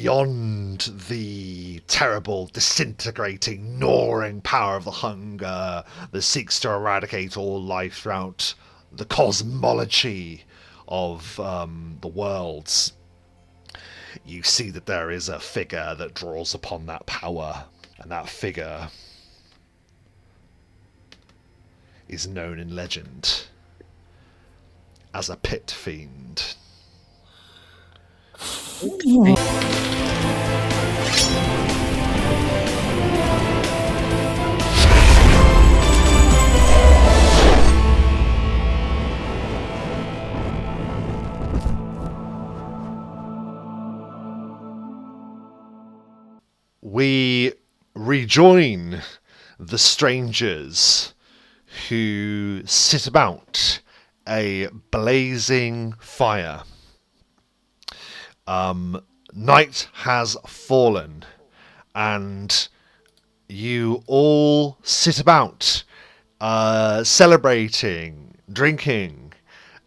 beyond the terrible, disintegrating, gnawing power of the hunger that seeks to eradicate all life throughout the cosmology of the worlds, you see that there is a figure that draws upon that power, and that figure is known in legend as a pit fiend. We rejoin the strangers who sit about a blazing fire. Night has fallen, and you all sit about celebrating, drinking,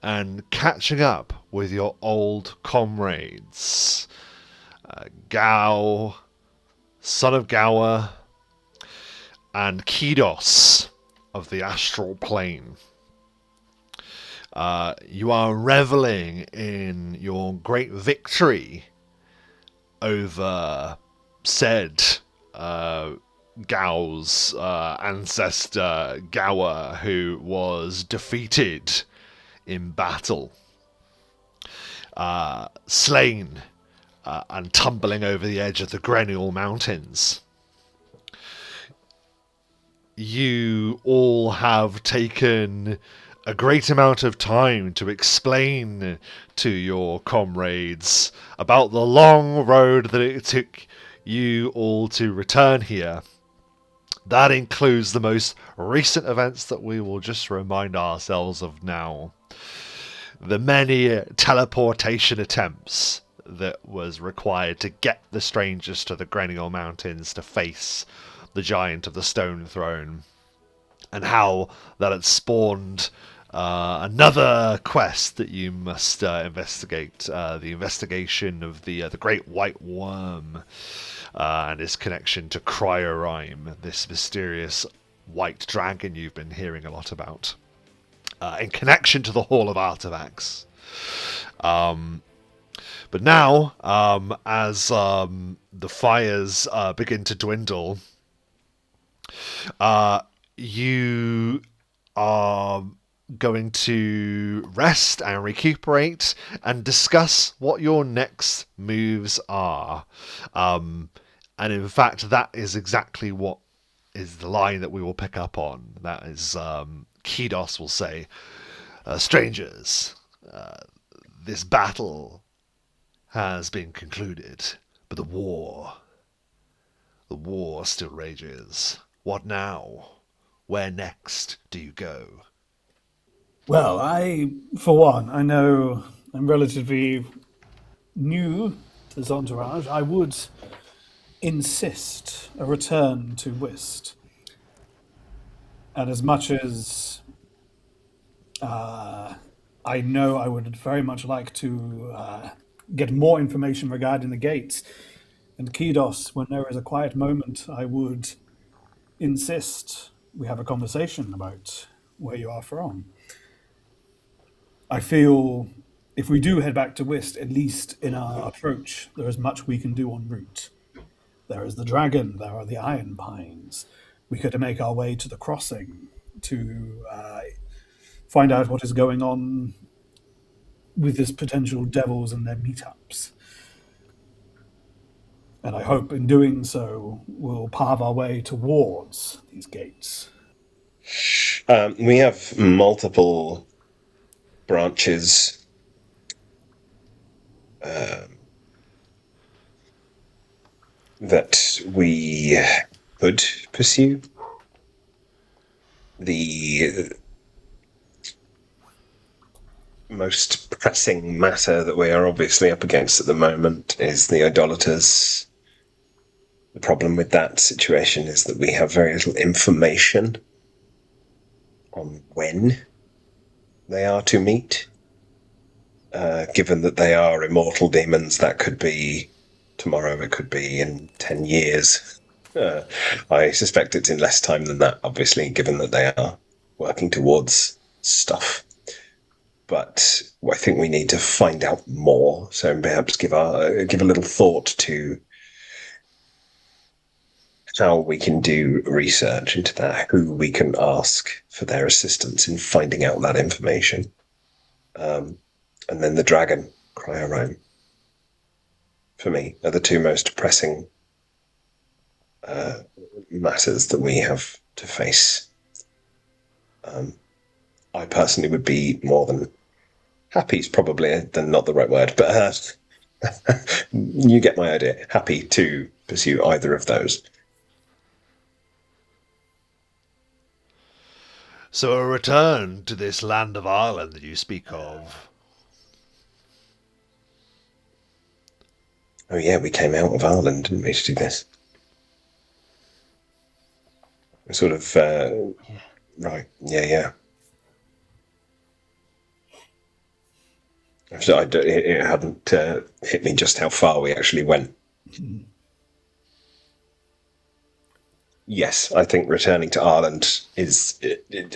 and catching up with your old comrades. Gao, son of Gower, and Kidos of the astral plane. You are reveling in your great victory over said Gao's ancestor Gower, who was defeated in battle, slain, and tumbling over the edge of the Grenial Mountains. You all have taken a great amount of time to explain to your comrades about the long road that it took you all to return here. That includes the most recent events that we will just remind ourselves of now. The many teleportation attempts that was required to get the strangers to the Grenial Mountains to face the giant of the Stone Throne, and how that had spawned another quest that you must investigate, the investigation of the Great White Worm and its connection to Cryorime, this mysterious white dragon you've been hearing a lot about, in connection to the Hall of Artifacts. But now, as the fires begin to dwindle, you are going to rest and recuperate and discuss what your next moves are. And in fact, that is exactly what is the line that we will pick up on. That is, Kidos will say, strangers, this battle has been concluded, but the war still rages. What now? Where next do you go? Well, for one, I know I'm relatively new to this entourage. I would insist a return to Whist. And as much as I know I would very much like to get more information regarding the gates and Kidos, when there is a quiet moment, I would insist we have a conversation about where you are from. I feel if we do head back to Whist, at least in our approach, there is much we can do en route. There is the dragon, there are the iron pines. We could make our way to the crossing to find out what is going on with this potential devils and their meetups. And I hope in doing so, we'll pave our way towards these gates. We have multiple branches that we could pursue. The most pressing matter that we are obviously up against at the moment is the idolaters. The problem with that situation is that we have very little information on when they are to meet. Given that they are immortal demons, that could be tomorrow, it could be in 10 years. I suspect it's in less time than that, obviously, given that they are working towards stuff. But I think we need to find out more. So perhaps give a little thought to how we can do research into that, who we can ask for their assistance in finding out that information. And then the dragon, Cryorime, for me, are the two most pressing matters that we have to face. I personally would be more than happy, is probably than not the right word, but you get my idea. Happy to pursue either of those. So a return to this land of Ireland that you speak of. Oh yeah, we came out of Ireland, didn't we, to do this? Sort of, right, yeah. So it hadn't hit me just how far we actually went. Yes, I think returning to Ireland is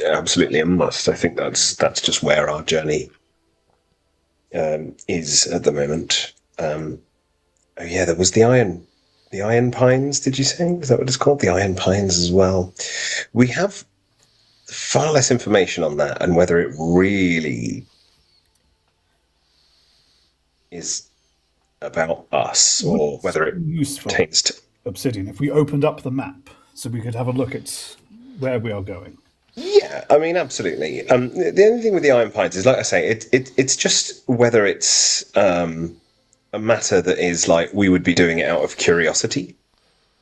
absolutely a must. I think that's just where our journey is at the moment. Oh yeah, there was the Iron Pines. Did you say? Is that what it's called? The Iron Pines as well. We have far less information on that and whether it really is about us or whether it pertains to Obsidian, if we opened up the map so we could have a look at where we are going. Yeah, I mean, absolutely. The only thing with the Iron Pines is, like I say, it's just whether it's a matter that is like we would be doing it out of curiosity.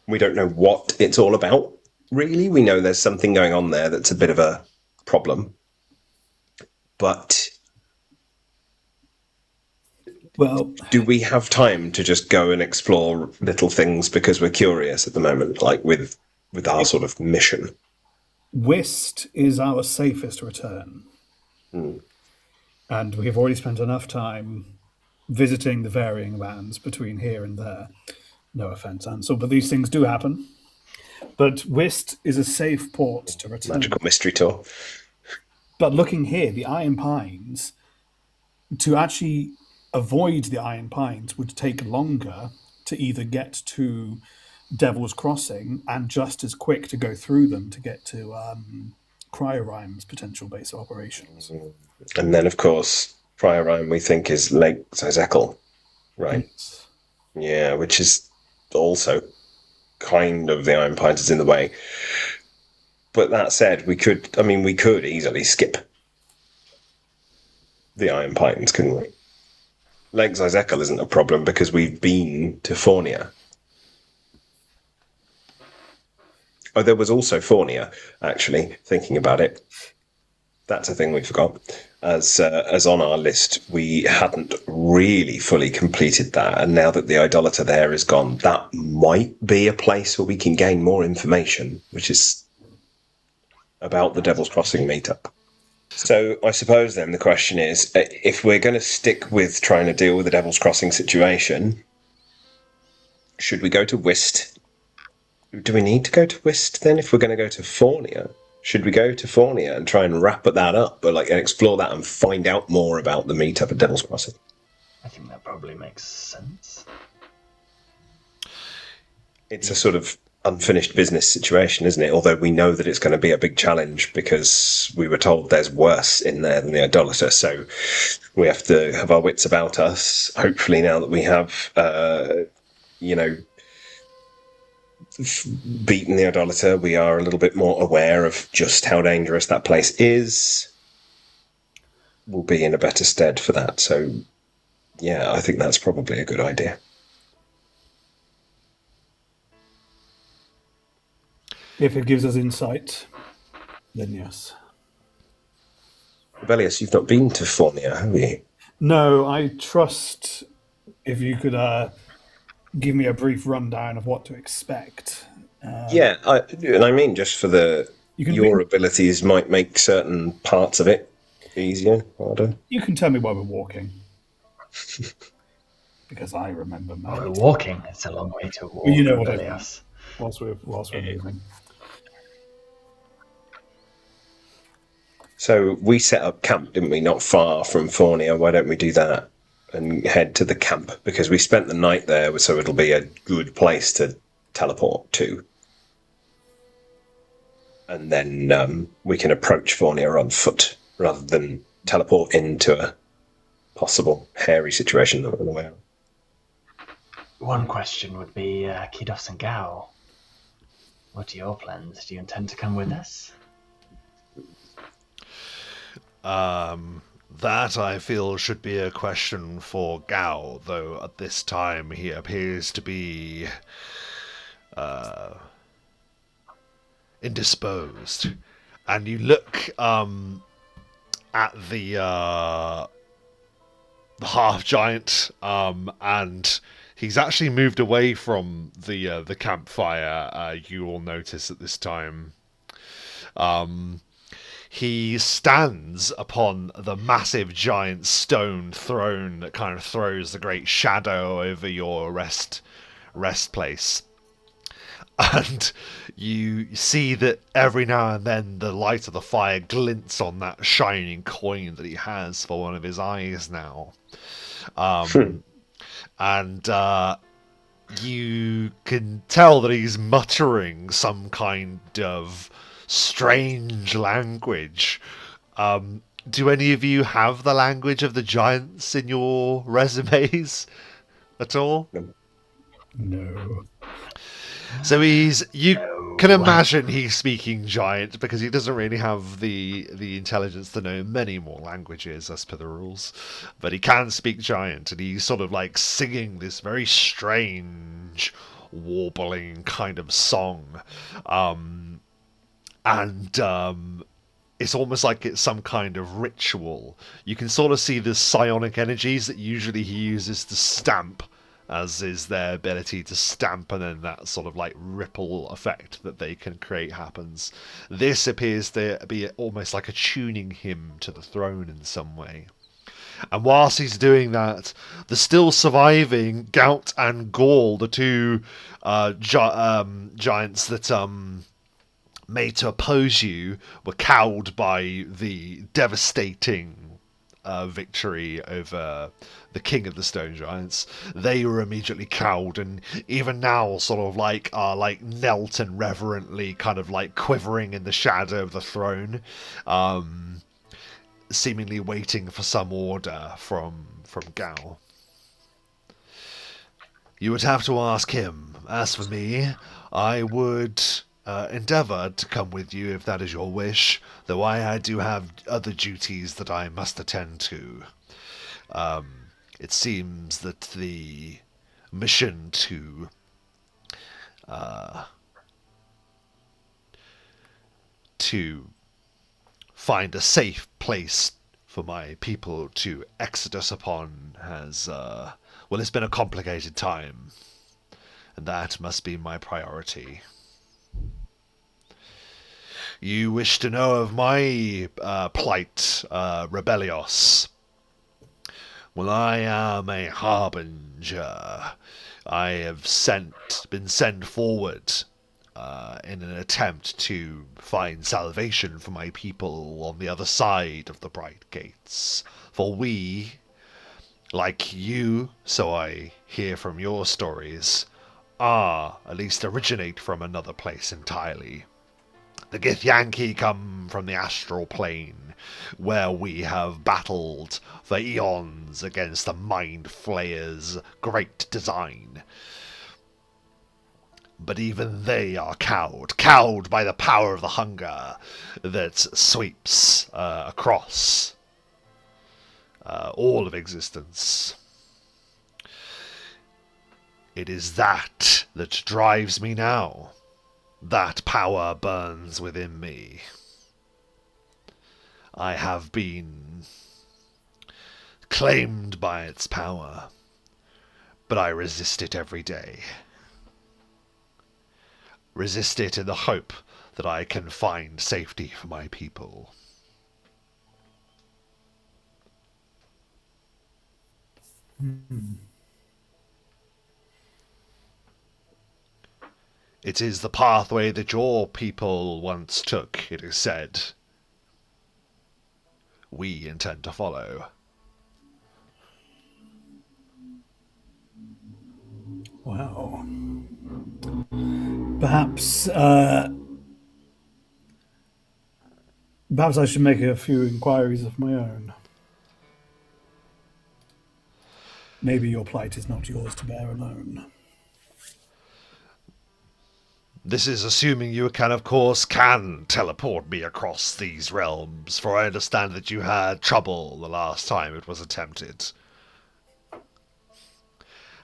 We don't know what it's all about, really. We know there's something going on there that's a bit of a problem. But well, do we have time to just go and explore little things because we're curious at the moment, like with our sort of mission? Whist is our safest return. And we've already spent enough time visiting the varying lands between here and there. No offense, Ansel, but these things do happen. But Whist is a safe port to return. Magical mystery tour. But looking here, the Iron Pines, to actually avoid the Iron Pines would take longer to either get to Devil's Crossing and just as quick to go through them to get to Cryorime's potential base of operations. And then, of course, Cryorime we think is Lake Zyzekel, right? Yes. Yeah, which is also kind of the Iron Pines is in the way. But that said, we could easily skip the Iron Pines, couldn't we? Lake Zyzekel isn't a problem because we've been to Fornia. Oh, there was also Fornia, actually, thinking about it. That's a thing we forgot. As on our list, we hadn't really fully completed that, and now that the idolater there is gone, that might be a place where we can gain more information, which is about the Devil's Crossing meetup. So I suppose then the question is, if we're going to stick with trying to deal with the Devil's Crossing situation, should we go to Whist? Do we need to go to Whist then if we're going to go to Fornia? Should we go to Fornia and try and wrap that up, and explore that and find out more about the meetup at Devil's Crossing? I think that probably makes sense. It's a sort of unfinished business situation, isn't it? Although we know that it's going to be a big challenge because we were told there's worse in there than the idolater. So we have to have our wits about us. Hopefully now that we have, beaten the idolater, we are a little bit more aware of just how dangerous that place is. We'll be in a better stead for that. So, yeah, I think that's probably a good idea. If it gives us insight, then yes. Rebellious, you've not been to Fornia, have you? No, I trust if you could give me a brief rundown of what to expect. I mean just for your abilities might make certain parts of it easier, harder. You can tell me while we're walking. because I remember Well, we're many. walking. It's a long way to walk. Well, you know what I mean. Elias. Whilst we're moving. So we set up camp, didn't we? Not far from Fornia. Why don't we do that and head to the camp? Because we spent the night there, so it'll be a good place to teleport to. And then we can approach Fornia on foot rather than teleport into a possible hairy situation that we're aware of. One question would be, Kidos and Gao, what are your plans? Do you intend to come with us? That I feel should be a question for Gao, though at this time he appears to be indisposed. And you look at the half giant, and he's actually moved away from the campfire. You will notice at this time. He stands upon the massive giant stone throne that kind of throws the great shadow over your rest place. And you see that every now and then the light of the fire glints on that shining coin that he has for one of his eyes now. And you can tell that he's muttering some kind of strange language. Do any of you have the language of the giants in your resumes at all? No. So you No. can imagine he's speaking giant because he doesn't really have the intelligence to know many more languages as per the rules, but he can speak giant, and he's sort of like singing this very strange warbling kind of song, and it's almost like it's some kind of ritual. You can sort of see the psionic energies that usually he uses to stamp, as is their ability to stamp, and then that sort of like ripple effect that they can create happens. This appears to be almost like attuning him to the throne in some way. And whilst he's doing that, the still surviving Gout and Gaul, the two giants that made to oppose you, were cowed by the devastating victory over the king of the stone giants. They were immediately cowed, and even now sort of like are like knelt and reverently kind of like quivering in the shadow of the throne, seemingly waiting for some order from Gao. You would have to ask him. As for me, I would endeavour to come with you if that is your wish, though I do have other duties that I must attend to. It seems that the mission to find a safe place for my people to exodus upon has, well, it's been a complicated time, and that must be my priority. You wish to know of my plight, Rebellios? Well, I am a harbinger. I have been sent forward in an attempt to find salvation for my people on the other side of the bright gates. For we, like you, so I hear from your stories, at least originate from another place entirely. The Githyanki come from the astral plane, where we have battled for eons against the Mind Flayer's great design. But even they are cowed by the power of the hunger that sweeps across all of existence. It is that drives me now. That power burns within me. I have been claimed by its power, but I resist it every day. Resist it in the hope that I can find safety for my people. It is the pathway that your people once took, it is said. We intend to follow. Wow. Perhaps, perhaps I should make a few inquiries of my own. Maybe your plight is not yours to bear alone. This is assuming you of course, can teleport me across these realms, for I understand that you had trouble the last time it was attempted.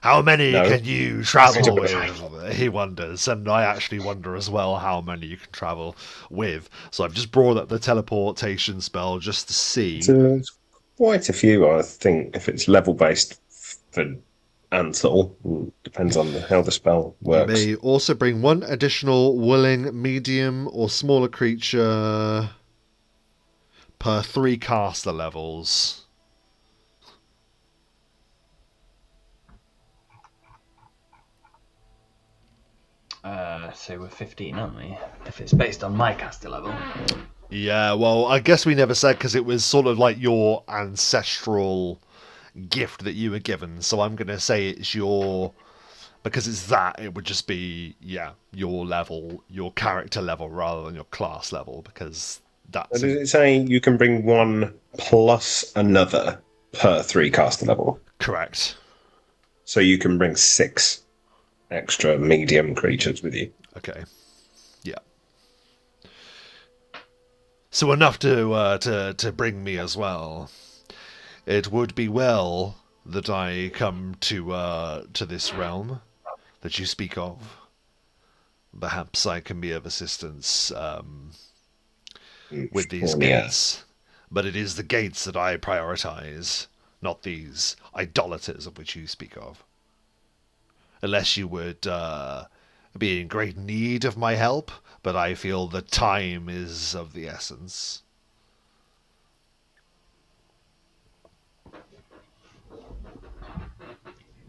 How many No. can you travel with? He wonders, and I actually wonder as well how many you can travel with. So I've just brought up the teleportation spell just to see. It's quite a few, I think, if it's level based for Ansel. Depends on how the spell You works. may also bring one additional willing, medium, or smaller creature per 3 caster levels. So we're 15, aren't we? If it's based on my caster level. Yeah, well, I guess we never said because it was sort of like your ancestral gift that you were given. So I'm going to say it's your... Because it's that, it would just be, yeah, your level, your character level rather than your class level, because that's... Does it say you can bring one plus another per 3 caster level? Correct. So you can bring 6 extra medium creatures with you. Okay. Yeah. So enough to bring me as well. It would be well that I come to this realm that you speak of. Perhaps I can be of assistance with these gates. But it is the gates that I prioritize, not these idolaters of which you speak of. Unless you would be in great need of my help, but I feel that time is of the essence.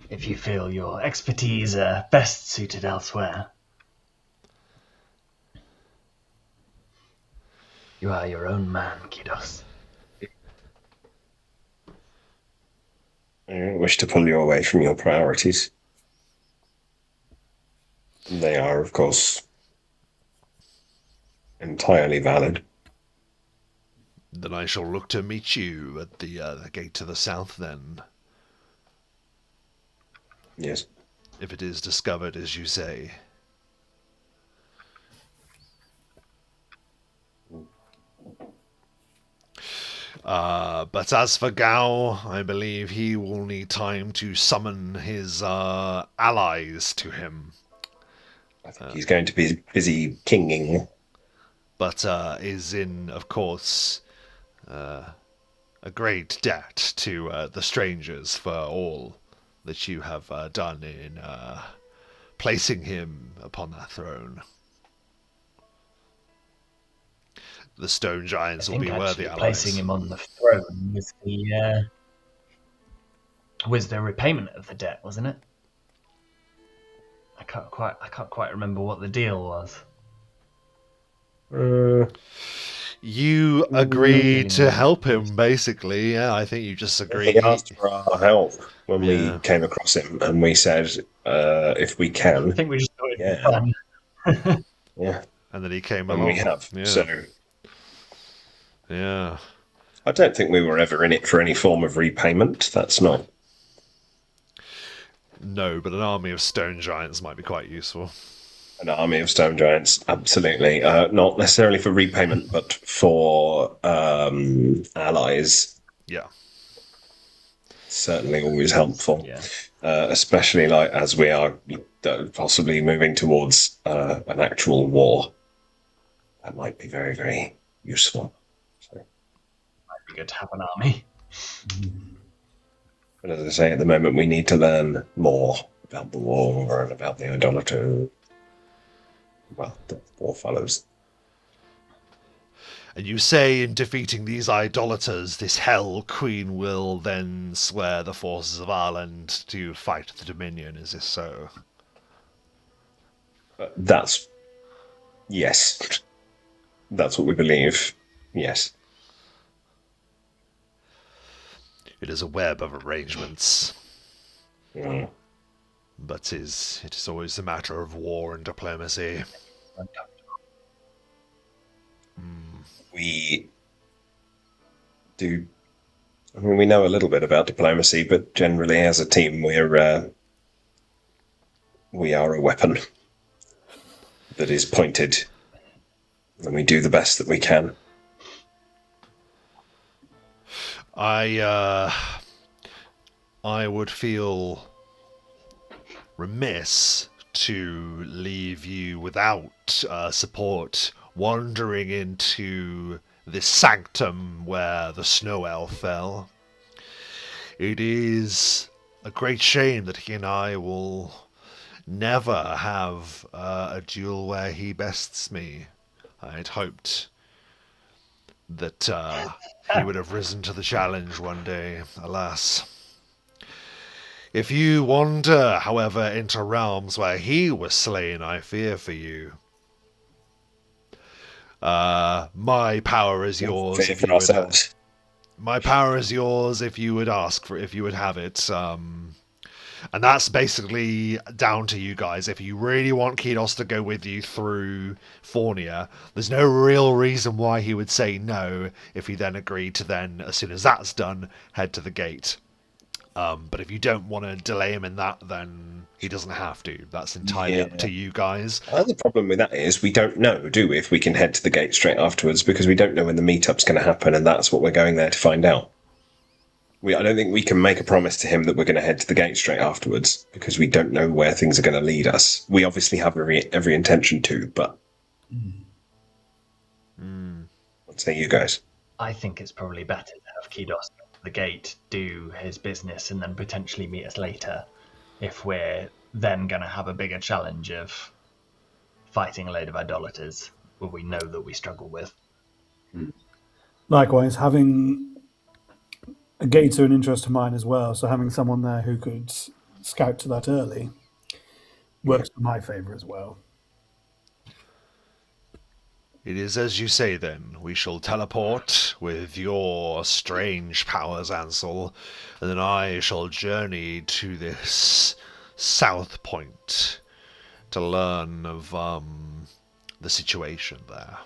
If you feel your expertise are best suited elsewhere. You are your own man, Kidos. I don't wish to pull you away from your priorities. They are, of course, entirely valid. Then I shall look to meet you at the gate to the south then. Yes. If it is discovered, as you say. But as for Gao, I believe he will need time to summon his allies to him. I think he's going to be busy kinging. But is in, of course, a great debt to the strangers for all that you have done in placing him upon that throne. The stone giants will be worthy allies. Placing him on the throne was the repayment of the debt, wasn't it? I can't quite remember what the deal was. You agreed to help him, basically. Yeah, I think you just agreed. He asked for our help when we came across him, and we said, if we can. I think we just thought it'd be fun. Yeah. And then he came along. And we have. Yeah. So. Yeah. I don't think we were ever in it for any form of repayment. That's not. No, but an army of stone giants might be quite useful. An army of stone giants, absolutely. Not necessarily for repayment, but for allies. Yeah. Certainly always helpful. Yeah. Especially like as we are possibly moving towards an actual war. That might be very, very useful. So. Might be good to have an army. But as I say, at the moment we need to learn more about the war and about the idolater. Well, the war follows. And you say in defeating these idolaters, this Hell Queen will then swear the forces of Ireland to fight the Dominion. Is this so? That's yes. That's what we believe. Yes. It is a web of arrangements, Mm. but it is always a matter of war and diplomacy. We do. I mean, we know a little bit about diplomacy, but generally, as a team, we are a weapon that is pointed, and we do the best that we can. I I would feel remiss to leave you without support wandering into this sanctum where the snow elf fell. It is a great shame that he and I will never have a duel where he bests me. I'd hoped that he would have risen to the challenge one day, alas. If you wander, however, into realms where he was slain, I fear for you. My power is yours Fear if for you would. ourselves. My power is yours if you would ask for, if you would have it. And that's basically down to you guys. If you really want Kidos to go with you through Fornia, there's no real reason why he would say no if he then agreed to then, as soon as that's done, head to the gate. But if you don't want to delay him in that, then he doesn't have to. That's entirely up Yeah. to you guys. The problem with that is we don't know, do we, if we can head to the gate straight afterwards, because we don't know when the meetup's going to happen, and that's what we're going there to find out. I don't think we can make a promise to him that we're going to head to the gate straight afterwards, because we don't know where things are going to lead us. We obviously have every intention to, but what say you guys? I think it's probably better to have Kidos go to the gate, do his business, and then potentially meet us later if we're then going to have a bigger challenge of fighting a load of idolaters where we know that we struggle with. Likewise, having gates are an interest of mine as well, so having someone there who could scout to that early works in my favour as well. It is as you say then. We shall teleport with your strange powers, Ansel, and then I shall journey to this south point to learn of the situation there.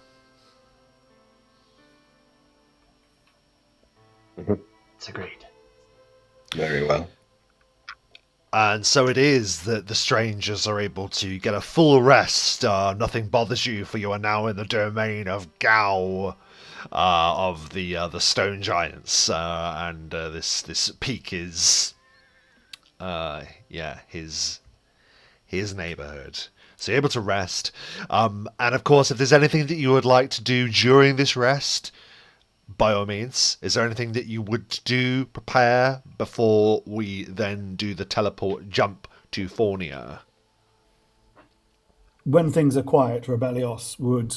It's agreed. Very well. And so it is that the strangers are able to get a full rest. Nothing bothers you, for you are now in the domain of Gao, of the stone giants, and this peak is, his neighborhood. So you're able to rest. And of course, if there's anything that you would like to do during this rest, by all means, is there anything that you would do, prepare, before we then do the teleport jump to Fornia? When things are quiet, Rebellios would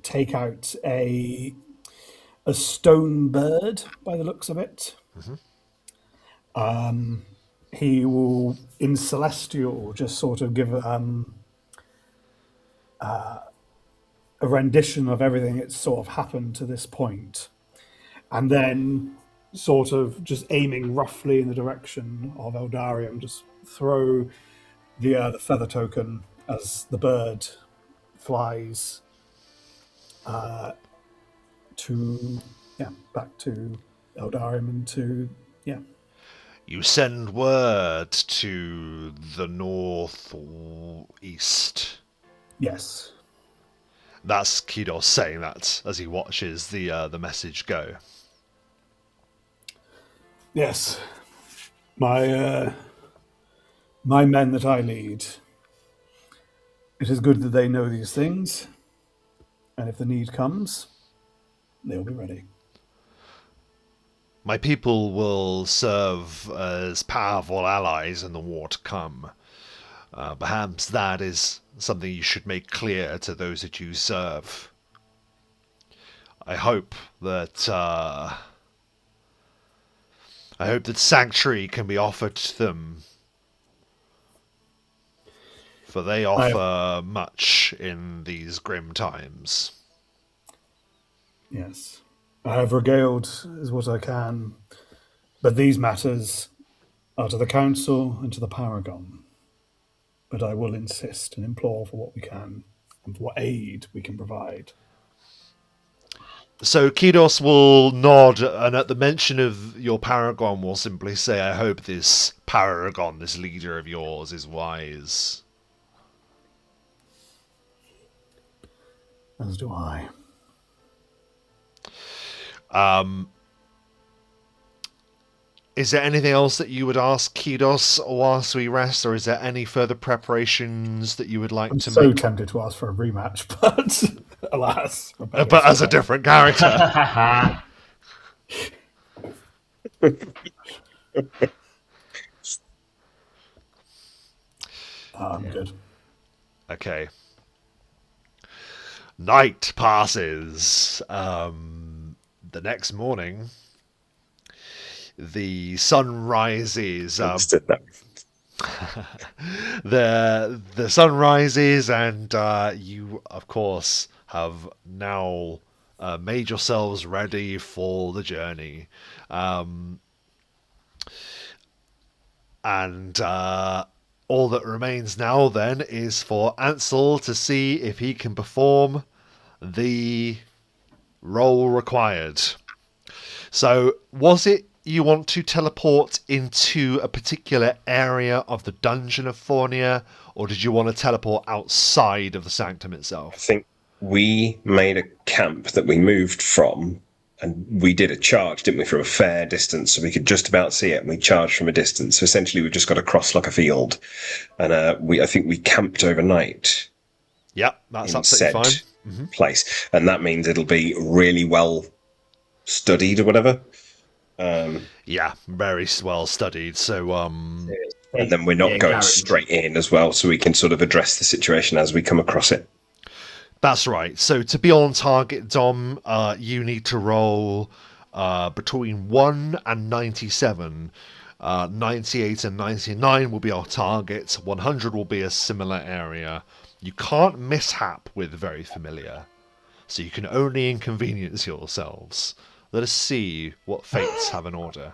take out a stone bird by the looks of it. He will, in Celestial, just sort of give a rendition of everything that's sort of happened to this point, and then sort of just aiming roughly in the direction of Eldarium, just throw the feather token as the bird flies to back to Eldarium and to You send word to the northeast. yes. That's Kidos saying that as he watches the message go. Yes, my my men that I lead. It is good that they know these things, and if the need comes, they'll be ready. My people will serve as powerful allies in the war to come. Perhaps that is something you should make clear to those that you serve. I hope that sanctuary can be offered to them. for they offer much in these grim times. Yes. I have regaled as what I can, but these matters are to the Council and to the Paragon. But I will insist and implore for what we can and for what aid we can provide. So Kidos will nod, and at the mention of your Paragon will simply say, I hope this Paragon, this leader of yours, is wise. As do I. Is there anything else that you would ask Kidos whilst we rest, or is there any further preparations that you would like I'm to so make? tempted to ask for a rematch, but alas. But as a different character. I'm good. Okay. Night passes. The next morning, the sun rises. Understood that. The sun rises, and you, of course, have now made yourselves ready for the journey. And all that remains now then is for Ansel to see if he can perform the role required. So, was it you want to teleport into a particular area of the dungeon of Fornia, or did you want to teleport outside of the sanctum I itself? think we made a camp that we moved from, and we did a charge, didn't we, from a fair distance, so we could just about see it, and we charged from a distance. So essentially, we've just got to cross like a field, and I think we camped overnight Yep, that's in absolutely said fine. place, and that means it'll be really well studied or whatever. Yeah, very well studied. So, And then we're not going straight in as well, so we can sort of address the situation as we come across it. that's right. So to be on target, Dom, you need to roll between 1 and 97. 98 and 99 will be our target. 100 will be a similar area. You can't mishap with very familiar, so you can only inconvenience yourselves. Let us see what fates have in order.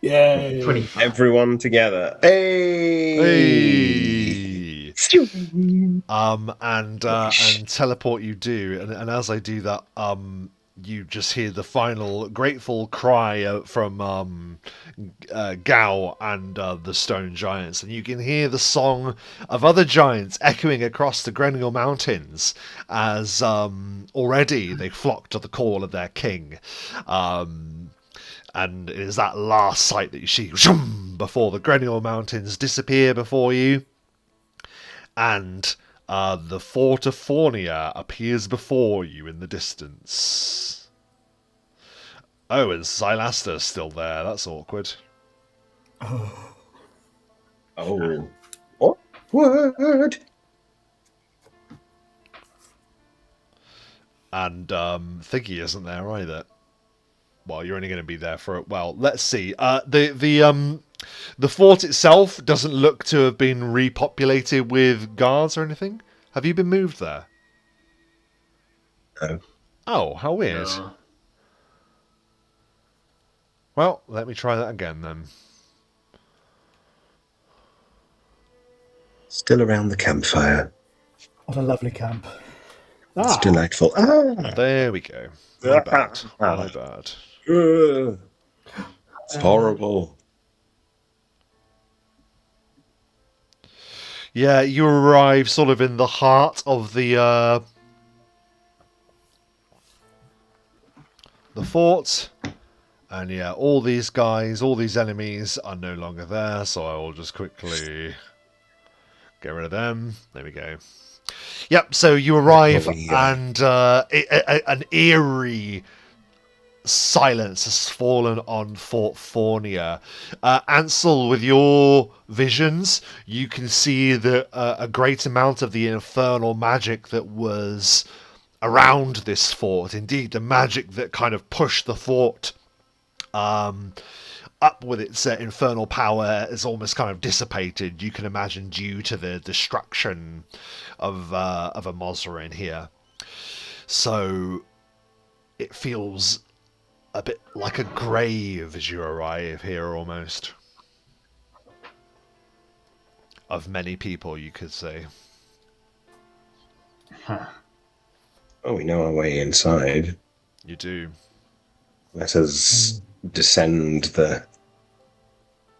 Yay! 25. Everyone together. Hey! Hey! And teleport you do, and as I do that, you just hear the final grateful cry from Gao and the stone giants, and you can hear the song of other giants echoing across the Grenial Mountains as already they flock to the call of their king. And it is that last sight that you see before the Grenial Mountains disappear before you, and the Fort of Fornia appears before you in the distance. Oh, and Sylaster's still there. That's awkward. Oh. Awkward. And Thiggy isn't there either. Well, you're only going to be there for let's see. The fort itself doesn't look to have been repopulated with guards or anything. Have you been moved there? No. Oh, how weird. No. Well, let me try that again then. Still around the campfire. What a lovely camp. It's delightful. There we go. My bad. My bad. It's horrible. Yeah, you arrive sort of in the heart of the fort, and yeah, all these guys, all these enemies are no longer there, so I will just quickly get rid of them. There we go. Yep, so you arrive, and an eerie silence has fallen on Fort Fornia. Ansel, with your visions, you can see that a great amount of the infernal magic that was around this fort, indeed the magic that kind of pushed the fort up with its infernal power is almost kind of dissipated. You can imagine due to the destruction of a Mozarin here. So it feels a bit like a grave as you arrive here, almost. Of many people, you could say. Huh. Oh, we know our way inside. You do. Let us descend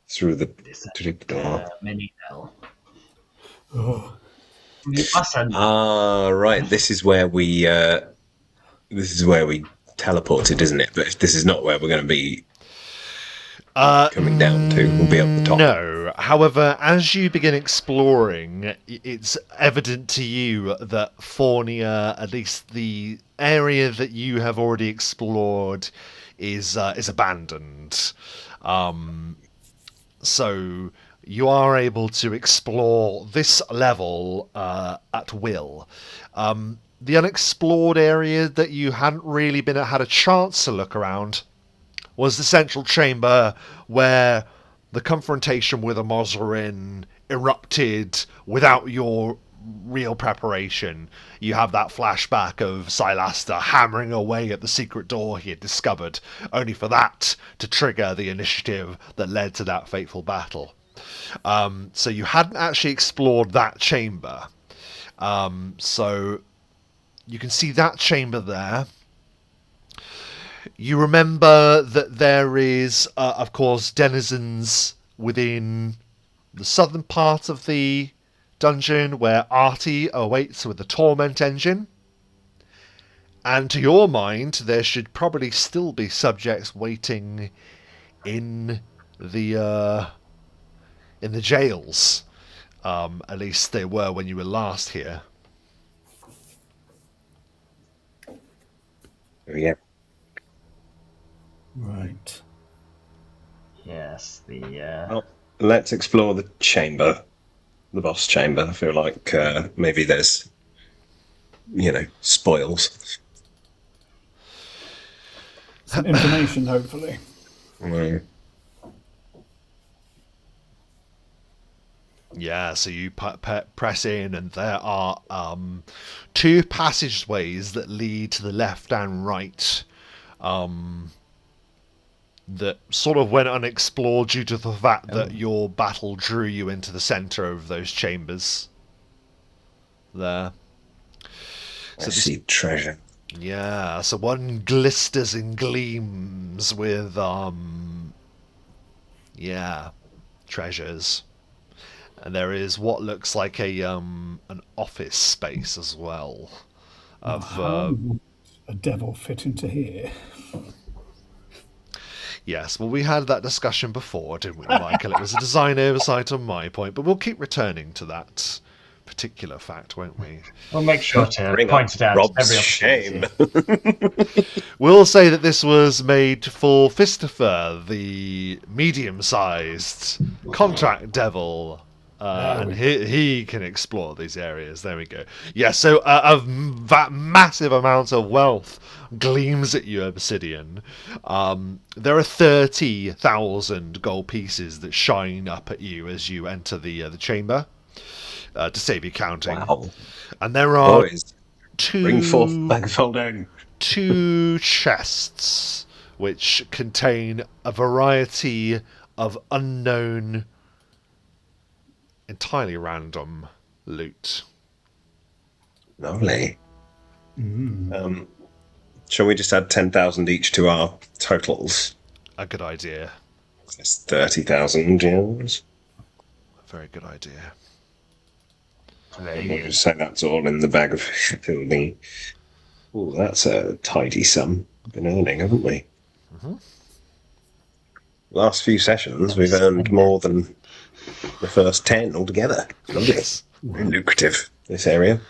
through the door. Mini hell. Oh, You mustn't. Ah, right. This is where we teleported, isn't it? But this is not where we're going to be coming down to. We'll be up the top. No. However, as you begin exploring, it's evident to you that Fornia, at least the area that you have already explored, is abandoned. So you are able to explore this level at will. The unexplored area that you hadn't really had a chance to look around was the central chamber where the confrontation with a Mozarin erupted without your real preparation. You have that flashback of Sylaster hammering away at the secret door he had discovered, only for that to trigger the initiative that led to that fateful battle. So you hadn't actually explored that chamber. So you can see that chamber there. You remember that there is, of course, denizens within the southern part of the dungeon where Artie awaits with the torment engine. And to your mind, there should probably still be subjects waiting in the jails. At least they were when you were last here. Yeah. right. Yes, Well, let's explore the chamber, the boss chamber. I feel like maybe there's, spoils. Some information, hopefully. Mm. Yeah, so you press in, and there are two passageways that lead to the left and right. That sort of went unexplored due to the fact that your battle drew you into the center of those chambers. There. I see treasure. Yeah, so one glisters and gleams with treasures. And there is what looks like an office space as well. How would a devil fit into here? Yes, well, we had that discussion before, didn't we, Michael? It was a design oversight on my point, but we'll keep returning to that particular fact, won't we? we'll make sure to Bring point up it out Rob's every shame. opportunity. We'll say that this was made for Fistifer, the medium-sized contract devil. And he can explore these areas. There we go. Yeah, so that massive amount of wealth gleams at you, Obsidian. There are 30,000 gold pieces that shine up at you as you enter the chamber, to save you counting. Wow. And there are Boys, bring forth Bagfolding. two chests which contain a variety of unknown, entirely random loot. Lovely. Shall we just add 10,000 each to our totals? A good idea. That's 30,000 gems. A very good idea. We'll just say that's all in the bag of building. Oh, that's a tidy sum we've been earning, haven't we? Mm-hmm. Last few sessions, we've earned more than the first 10 altogether. Lovely. Yes. Very lucrative, this area.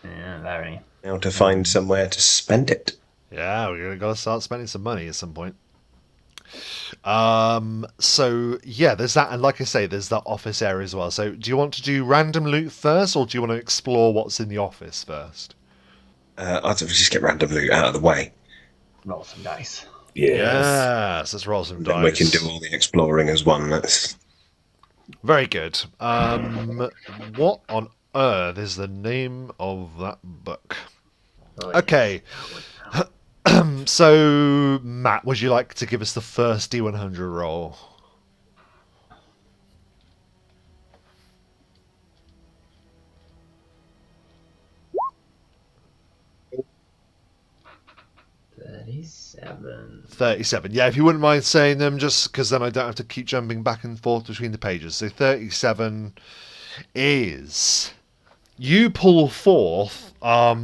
Yeah, very. Now to find somewhere to spend it. Yeah, we're gonna start spending some money at some point. So yeah, there's that, and like I say, there's that office area as well. So do you want to do random loot first, or do you want to explore what's in the office first? I'd just get random loot out of the way. Roll some dice. Yes, let's roll some Then we can dice. do all the exploring as one. That's Very good. What on earth is the name of that book? Oh, Okay, so Matt, would you like to give us the first D100 roll? yes. 37. 37. Yeah, if you wouldn't mind saying them, just because then I don't have to keep jumping back and forth between the pages. So 37 is you pull forth a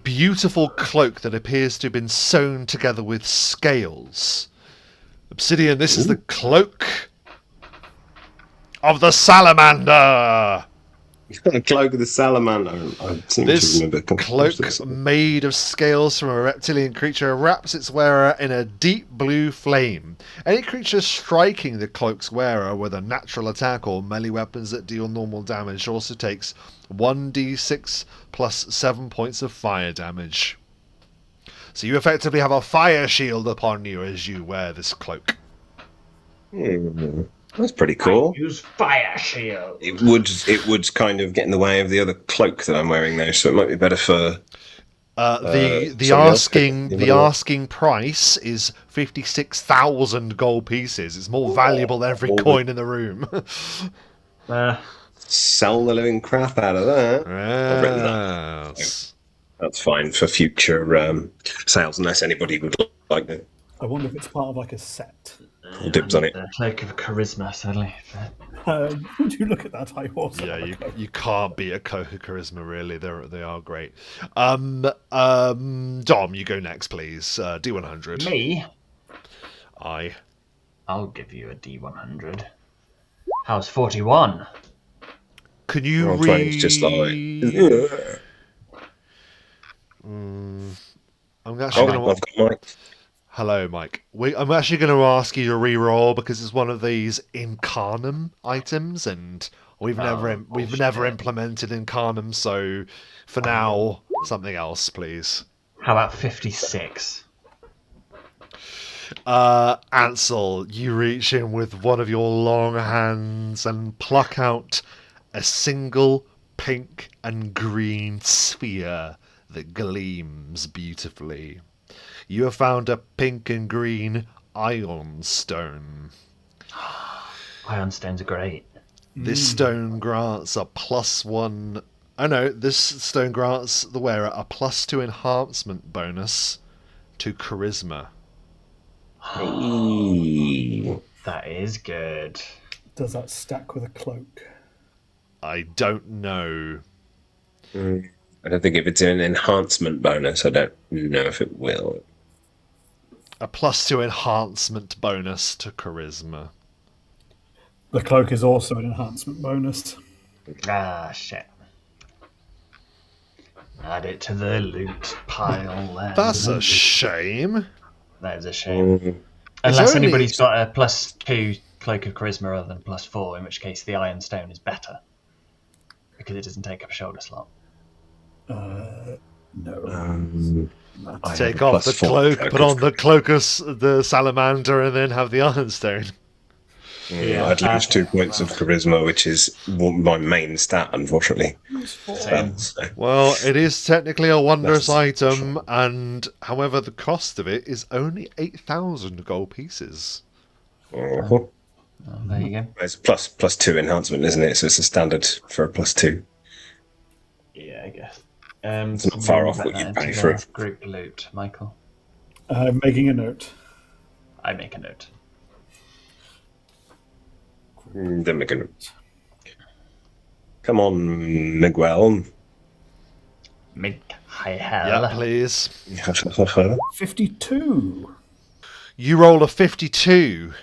beautiful cloak that appears to have been sewn together with scales. Obsidian, this is the cloak of the salamander. a cloak of the salamander. I seem to This remember cloak made of scales from a reptilian creature wraps its wearer in a deep blue flame. Any creature striking the cloak's wearer with a natural attack or melee weapons that deal normal damage also takes 1d6 plus 7 points of fire damage. So you effectively have a fire shield upon you as you wear this cloak. That's pretty cool. Use fire shield. It would kind of get in the way of the other cloak that I'm wearing now, so it might be better for. The somebody else to- asking price is 56,000 gold pieces. It's more valuable than every coin in the room. Sell the living crap out of that. I've written that. Yes. That's fine for future sales, unless anybody would like to I wonder if it's part of like a set. call dibs on it. The cloak of charisma, sadly. Would you look at that? I also Yeah, have a cloak. you can't beat a cloak of charisma. Really, they are great. Dom, you go next, please. D100. Me? Aye. I'll give you a D100. How's 41? Can you Well, read? 20's just like. I'm actually Oh, gonna. I've got Mike. Hello, Mike. I'm actually going to ask you to re-roll because it's one of these Incarnum items, and we've never implemented Incarnum. So, for now, something else, please. How about 56? Ansel, you reach in with one of your long hands and pluck out a single pink and green sphere that gleams beautifully. You have found a pink and green iron stone. Iron stones are great. This stone grants a +1. Oh no, this stone grants the wearer a +2 enhancement bonus to charisma. That is good. Does that stack with a cloak? I don't know. I don't think if it's an enhancement bonus, I don't know if it will. A +2 enhancement bonus to charisma. The cloak is also an enhancement bonus. Ah, shit. Add it to the loot pile then. That's a shame. That is a shame. Mm. Unless only- anybody's got a +2 cloak of charisma rather than +4, in which case the iron stone is better. Because it doesn't take up a shoulder slot. No. I Take have a off the +4 cloak, put on the cloak of the salamander, and then have the iron stone. Yeah, I'd lose 2 points of charisma, which is my main stat, unfortunately. Same. So, Well, it is technically a wondrous That's- item, and however, the cost of it is only 8,000 gold pieces. oh. There you go. It's +2 enhancement, isn't it? So it's a standard for a +2. Yeah, I guess. It's not far off what you'd pay for it. Group loot, Michael. I'm making a note. I make a note. Then we can. Come on, Miguel. Yeah, please. 52. You roll a 52,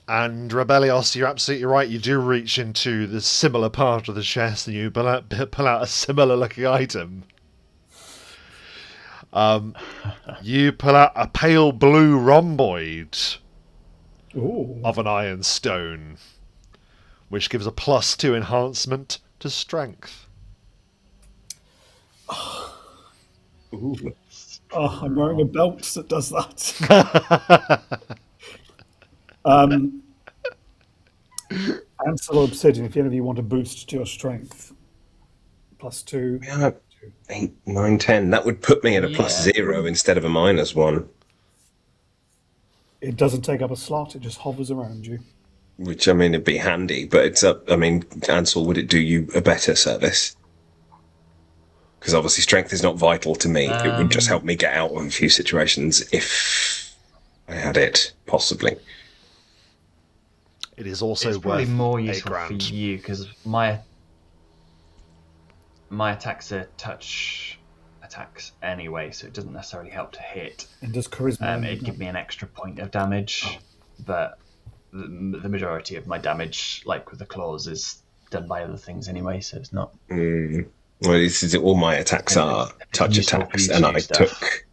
and Rebellios, you're absolutely right. You do reach into the similar part of the chest, and you pull out a similar looking item. You pull out a pale blue rhomboid Ooh. of an iron stone, which gives a +2 enhancement to strength. Ooh. Oh, I'm wearing a belt that does that. Ansel or Obsidian, if any of you want to boost your strength, +2. Yeah, 8, 9, 10. That would put me at a Yeah. +0 instead of a -1. It doesn't take up a slot, it just hovers around you. Which, I mean, it'd be handy, but it's up. I mean, Ansel, would it do you a better service? Because obviously, strength is not vital to me. It would just help me get out of a few situations if I had it, possibly. It is also It's probably worth more £8 useful for grand. you because my attacks are touch attacks anyway, so it doesn't necessarily help to hit. And does charisma. It'd give me an extra point of damage, but the majority of my damage, like with the claws, is done by other things anyway, so it's not. Well, this is all my attacks are touch attacks, and I took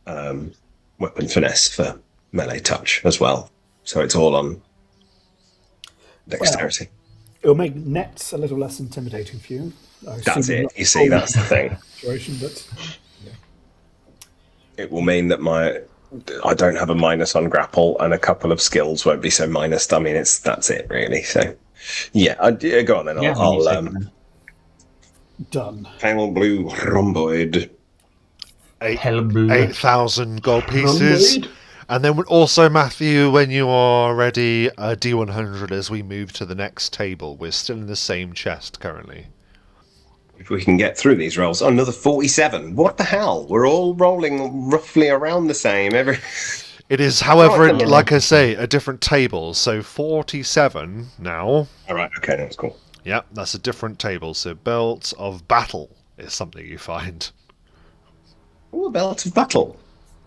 weapon finesse for melee touch as well. So it's all on dexterity. It'll make nets a little less intimidating for you. That's it. You see, that's the thing. Situation, but It will mean that I don't have a minus on grapple, and a couple of skills won't be so minus. I mean, that's it really. So, yeah, go on then. I'll done. pale blue rhomboid. 8,000 gold pieces. Rhomboid. And then also, Matthew, when you are ready, a D100 as we move to the next table. We're still in the same chest currently. If we can get through these rolls. Oh, another 47. What the hell? We're all rolling roughly around the same. It is, however, Oh, like I say, a different table. So 47 now. All right, okay, that's cool. Yep, that's a different table. So Belt of Battle is something you find. Oh, a belt of battle.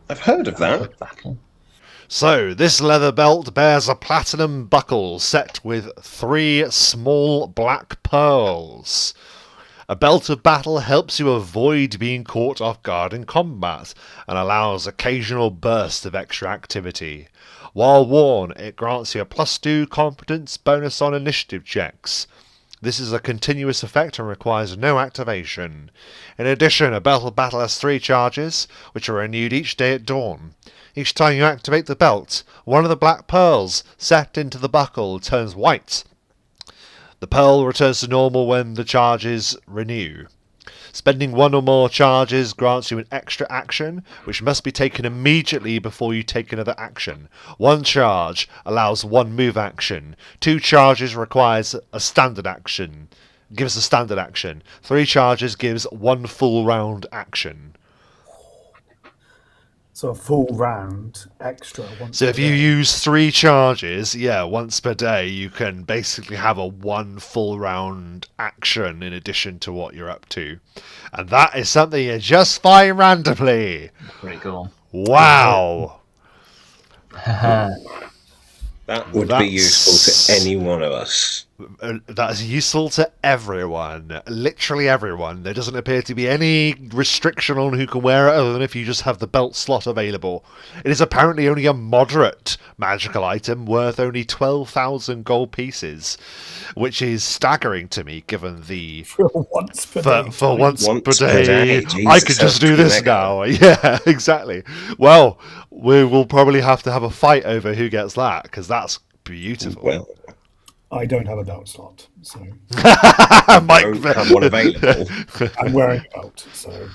I've heard of that. Battle. So, this leather belt bears a platinum buckle set with 3 small black pearls. A belt of battle helps you avoid being caught off guard in combat and allows occasional bursts of extra activity. While worn, it grants you a +2 competence bonus on initiative checks. This is a continuous effect and requires no activation. In addition, a belt of battle has 3 charges, which are renewed each day at dawn. Each time you activate the belt, one of the black pearls set into the buckle turns white. The pearl returns to normal when the charges renew. Spending 1 or more charges grants you an extra action, which must be taken immediately before you take another action. 1 charge allows 1 move action. 2 charges requires a standard action. Gives a standard action. 3 charges gives 1 full round action. So a full round extra. So if you use 3 charges, once per day, you can basically have a 1 full round action in addition to what you're up to. And that is something you just find randomly. Pretty cool. Wow. That would be useful to any one of us. That is useful to everyone. Literally everyone. There doesn't appear to be any restriction on who can wear it other than if you just have the belt slot available. It is apparently only a moderate magical item worth only 12,000 gold pieces, which is staggering to me given the... For once per day. For once per day. Jesus, I could just do this now. Yeah, exactly. Well, we will probably have to have a fight over who gets that, because that's beautiful. Well, I don't have a belt slot, so Mike, don't have one available. I'm wearing a belt, so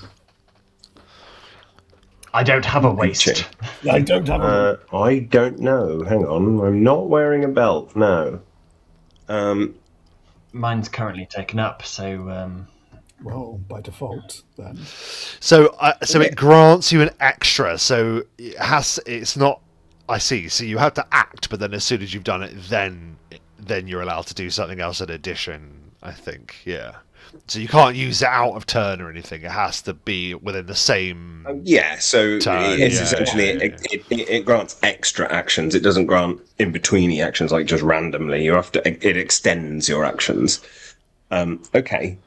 I don't have a waist. I don't have a I don't know. Hang on. I'm not wearing a belt, no. Mine's currently taken up, so well, by default, then. So it grants you an extra. So it's not. I see. So you have to act, but then as soon as you've done it, then you're allowed to do something else in addition. I think, yeah. So you can't use it out of turn or anything. It has to be within the same. So turn. it's essentially it grants extra actions. It doesn't grant in betweeny actions like just randomly. You have to. It extends your actions. Okay.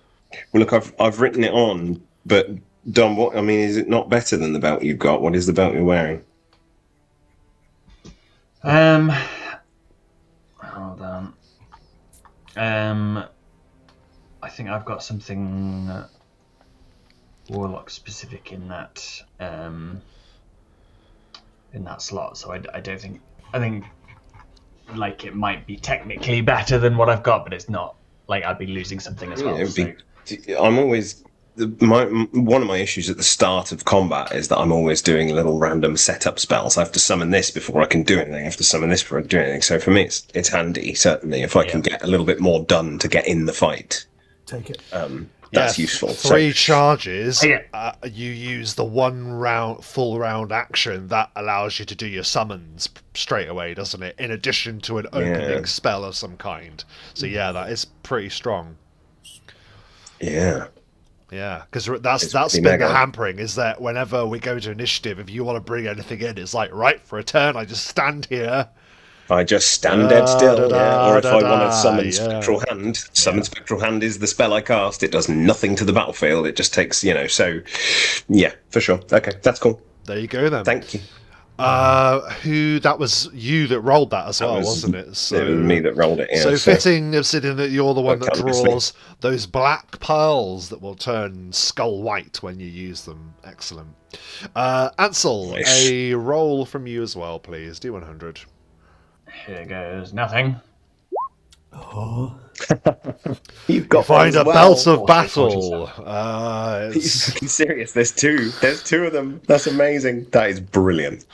Well, look, I've written it on, but Dom, what I mean is it not better than the belt you've got? What is the belt you're wearing? hold on. I think I've got something warlock specific in that slot, so I don't think. I think like it might be technically better than what I've got, but it's not. Like I'd be losing something as well. I'm always one of my issues at the start of combat is that I'm always doing little random setup spells. I have to summon this before I can do anything. I have to summon this before I can do anything. So for me, it's handy certainly if I can get a little bit more done to get in the fight. Take it. That's useful. 3 charges. Yeah. You use the full round action that allows you to do your summons straight away, doesn't it? In addition to an opening spell of some kind. So yeah, that is pretty strong. Yeah. Yeah, because that's been the hampering, is that whenever we go to initiative, if you want to bring anything in, it's like, right, for a turn, I just stand here. I just stand dead still, or if I want to summon Spectral Hand, Spectral Hand is the spell I cast. It does nothing to the battlefield. It just takes, so, yeah, for sure. Okay, that's cool. There you go, then. Thank you. That was you that rolled that as well, wasn't it? So, it was me that rolled it, yeah. So fitting, Obsidian, that you're the one that draws those black pearls that will turn skull white when you use them. Excellent. Ansel, a roll from you as well, please. D100. Here goes nothing. Oh. You find a belt of battle. Are you fucking serious? There's 2. There's 2 of them. That's amazing. That is brilliant.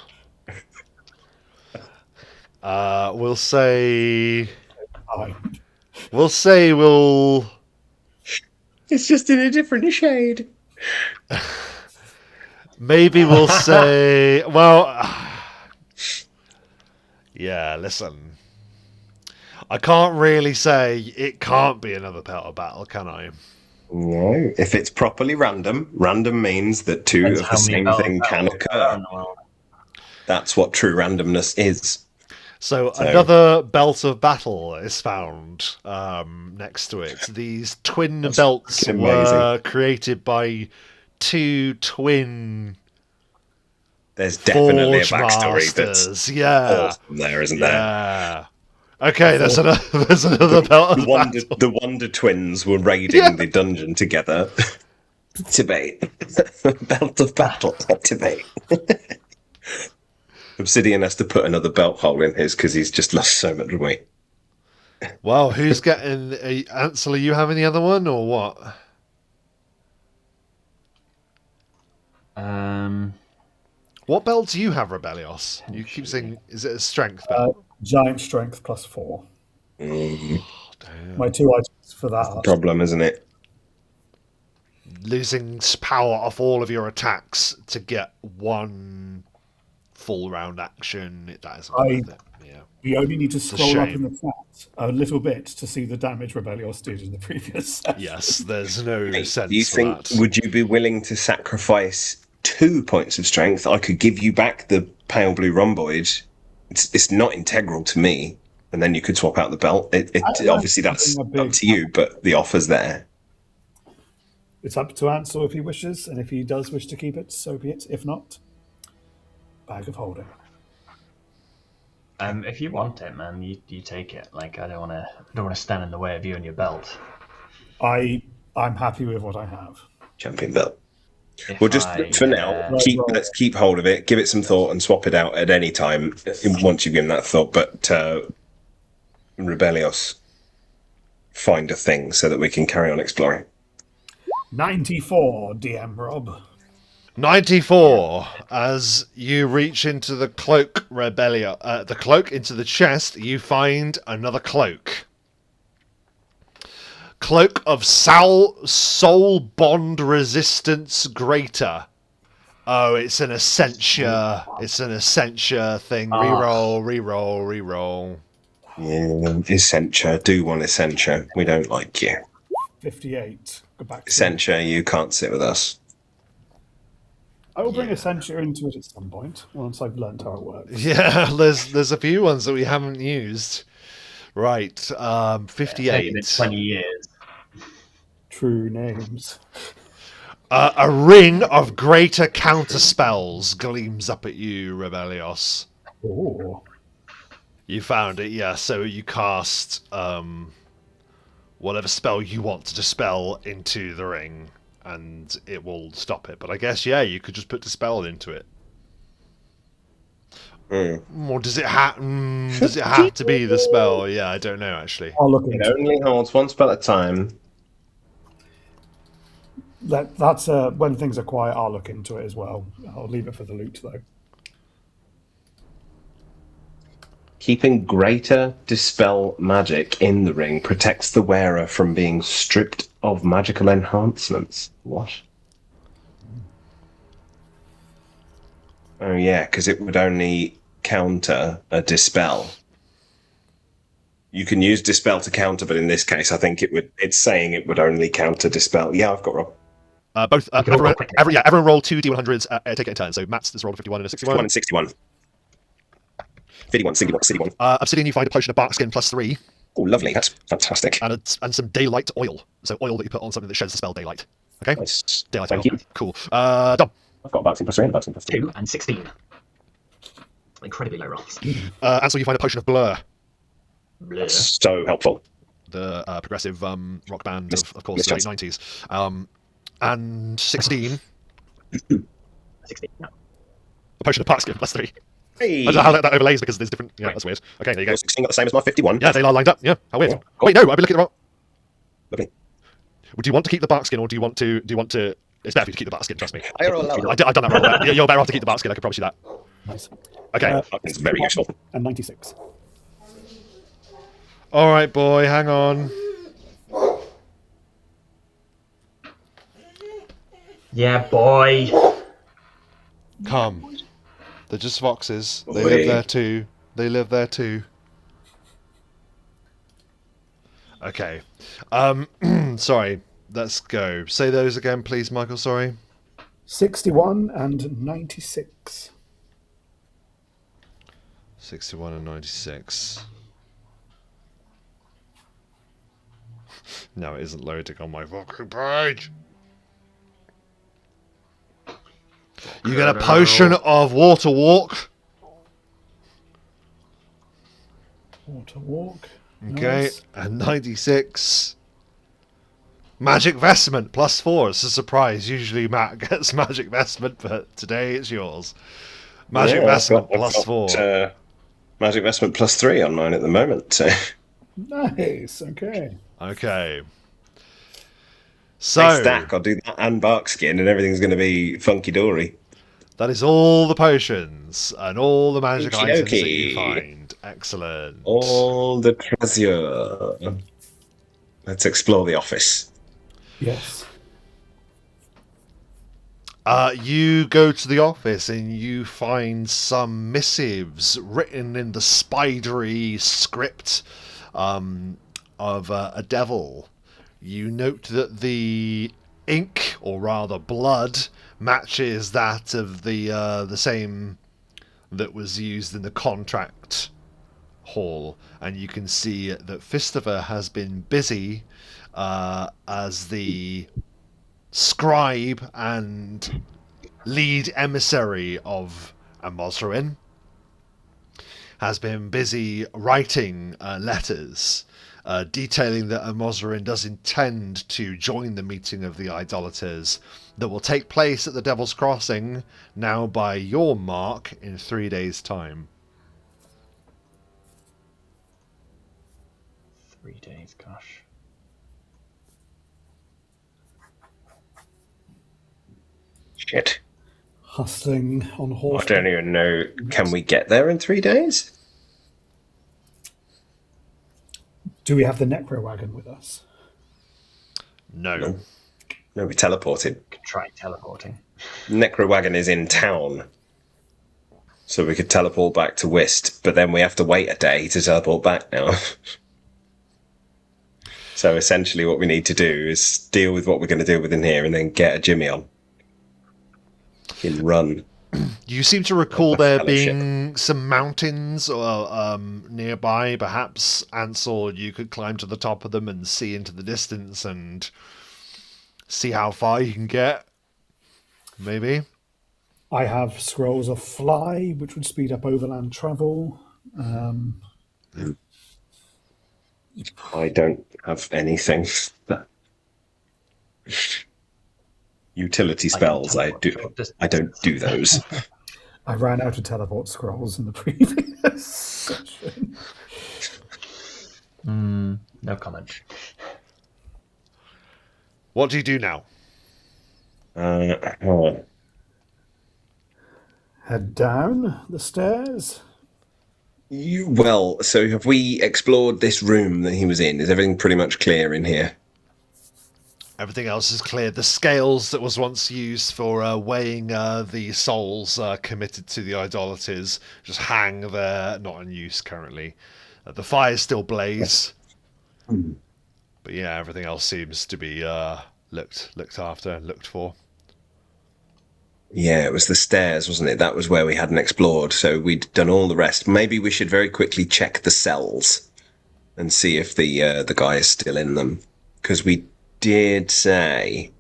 We'll say. Hi. It's just in a different shade. Maybe we'll say. Well. Yeah, listen. I can't really say it can't be another belt of battle, can I? No. If it's properly random means that 2 of the same thing can occur. That's what true randomness is. So another belt of battle is found next to it. These twin belts were created by 2 twin. There's definitely a backstory masters. that's awesome there, isn't there? Yeah. Okay, there's another belt of battle. The Wonder Twins were raiding the dungeon together. Activate. Belt of battle. Activate. Obsidian has to put another belt hole in his because he's just lost so much weight. Well, who's getting... Ansel, are you having the other one, or what? What belt do you have, Rebellios? You keep saying, is it a strength belt? Giant strength +4. Mm. Oh, damn. My 2 items for that. That's the problem, isn't it? Losing power off all of your attacks to get 1 full round action. That isn't worth it. Yeah. We only need to scroll up in the chat a little bit to see the damage Rebellios did in the previous session. Yes, there's no sense do you think, would you be willing to sacrifice 2 points of strength? I could give you back the pale blue rhomboid. It's not integral to me, and then you could swap out the belt. Obviously, that's up to you, but the offer's there. It's up to Ansel if he wishes, and if he does wish to keep it, so be it. If not, bag of holding. If you want it, man, you take it. Like I don't want to stand in the way of you and your belt. I'm happy with what I have. Champion belt. We'll just, for now, let's keep hold of it, give it some thought, and swap it out at any time once you've given that thought. But Rebellios, find a thing so that we can carry on exploring. 94, DM Rob. 94. As you reach into the cloak, into the chest, you find another cloak. Cloak of Soul Bond Resistance Greater. Oh, it's an Essentia. It's an Essentia thing. Reroll. Yeah, Essentia. Do one Essentia. We don't like you. 58. Go back to Essentia, you can't sit with us. I will bring Essentia into it at some point, once I've learned how it works. Yeah, there's a few ones that we haven't used. Right, 58. It's 20 years. True names. A ring of greater counterspells gleams up at you, Rebellios. Oh. You found it, yeah. So you cast whatever spell you want to dispel into the ring. and it will stop it. But I guess, yeah, you could just put Dispel into it. Or does it have to be the spell? Yeah, I don't know, actually. I'll look It into it. only holds one spell at a time. That's when things are quiet. I'll look into it as well. I'll leave it for the loot though. Keeping greater dispel magic in the ring protects the wearer from being stripped of magical enhancements. What? Oh yeah, because it would only counter a dispel. You can use dispel to counter, but in this case, I think it's saying it would only counter dispel. Yeah, I've got Rob. Both. can all roll quickly. Everyone roll 2 d100s. Take it in turn. So Matt's just rolled a 51 and a 61. 51 and 61. 51, 61. Obsidian, you find a potion of bark skin +3. Oh, lovely. That's fantastic. And some daylight oil. So oil that you put on something that sheds the spell daylight. Okay? Nice. Daylight Thank oil. you. Cool. Dom. I've got Barks in +3 and Barks in +2. 2 and 16. Incredibly low rolls. Ansel, you find a potion of blur. Blur. That's so helpful. The progressive rock band of course, the late Mischance. 90s. And 16. 16. No. A potion of bark skin +3. Hey! I don't know how that overlays because there's different... Yeah, that's weird. Okay, there you go. Your 16 got the same as my 51. Yeah, they are lined up. Yeah, how weird. Yeah, cool. Wait, no, I've been looking at the wrong... Lovely. Do you want to keep the bark skin, or do you want to... It's better for you to keep the bark skin, trust me. I roll lower. I've done that wrong. You're better off to keep the bark skin, I can promise you that. Nice. Okay. It's very useful. And 96. All right, boy, hang on. Yeah, boy. Come. They're just foxes. They Boy. live there too. They live there too. Okay. Sorry. Let's go. Say those again, please, Michael. Sorry. 61 and 96. 61 and 96. No, it isn't loading on my fucking page. You get a potion of water walk. Water walk. Okay, Nice. and 96. Magic vestment +4. It's a surprise. Usually Matt gets magic vestment, but today it's yours. Magic vestment +4. Magic vestment +3 on mine at the moment. So. Nice. Okay. Okay. Next So stack, I'll do that and bark skin, and everything's going to be funky dory. that is all the potions and all the magic Okie items that you dokie. find. Excellent. All the treasure. Let's explore the office. Yes. You go to the office and you find some missives written in the spidery script of a devil. You note that the ink, or rather blood, matches that of the same that was used in the contract hall, and you can see that Fistiver has been busy as the scribe and lead emissary of Amosrin, has been busy writing letters detailing that Amosrin does intend to join the meeting of the idolaters that will take place at the Devil's Crossing, now by your mark, in 3 days' time. 3 days, gosh. Shit. Hustling on I horse. don't even know. Can we get there in 3 days? Do we have the Necro Wagon with us? No. No, we teleported. Could try teleporting. Necro Wagon is in town. So we could teleport back to Wist, but then we have to wait a day to teleport back now. So essentially what we need to do is deal with what we're going to deal with in here and then get a Jimmy on. In run. You seem to recall there Fellowship. being some mountains nearby. Perhaps, Ansel, you could climb to the top of them and see into the distance and see how far you can get. Maybe. I have scrolls of fly, which would speed up overland travel. I don't have anything. utility I can spells. I teleport do. short distance. I don't do those. I ran out of teleport scrolls in the previous session. No comment. What do you do now? Oh, Head down the stairs. so have we explored this room that he was in? Is everything pretty much clear in here? Everything else is cleared. The scales that was once used for weighing the souls committed to the idolaters just hang there, not in use currently. The fires still blaze, but yeah, everything else seems to be looked after and looked for. Yeah, it was the stairs, wasn't it? That was where we hadn't explored, so we'd done all the rest. Maybe we should very quickly check the cells and see if the guy is still in them, because we did say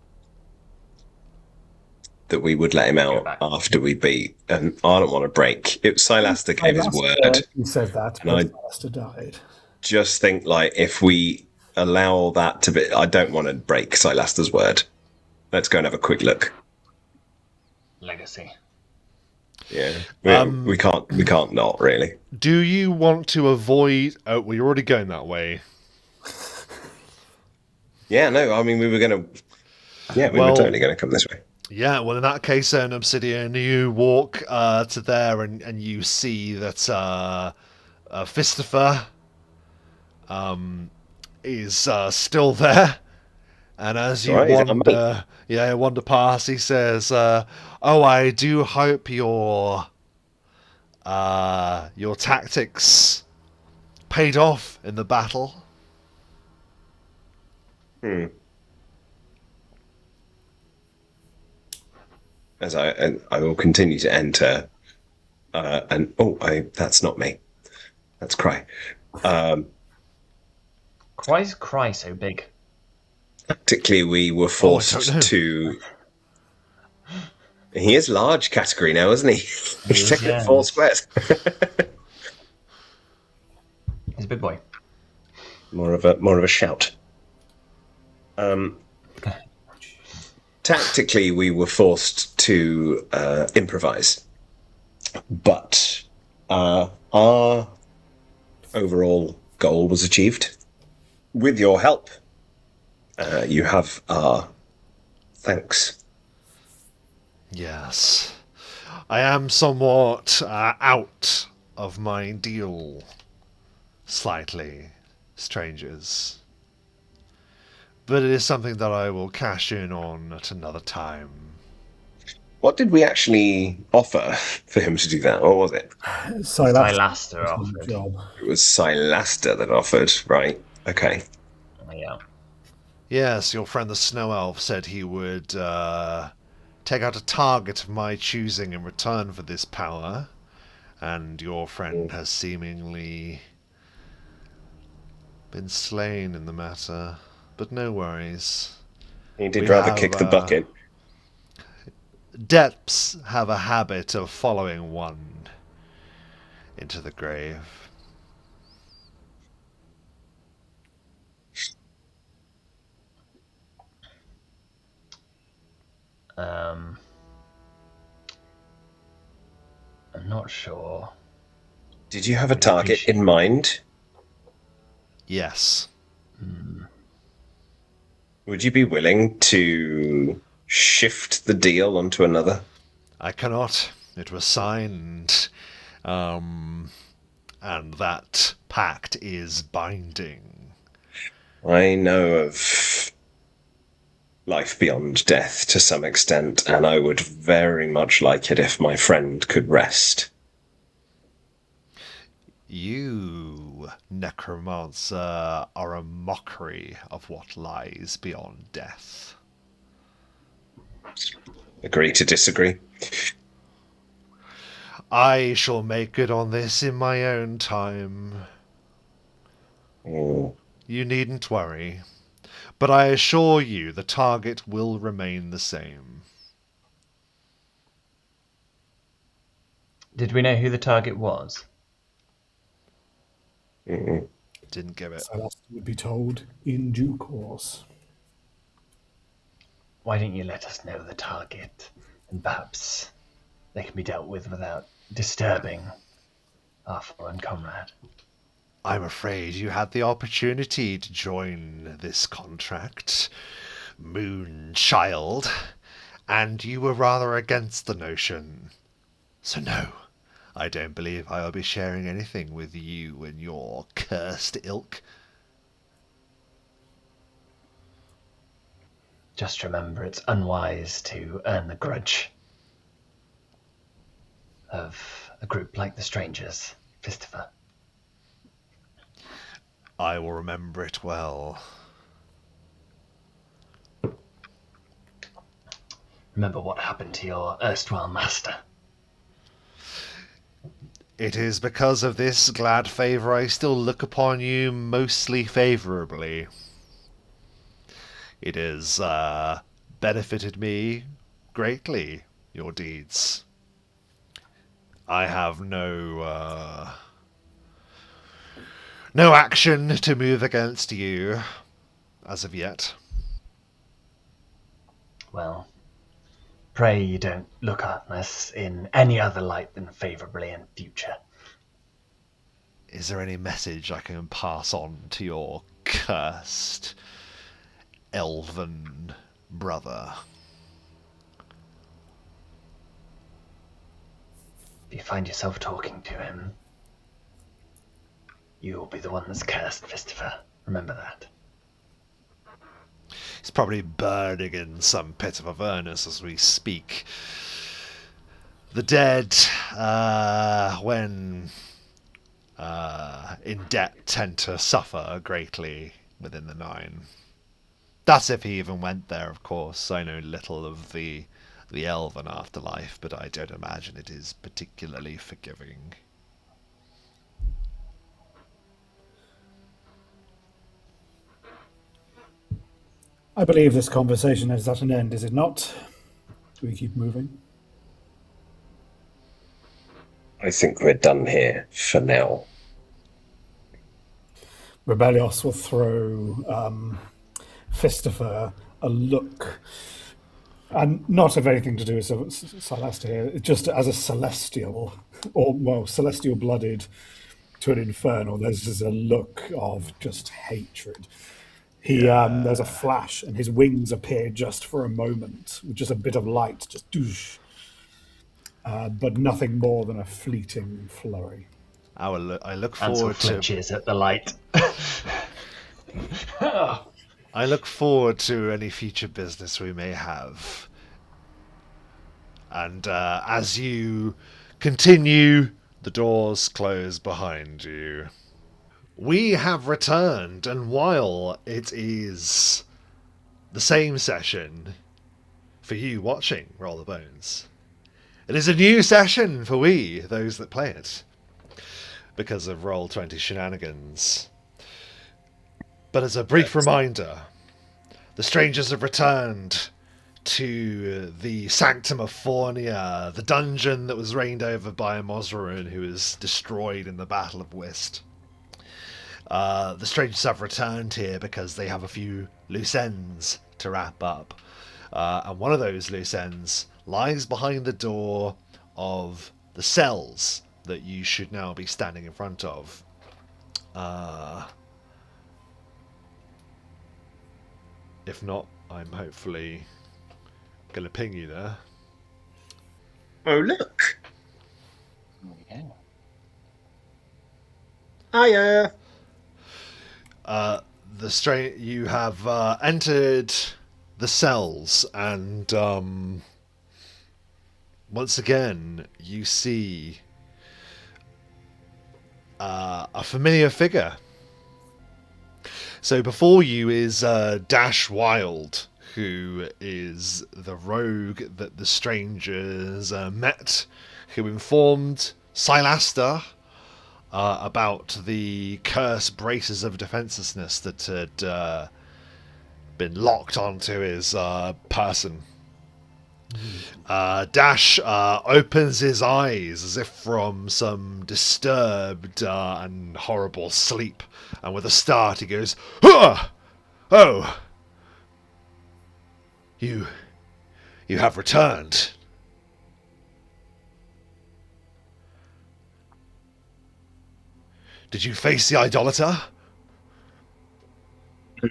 that we would let him out after we beat. And I don't want to break. Sylaster gave his word. He said that, And but I Sylaster died. just think, like, if we allow that to be, I don't want to break Sylaster's word. Let's go and have a quick look. Legacy. Yeah, we can't not really. Do you want to avoid? Oh, well, you're already going that way. Yeah, no, I mean we were totally gonna come this way. Yeah, well, in that case, then, Obsidian, you walk to there and you see that Fistifer is still there. And as you wander past, he says, "Oh, I do hope your tactics paid off in the battle." As I will continue to enter, that's not me. That's Cry. Why is Cry so big? Tactically, we were forced to. He is large category now, isn't he? He's taken 4 squares. He's a big boy. More of a shout. Tactically, we were forced to improvise, but our overall goal was achieved. With your help, you have our thanks. Yes. I am somewhat out of my deal. Slightly, strangers. But it is something that I will cash in on at another time. What did we actually offer for him to do that? What was it? Sylaster offered. Job. It was Sylaster that offered, right? Okay. Yeah. Yes, your friend the Snow Elf said he would take out a target of my choosing in return for this power, and your friend has seemingly been slain in the matter. But no worries. He did rather kick the bucket. Depths have a habit of following one into the grave. I'm not sure. Did you have a target in mind? Yes. Would you be willing to shift the deal onto another? I cannot. It was signed, and that pact is binding. I know of life beyond death to some extent, and I would very much like it if my friend could rest. You, necromancer, are a mockery of what lies beyond death. Agree to disagree. I shall make good on this in my own time. Oh. You needn't worry. But I assure you the target will remain the same. Did we know who the target was? Didn't give it. Sylaster would be told in due course. why don't you let us know the target, and perhaps they can be dealt with without disturbing our fallen comrade. I'm afraid you had the opportunity to join this contract, Moonchild, and you were rather against the notion. So no, I don't believe I will be sharing anything with you and your cursed ilk. Just remember, it's unwise to earn the grudge of a group like the Strangers, Christopher. I will remember it well. Remember what happened to your erstwhile master. It is because of this glad favour I still look upon you mostly favourably. It has benefited me greatly, your deeds. I have no action to move against you as of yet. Well, pray you don't look on us in any other light than favourably in future. Is there any message I can pass on to your cursed elven brother? If you find yourself talking to him, you will be the one that's cursed, Christopher. Remember that. He's probably burning in some pit of Avernus as we speak. The dead, when in debt, tend to suffer greatly within the Nine. That's if he even went there, of course. I know little of the elven afterlife, but I don't imagine it is particularly forgiving. I believe this conversation is at an end, is it not? Do we keep moving? I think we're done here for now. Rebellios will throw Fistifer a look, and not of anything to do with Sylaster here, just as a celestial, or, well, celestial blooded to an infernal. There's just a look of just hatred. There's a flash, and his wings appear just for a moment, with just a bit of light, just doosh, but nothing more than a fleeting flurry. I look Ansel forward to flinches at the light. I look forward to any future business we may have. And as you continue, the doors close behind you. We have returned, and while it is the same session for you watching Roll the Bones, it is a new session for we, those that play it, because of Roll20 shenanigans. But as a brief reminder, the strangers have returned to the Sanctum of Fornia, the dungeon that was reigned over by a Mosrarun who was destroyed in the Battle of Wist. The strangers have returned here because they have a few loose ends to wrap up. And one of those loose ends lies behind the door of the cells that you should now be standing in front of. If not, I'm hopefully going to ping you there. Oh, look. Yeah. Hiya. You have entered the cells, and once again you see a familiar figure. So before you is Dash Wild, who is the rogue that the strangers met, who informed Sylaster about the cursed braces of defenselessness that had been locked onto his person. Dash opens his eyes as if from some disturbed and horrible sleep, and with a start he goes, "Huh! Oh! You have returned. Did you face the idolater?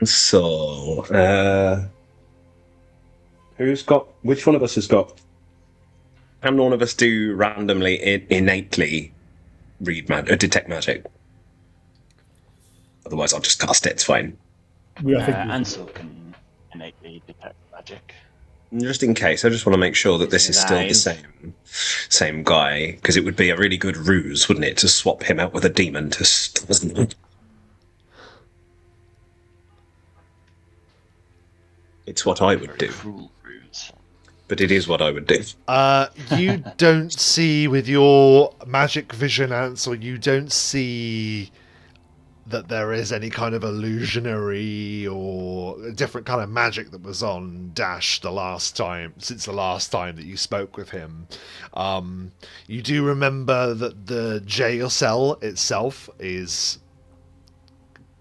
So, which one of us has got? Can one of us do randomly, innately detect magic? Otherwise, I'll just cast it. It's fine. I think Ansel can innately detect magic. Just in case, I just want to make sure that this is still the Right. same guy, because it would be a really good ruse, wouldn't it, to swap him out with a demon? It's what I would Very do, cruel ruse. but it is what I would do. You don't see with your magic vision, Ansel, you don't see that there is any kind of illusionary or a different kind of magic that was on Dash since the last time that you spoke with him. You do remember that the jail cell itself is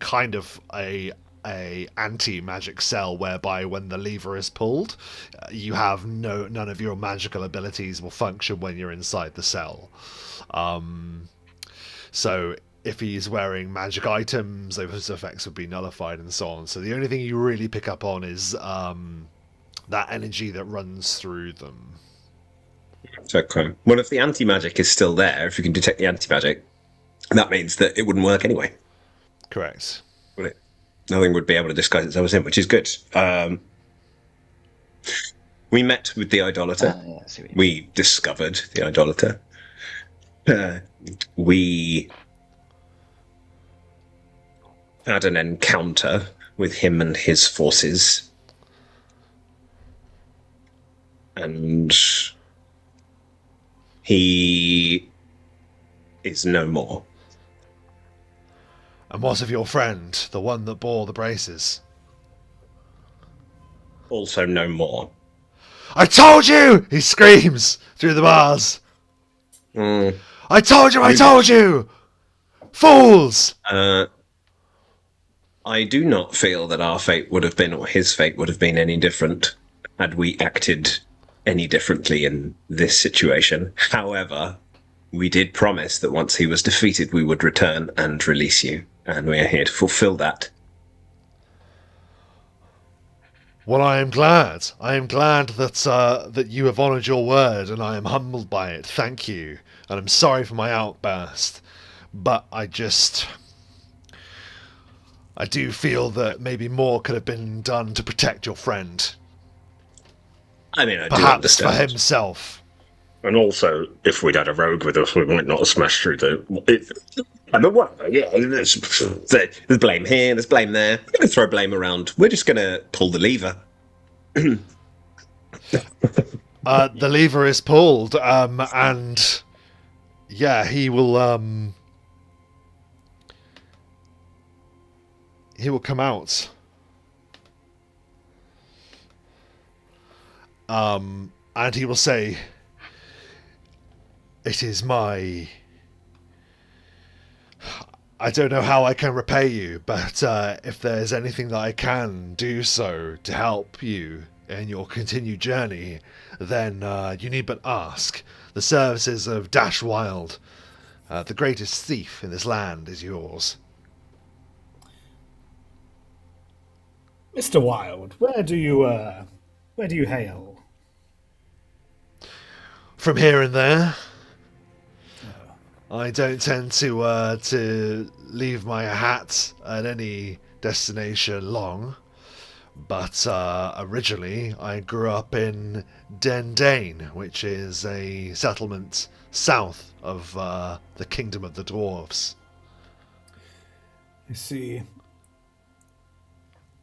kind of a anti-magic cell, whereby when the lever is pulled, you have none of your magical abilities will function when you're inside the cell. So if he's wearing magic items, those effects would be nullified and so on. So the only thing you really pick up on is that energy that runs through them. Okay. Well, if the anti-magic is still there, if you can detect the anti-magic, that means that it wouldn't work anyway. Correct. Would it? Nothing would be able to disguise itself as him, which is good. We met with the idolater. Yeah, I see what you mean. We discovered the idolater. We had an encounter with him and his forces. And he is no more. And what of your friend, the one that bore the braces? Also no more. I told you! He screams through the bars. I told you! I told you! Fools! I do not feel that our fate would have been, or his fate would have been any different had we acted any differently in this situation. However, we did promise that once he was defeated, we would return and release you, and we are here to fulfill that. Well, I am glad. I am glad that you have honoured your word, and I am humbled by it. Thank you. And I'm sorry for my outburst. But I do feel that maybe more could have been done to protect your friend. I mean, I do Perhaps for understand. himself. And also, if we'd had a rogue with us, we might not have smashed through I mean, what? Yeah, there's blame here, there's blame there. We're going to throw blame around. We're just going to pull the lever. The lever is pulled, and yeah, he will come out. And he will say, "It is my... I don't know how I can repay you, but if there's anything that I can do so to help you in your continued journey, then you need but ask. The services of Dash Wild, the greatest thief in this land, is yours." Mr. Wild, where do you hail? From here and there. I don't tend to leave my hat at any destination long, but originally I grew up in Dendane, which is a settlement south of the Kingdom of the Dwarves. I see.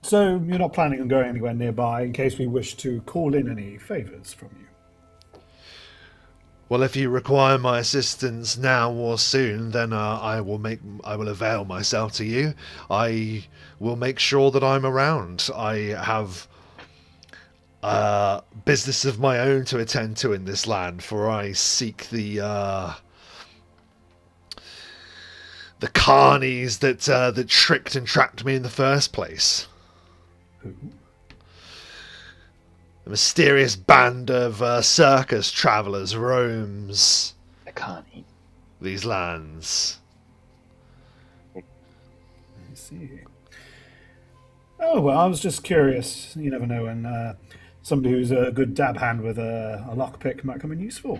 So you're not planning on going anywhere nearby in case we wish to call in any favours from you? Well, if you require my assistance now or soon, then I will avail myself to you. I will make sure that I'm around. I have business of my own to attend to in this land, for I seek the carnies that tricked and trapped me in the first place. Who? A mysterious band of circus travelers roams I can't eat. these lands. I see. Oh, well, I was just curious. You never know when somebody who's a good dab hand with a lockpick might come in useful.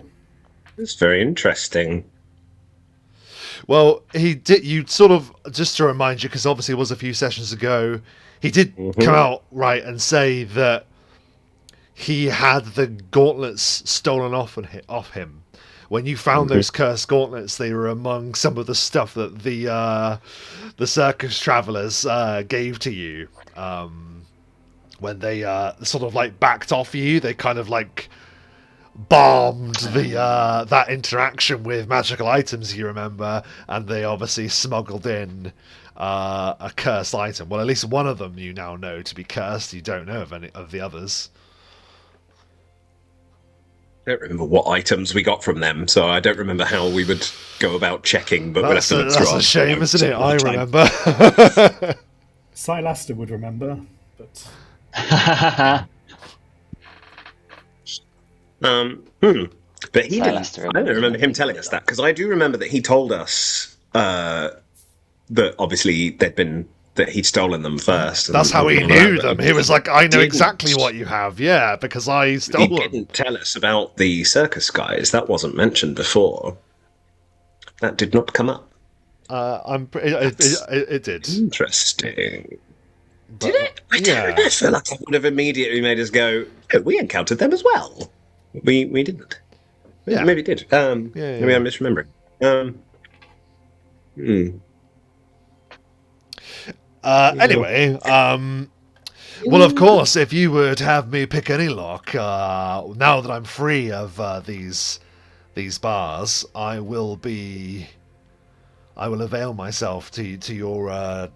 It's very interesting. Well, he did. You sort of, just to remind you, because obviously it was a few sessions ago, he did come out right and say that he had the gauntlets stolen off him. When you found those cursed gauntlets, they were among some of the stuff that the circus travelers gave to you. When they sort of like backed off you, they kind of like bombed the that interaction with magical items, you remember, and they obviously smuggled in a cursed item. Well, at least one of them you now know to be cursed. You don't know of any of the others. I don't remember what items we got from them, so I don't remember how we would go about checking, but we'd have to look through That's a shame, isn't it? I time. remember. Sylaster would remember, but But he didn't. Sylaster I don't remember him telling us that, because I do remember that he told us that obviously that he'd stolen them first. That's how he knew them. He was like, "I know exactly what you have." Yeah, because I stole He them. didn't tell us about the circus guys. That wasn't mentioned before. That did not come up. It did. Interesting. But, Did it? I don't know. I feel like that would have immediately made us go, "Oh, we encountered them as well." We didn't. Yeah. Maybe it did. Maybe I'm misremembering. Anyway, well, of course, if you would have me pick any lock, now that I'm free of these bars, I will avail myself to your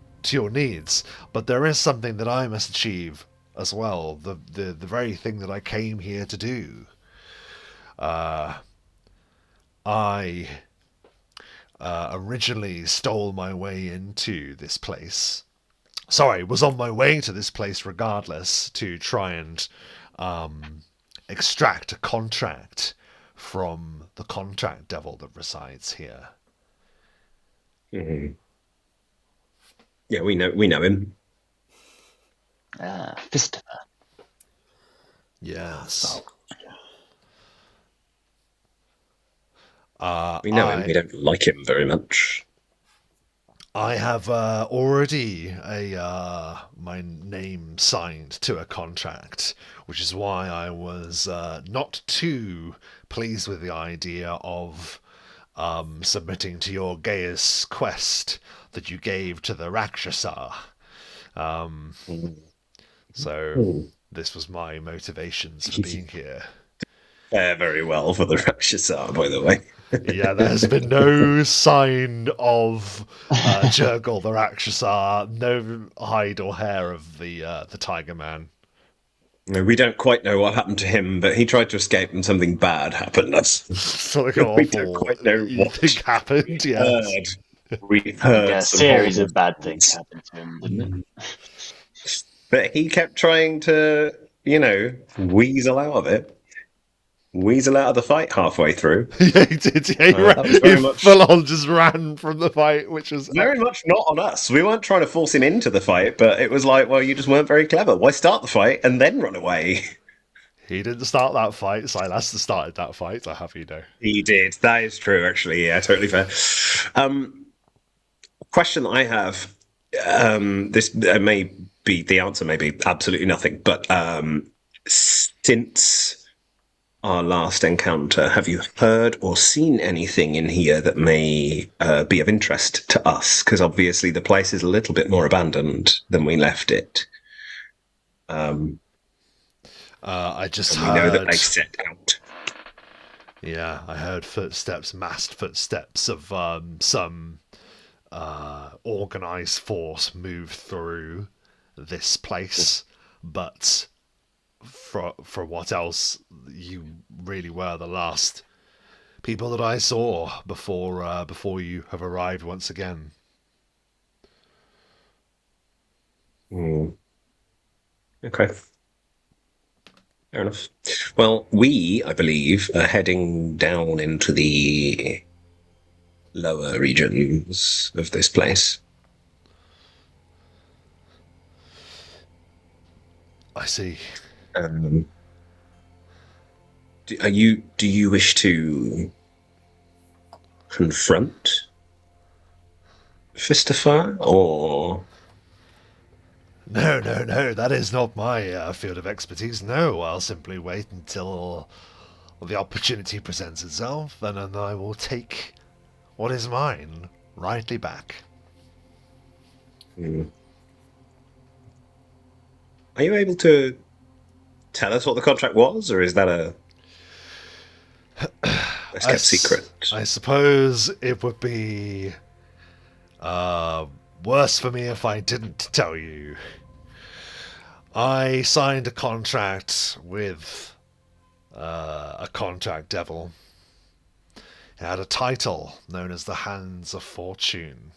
needs. But there is something that I must achieve as well. The very thing that I came here to do. I originally stole my way into this place. Sorry, was on my way to this place regardless to try and extract a contract from the contract devil that resides here. Yeah, we know him. Fistifer. Yes. We know him. We don't like him very much. I have already my name signed to a contract, which is why I was not too pleased with the idea of submitting to your Gaius quest that you gave to the Rakshasa. So this was my motivations for being here. Fare very well for the Rakshasa, by the way. Yeah, there has been no sign of Jurgle the Rakshasa, no hide or hair of the Tiger Man. We don't quite know what happened to him, but he tried to escape and something bad happened. Something awful. We don't quite know you what think happened. Yes. We heard A some series horrible of bad things. things happened to him, didn't it? But he kept trying to, weasel out of it. Weasel out of the fight halfway through. Yeah, he did. Yeah, That was very much full on just ran from the fight, which was very much not on us. We weren't trying to force him into the fight, but it was like, well, you just weren't very clever. Why start the fight and then run away? He didn't start that fight. Sylaster started that fight. I have you know. He did. That is true, actually. Yeah, totally fair. Question that I have. This may be the answer. May be absolutely nothing. But since our last encounter, have you heard or seen anything in here that may be of interest to us? Because obviously the place is a little bit more abandoned than we left it. I just and heard. We know that they set out. Yeah, I heard footsteps, massed footsteps of some organized force move through this place, but for what else, you really were the last people that I saw before you have arrived once again. Okay. Fair enough. Well, we, I believe, are heading down into the lower regions of this place. I see. Do you wish to confront Fistify, or No, that is not my field of expertise. No, I'll simply wait until the opportunity presents itself, and then I will take what is mine rightly back. are you able to tell us what the contract was, or is that a kept secret? I suppose it would be worse for me if I didn't tell you. I signed a contract with a contract devil. It had a title known as the Hands of Fortune.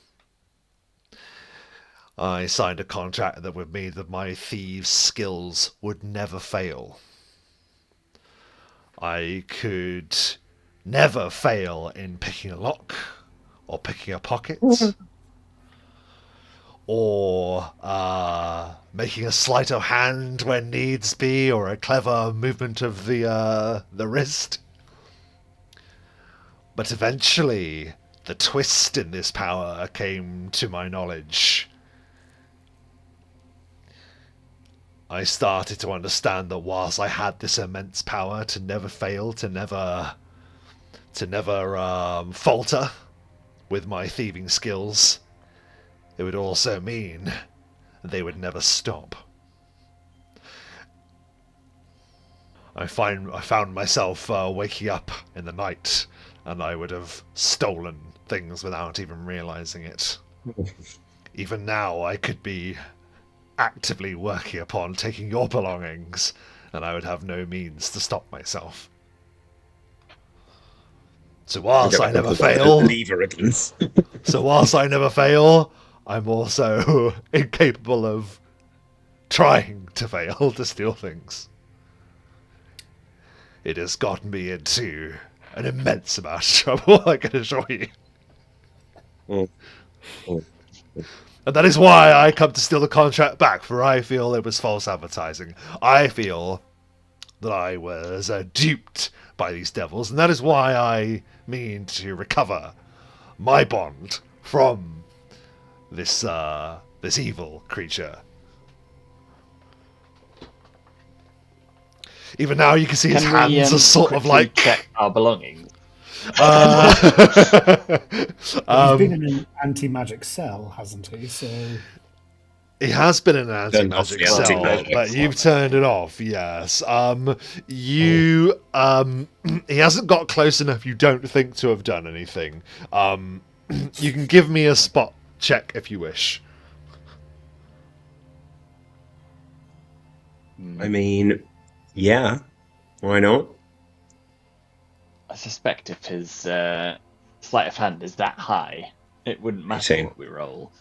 I signed a contract that would mean that my thieves' skills would never fail. I could never fail in picking a lock, or picking a pocket, or making a sleight of hand when needs be, or a clever movement of the wrist. But eventually, the twist in this power came to my knowledge. I started to understand that whilst I had this immense power to never fail, to never falter with my thieving skills, it would also mean they would never stop. I found myself waking up in the night, and I would have stolen things without even realizing it. Even now, I could be actively working upon taking your belongings, and I would have no means to stop myself. So whilst I never fail, I'm also incapable of trying to fail to steal things. It has gotten me into an immense amount of trouble, I can assure you. And that is why I come to steal the contract back, for I feel it was false advertising. I feel that I was duped by these devils, and that is why I mean to recover my bond from this evil creature. Even now, you can see his hands are sort of like check our belongings. He's been in an anti-magic cell, hasn't he? So he has been in an anti-magic cell, anti-magic but you've turned it off. Yes. He hasn't got close enough. You don't think to have done anything. You can give me a spot check if you wish. I mean, yeah, why not? I suspect if his sleight of hand is that high, it wouldn't matter what we roll.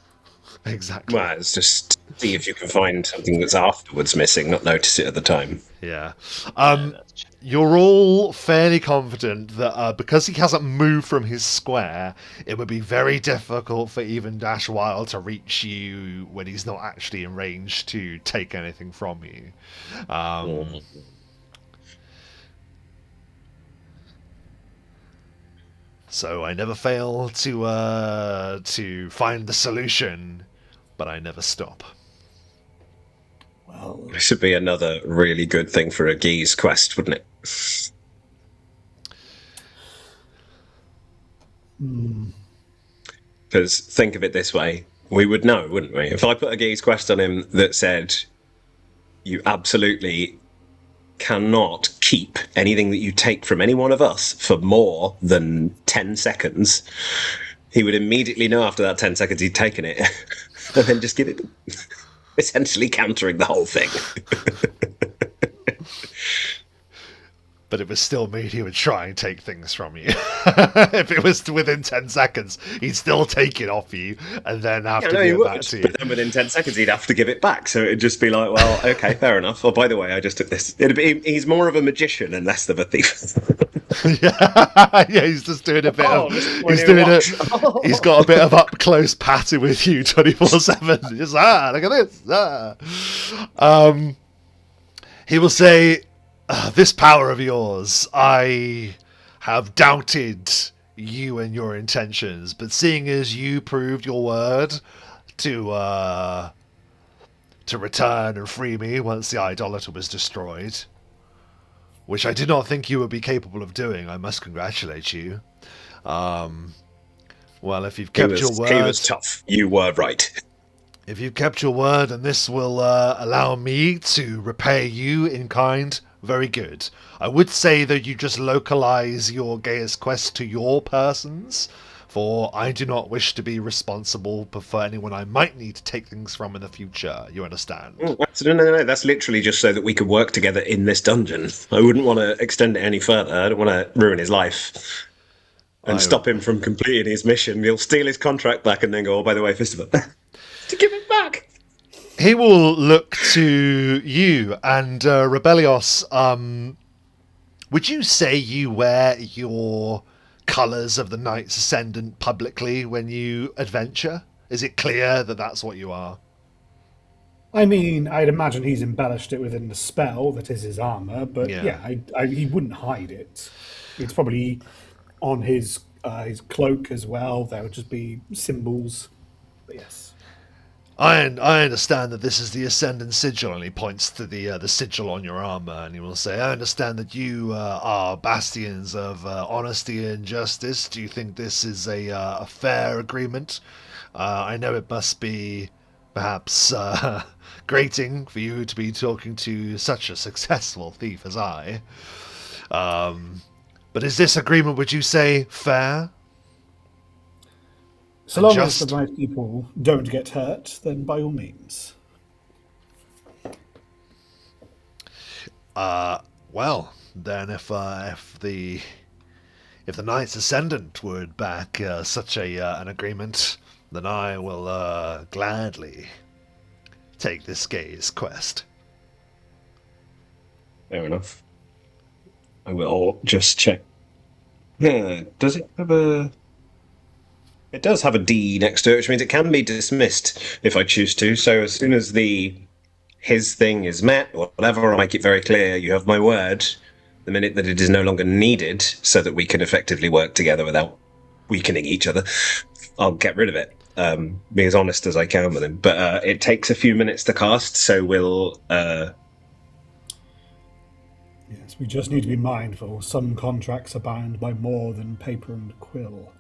Exactly. Well, it's just see if you can find something that's afterwards missing, not notice it at the time. Yeah. You're all fairly confident that because he hasn't moved from his square, it would be very difficult for even Dash Wild to reach you when he's not actually in range to take anything from you. So I never fail to find the solution, but I never stop. well, This would be another really good thing for a Geese quest, wouldn't it? Because think of it this way, we would know, wouldn't we? If I put a Geese quest on him that said, you absolutely cannot keep anything that you take from any one of us for more than 10 seconds, he would immediately know after that 10 seconds he'd taken it and then just give it, essentially countering the whole thing. but it was still me he would try and take things from you. If it was within 10 seconds, he'd still take it off you and then have to give it back to you. But then within 10 seconds, he'd have to give it back. So it'd just be like, well, okay, fair enough. Oh, by the way, I just took this. He's more of a magician and less of a thief. Yeah, he's just doing a bit of. He's got a bit of up close patting with you 24/7. Just look at this. He will say, "This power of yours, I have doubted you and your intentions, but seeing as you proved your word to return and free me once the idolater was destroyed." Which I did not think you would be capable of doing. I must congratulate you. Well, if you've kept your word... He was tough. You were right. If you've kept your word, and this will allow me to repay you in kind, very good. I would say that you just localize your Gaius quest to your persons, for I do not wish to be responsible for anyone I might need to take things from in the future. You understand? No. That's literally just so that we could work together in this dungeon. I wouldn't want to extend it any further. I don't want to ruin his life and stop him from completing his mission. He'll steal his contract back and then go, oh, by the way, Festival, to give it back. He will look to you and Rebellios. Would you say you wear your colours of the Knights Ascendant publicly when you adventure? Is it clear that that's what you are? I mean, I'd imagine he's embellished it within the spell that is his armour, but he wouldn't hide it. It's probably on his cloak as well. There would just be symbols. But yes. I understand that this is the Ascendant sigil, and he points to the sigil on your armor, and he will say, I understand that you are bastions of honesty and justice. Do you think this is a fair agreement? I know it must be perhaps grating for you to be talking to such a successful thief as I. But is this agreement, would you say, fair? So long as the right people don't get hurt, then by all means. Well, then if the Knights Ascendant would back such an agreement, then I will gladly take this Gaius quest. Fair enough. I will just check. Yeah, does it have a... It does have a D next to it, which means it can be dismissed if I choose to. So as soon as his thing is met, or whatever, I'll make it very clear, you have my word, the minute that it is no longer needed, so that we can effectively work together without weakening each other, I'll get rid of it. Be as honest as I can with him. But it takes a few minutes to cast, so we'll... Yes, we just need to be mindful. Some contracts are bound by more than paper and quill.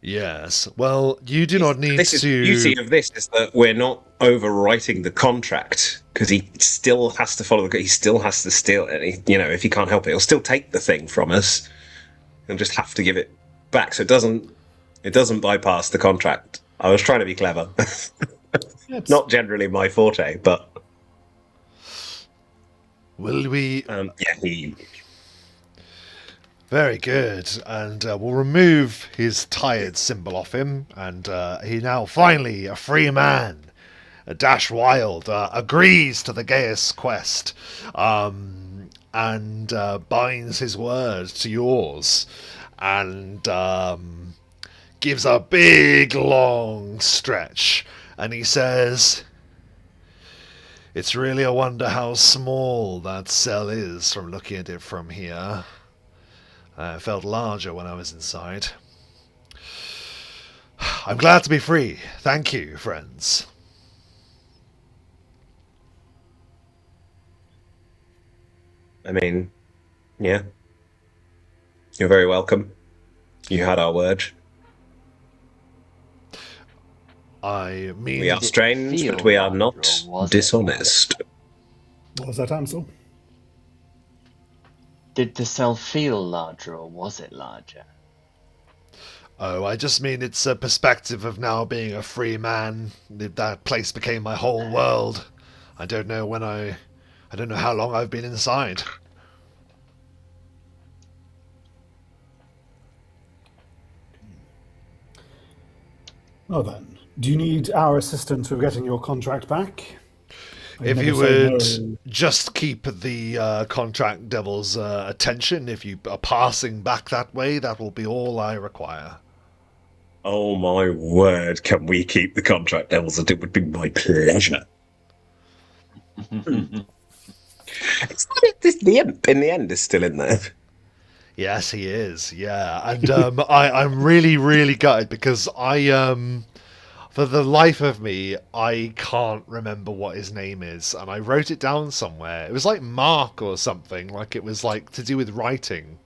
Yes. Well, you do not need to... The beauty of this is that we're not overwriting the contract, because he still has to follow he still has to steal it. If he can't help it, he'll still take the thing from us and just have to give it back. So it doesn't bypass the contract. I was trying to be clever. Not generally my forte, but... Will we... he... Very good, and we'll remove his tired symbol off him, and he now finally, a free man, Dash Wild, agrees to the Gaius quest, and binds his word to yours, and gives a big long stretch, and he says, it's really a wonder how small that cell is from looking at it from here. It felt larger when I was inside. I'm glad to be free. Thank you, friends. I mean, yeah. You're very welcome. You had our word. I mean... We are strange, but we are not dishonest. What was that, Ansel? Did the cell feel larger, or was it larger? Oh, I just mean it's a perspective of now being a free man. That place became my whole world. I don't know I don't know how long I've been inside. Well then, do you need our assistance with getting your contract back? I If never you say would no. just keep the contract devil's attention, if you are passing back that way, that will be all I require. Oh my word, can we keep the contract devils? It would be my pleasure. The imp in the end is still in there. Yes, he is. Yeah, and I'm really, really gutted because for the life of me, I can't remember what his name is, and I wrote it down somewhere. It was like Mark or something, like it was like to do with writing.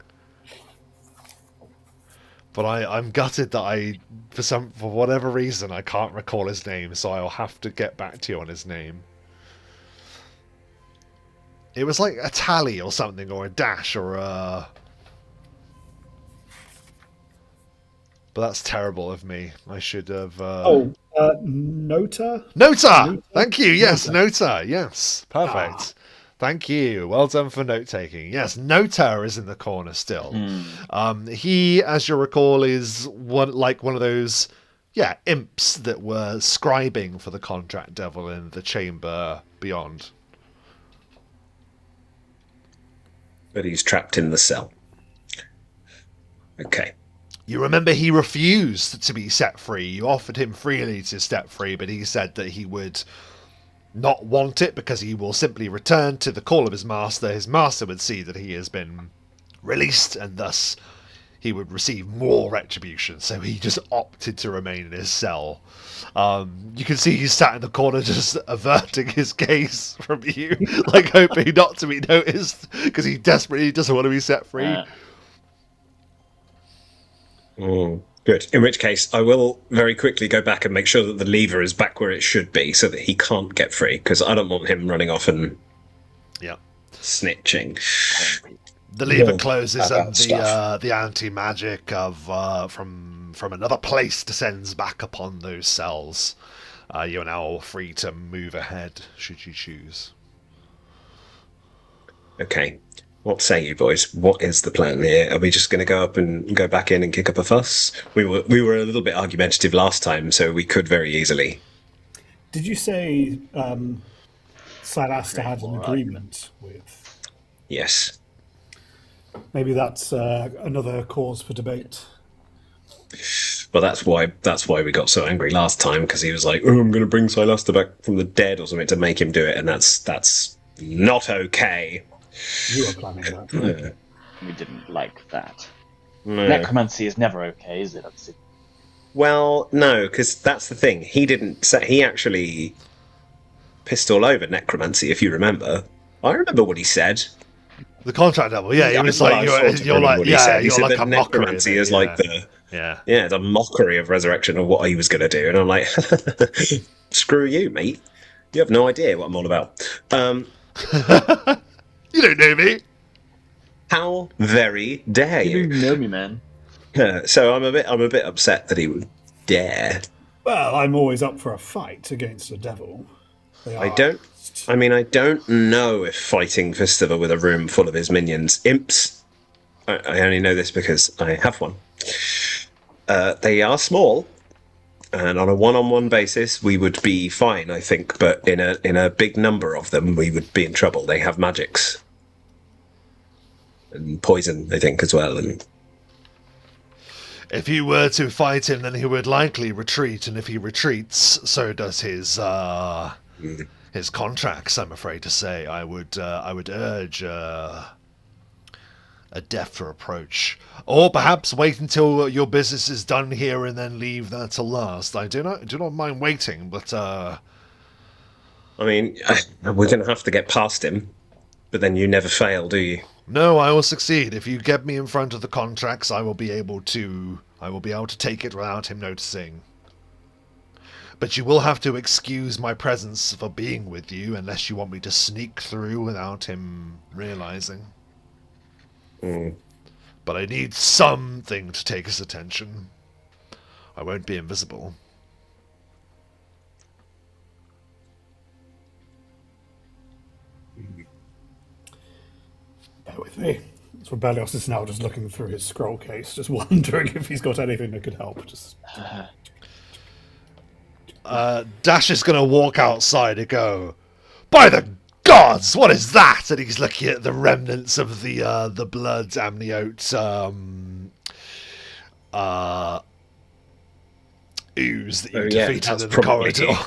But I'm gutted that for whatever reason I can't recall his name, so I'll have to get back to you on his name. It was like a tally or something, or a dash, or a. But that's terrible of me. I should have. Nota? Nota! Nota? Thank you, yes, Nota. Nota, yes. Perfect. Thank you. Well done for note taking. Yes, Nota is in the corner still. He, as you recall, is one of those imps that were scribing for the contract devil in the chamber beyond. But he's trapped in the cell. Okay. You remember he refused to be set free. You offered him freely to step free, but he said that he would not want it because he will simply return to the call of his master. His master would see that he has been released, and thus he would receive more retribution. So he just opted to remain in his cell. You can see he's sat in the corner just averting his gaze from you, like hoping not to be noticed because he desperately doesn't want to be set free. Good. In which case, I will very quickly go back and make sure that the lever is back where it should be so that he can't get free, because I don't want him running off and snitching. The lever closes and the anti-magic of from another place descends back upon those cells. You are now free to move ahead should you choose. Okay. What say you boys? What is the plan here? Are we just going to go up and go back in and kick up a fuss? We were a little bit argumentative last time, so we could very easily. Did you say Sylaster had an agreement with? Yes. Maybe that's another cause for debate. Well, that's why we got so angry last time, because he was like, "Oh, I'm going to bring Sylaster back from the dead or something to make him do it," and that's not okay. You were planning that, right? We didn't like that. No. Necromancy is never okay, is it, Obsidian? Well, no, because that's the thing. He actually pissed all over necromancy, if you remember. I remember what he said. The contract devil, yeah, he was like, you're like, yeah, he you're said like that a mockery. necromancy is like the mockery of resurrection of what he was going to do, and I'm like, screw you, mate. You have no idea what I'm all about. You don't know me. How very dare you? You don't know me, man. So I'm a bit upset that he would dare. Well, I'm always up for a fight against a devil. I don't know if fighting Fistova with a room full of his minions, imps. I only know this because I have one. They are small, and on a one-on-one basis, we would be fine, I think. But in a big number of them, we would be in trouble. They have magics and poison, I think, as well. And if you were to fight him, then he would likely retreat, and if he retreats, so does his contracts. I'm afraid to say, I would urge a defter approach, or perhaps wait until your business is done here and then leave that to last. I do not mind waiting, but I mean, we're going to have to get past him. But then you never fail, do you? No, I will succeed. If you get me in front of the contracts, I will be able to take it without him noticing. But you will have to excuse my presence for being with you, unless you want me to sneak through without him realizing. But I need something to take his attention. I won't be invisible. So Rebellios is now just looking through his scroll case, just wondering if he's got anything that could help. Dash is going to walk outside and go, "By the gods, what is that?" And he's looking at the remnants of the blood amniote ooze that you defeated in the corridor.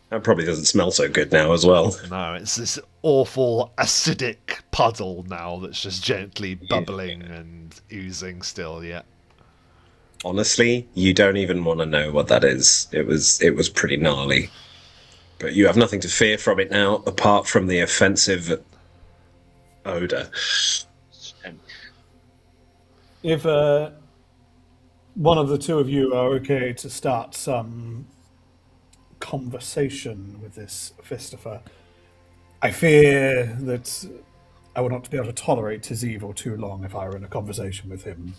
That probably doesn't smell so good now as well. No, it's this awful acidic puddle now that's just gently bubbling and oozing still, yeah. Honestly, you don't even want to know what that is. It was pretty gnarly. But you have nothing to fear from it now, apart from the offensive odor. If one of the two of you are okay to start some conversation with this Fistifer, I fear that I would not be able to tolerate his evil too long if I were in a conversation with him.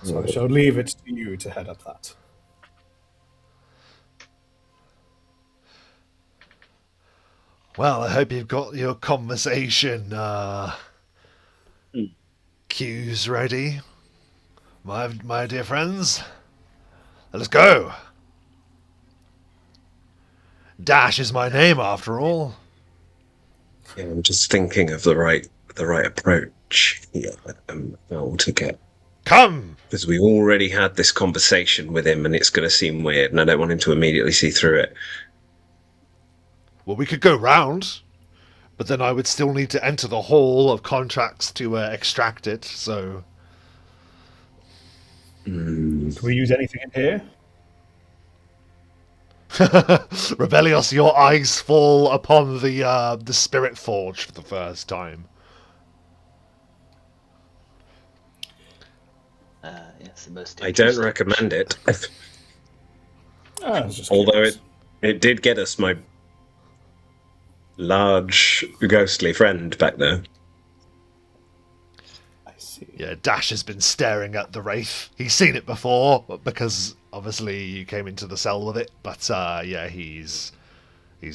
So I shall leave it to you to head up that. Well, I hope you've got your conversation cues ready, my dear friends. Let us go. Dash is my name, after all. Yeah, I'm just thinking of the right approach here. How to get. Come! Because we already had this conversation with him, and it's going to seem weird, and I don't want him to immediately see through it. Well, we could go round, but then I would still need to enter the hall of contracts to extract it, so... Can we use anything in here? Rebellios, your eyes fall upon the Spirit Forge for the first time. Yes, the most. I don't recommend it. Although it did get us my large ghostly friend back there. I see. Yeah, Dash has been staring at the Wraith. He's seen it before, because obviously you came into the cell with it, but yeah, he's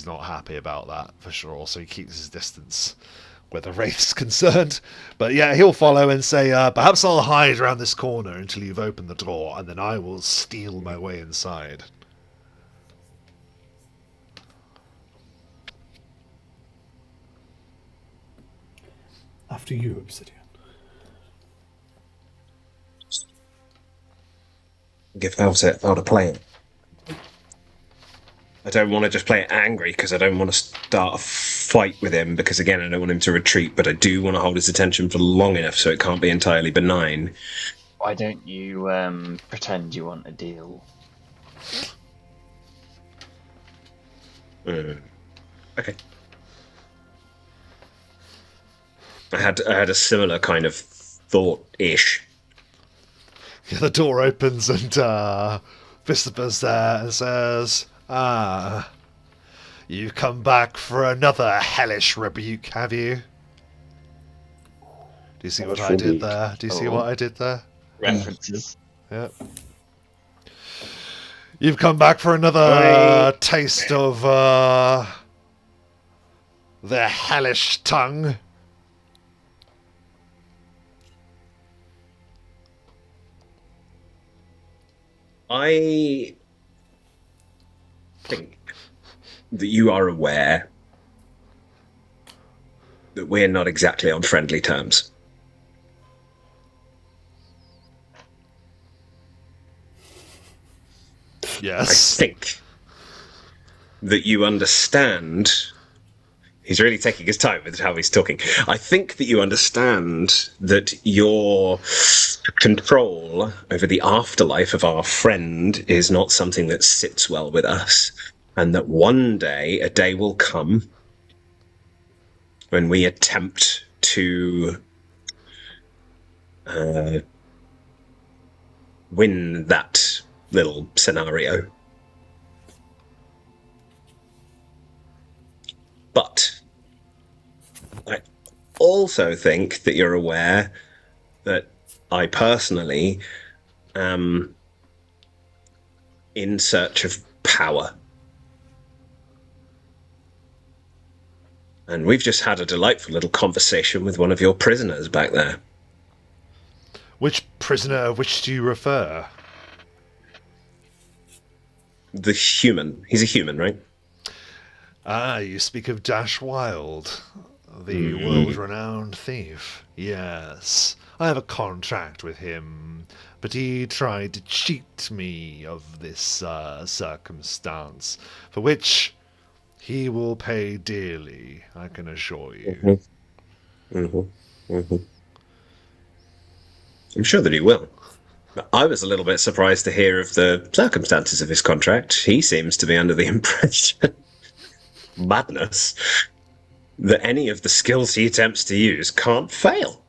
not happy about that, for sure, so he keeps his distance where the Wraith's concerned. But yeah, he'll follow and say, perhaps I'll hide around this corner until you've opened the door, and then I will steal my way inside. After you, Obsidian. Give out how to play it. I don't want to just play it angry because I don't want to start a fight with him because, again, I don't want him to retreat, but I do want to hold his attention for long enough so it can't be entirely benign. Why don't you pretend you want a deal? Okay. I had a similar kind of thought-ish. Yeah, the door opens and Fistifer's there and says, you've come back for another hellish rebuke, have you? Do you see what I did there? Do you see what I did there? References. Yep. You've come back for another taste of their hellish tongue. I think that you are aware that we're not exactly on friendly terms. Yes. I think that you understand. He's really taking his time with how he's talking. I think that you understand that your control over the afterlife of our friend is not something that sits well with us, and that one day, a day will come when we attempt to win that little scenario. But I also think that you're aware that I personally am in search of power. And we've just had a delightful little conversation with one of your prisoners back there. Which prisoner of which do you refer? The human. He's a human, right? Ah, you speak of Dash Wild, the world-renowned thief. Yes, I have a contract with him, but he tried to cheat me of this circumstance, for which he will pay dearly, I can assure you. I'm sure that he will. I was a little bit surprised to hear of the circumstances of his contract. He seems to be under the impression, madness, that any of the skills he attempts to use can't fail.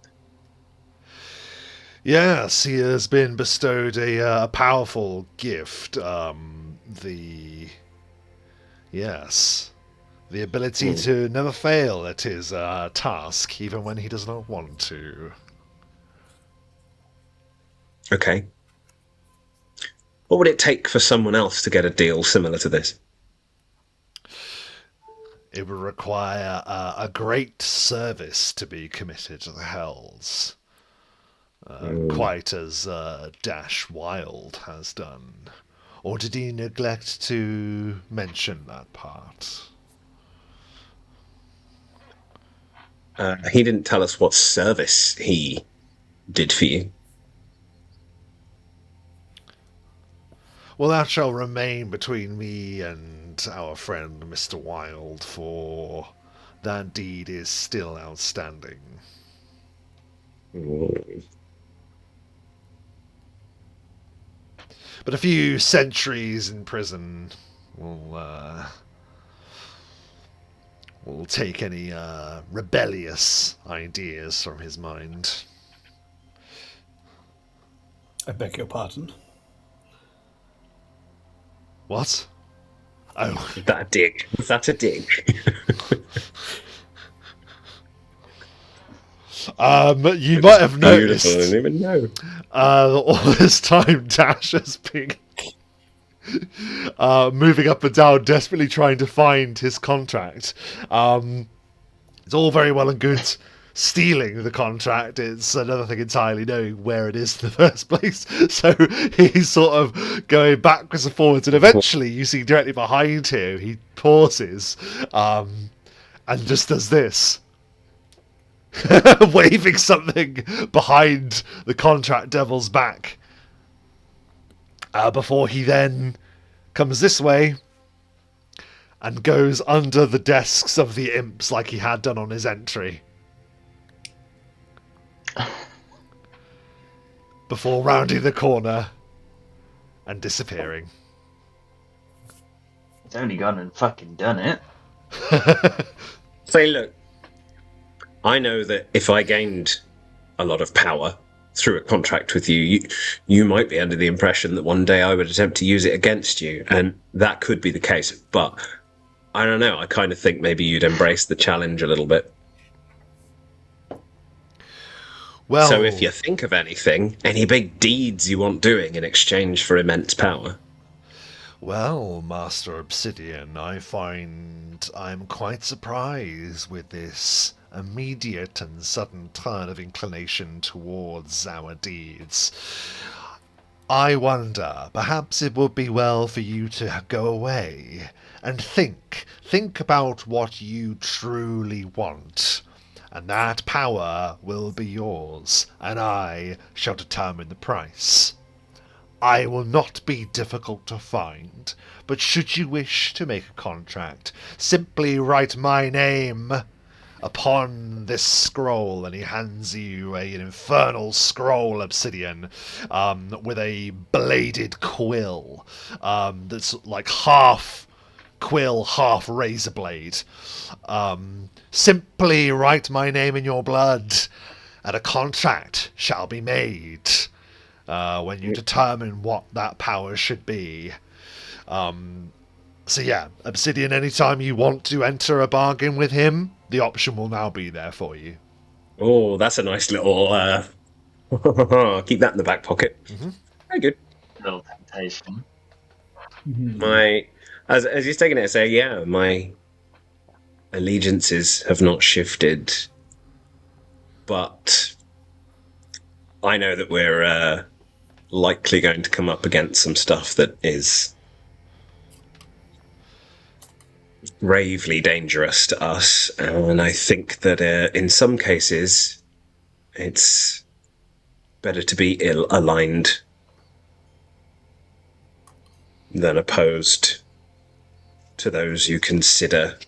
Yes, he has been bestowed a powerful gift. The ability to never fail at his task, even when he does not want to. Okay. What would it take for someone else to get a deal similar to this? It would require a great service to be committed to the Hells. Quite as Dash Wild has done. Or did he neglect to mention that part? He didn't tell us what service he did for you. Well, that shall remain between me and our friend Mr. Wild, for that deed is still outstanding. But a few centuries in prison will take any rebellious ideas from his mind. I beg your pardon. What? Oh. Was that a dig? Was that a dig? You might have noticed. I didn't even know. All this time, Dash has been moving up and down, desperately trying to find his contract. It's all very well and good stealing the contract. It's another thing entirely knowing where it is in the first place. So he's sort of going backwards and forwards, and eventually you see directly behind him, he pauses and just does this. Waving something behind the contract devil's back. Before he then comes this way and goes under the desks of the imps like he had done on his entry. Before rounding the corner and disappearing. It's only gone and fucking done it. Say, look, I know that if I gained a lot of power through a contract with you might be under the impression that one day I would attempt to use it against you, and that could be the case. But I don't know. I kind of think maybe you'd embrace the challenge a little bit. Well, so if you think of anything, any big deeds you want doing in exchange for immense power. Well, Master Obsidian, I find I'm quite surprised with this immediate and sudden turn of inclination towards our deeds. I wonder, perhaps it would be well for you to go away and think about what you truly want. And that power will be yours, and I shall determine the price. I will not be difficult to find, but should you wish to make a contract, simply write my name upon this scroll, and he hands you an infernal scroll, Obsidian, with a bladed quill that's like half quill, half razor blade. Simply write my name in your blood, and a contract shall be made when you determine what that power should be. So yeah, Obsidian, anytime you want to enter a bargain with him, the option will now be there for you. Oh, that's a nice little... keep that in the back pocket. Mm-hmm. Very good. Little temptation. As he's taking it, I say, yeah, allegiances have not shifted, but I know that we're likely going to come up against some stuff that is gravely dangerous to us, and I think that in some cases it's better to be ill-aligned than opposed to those you consider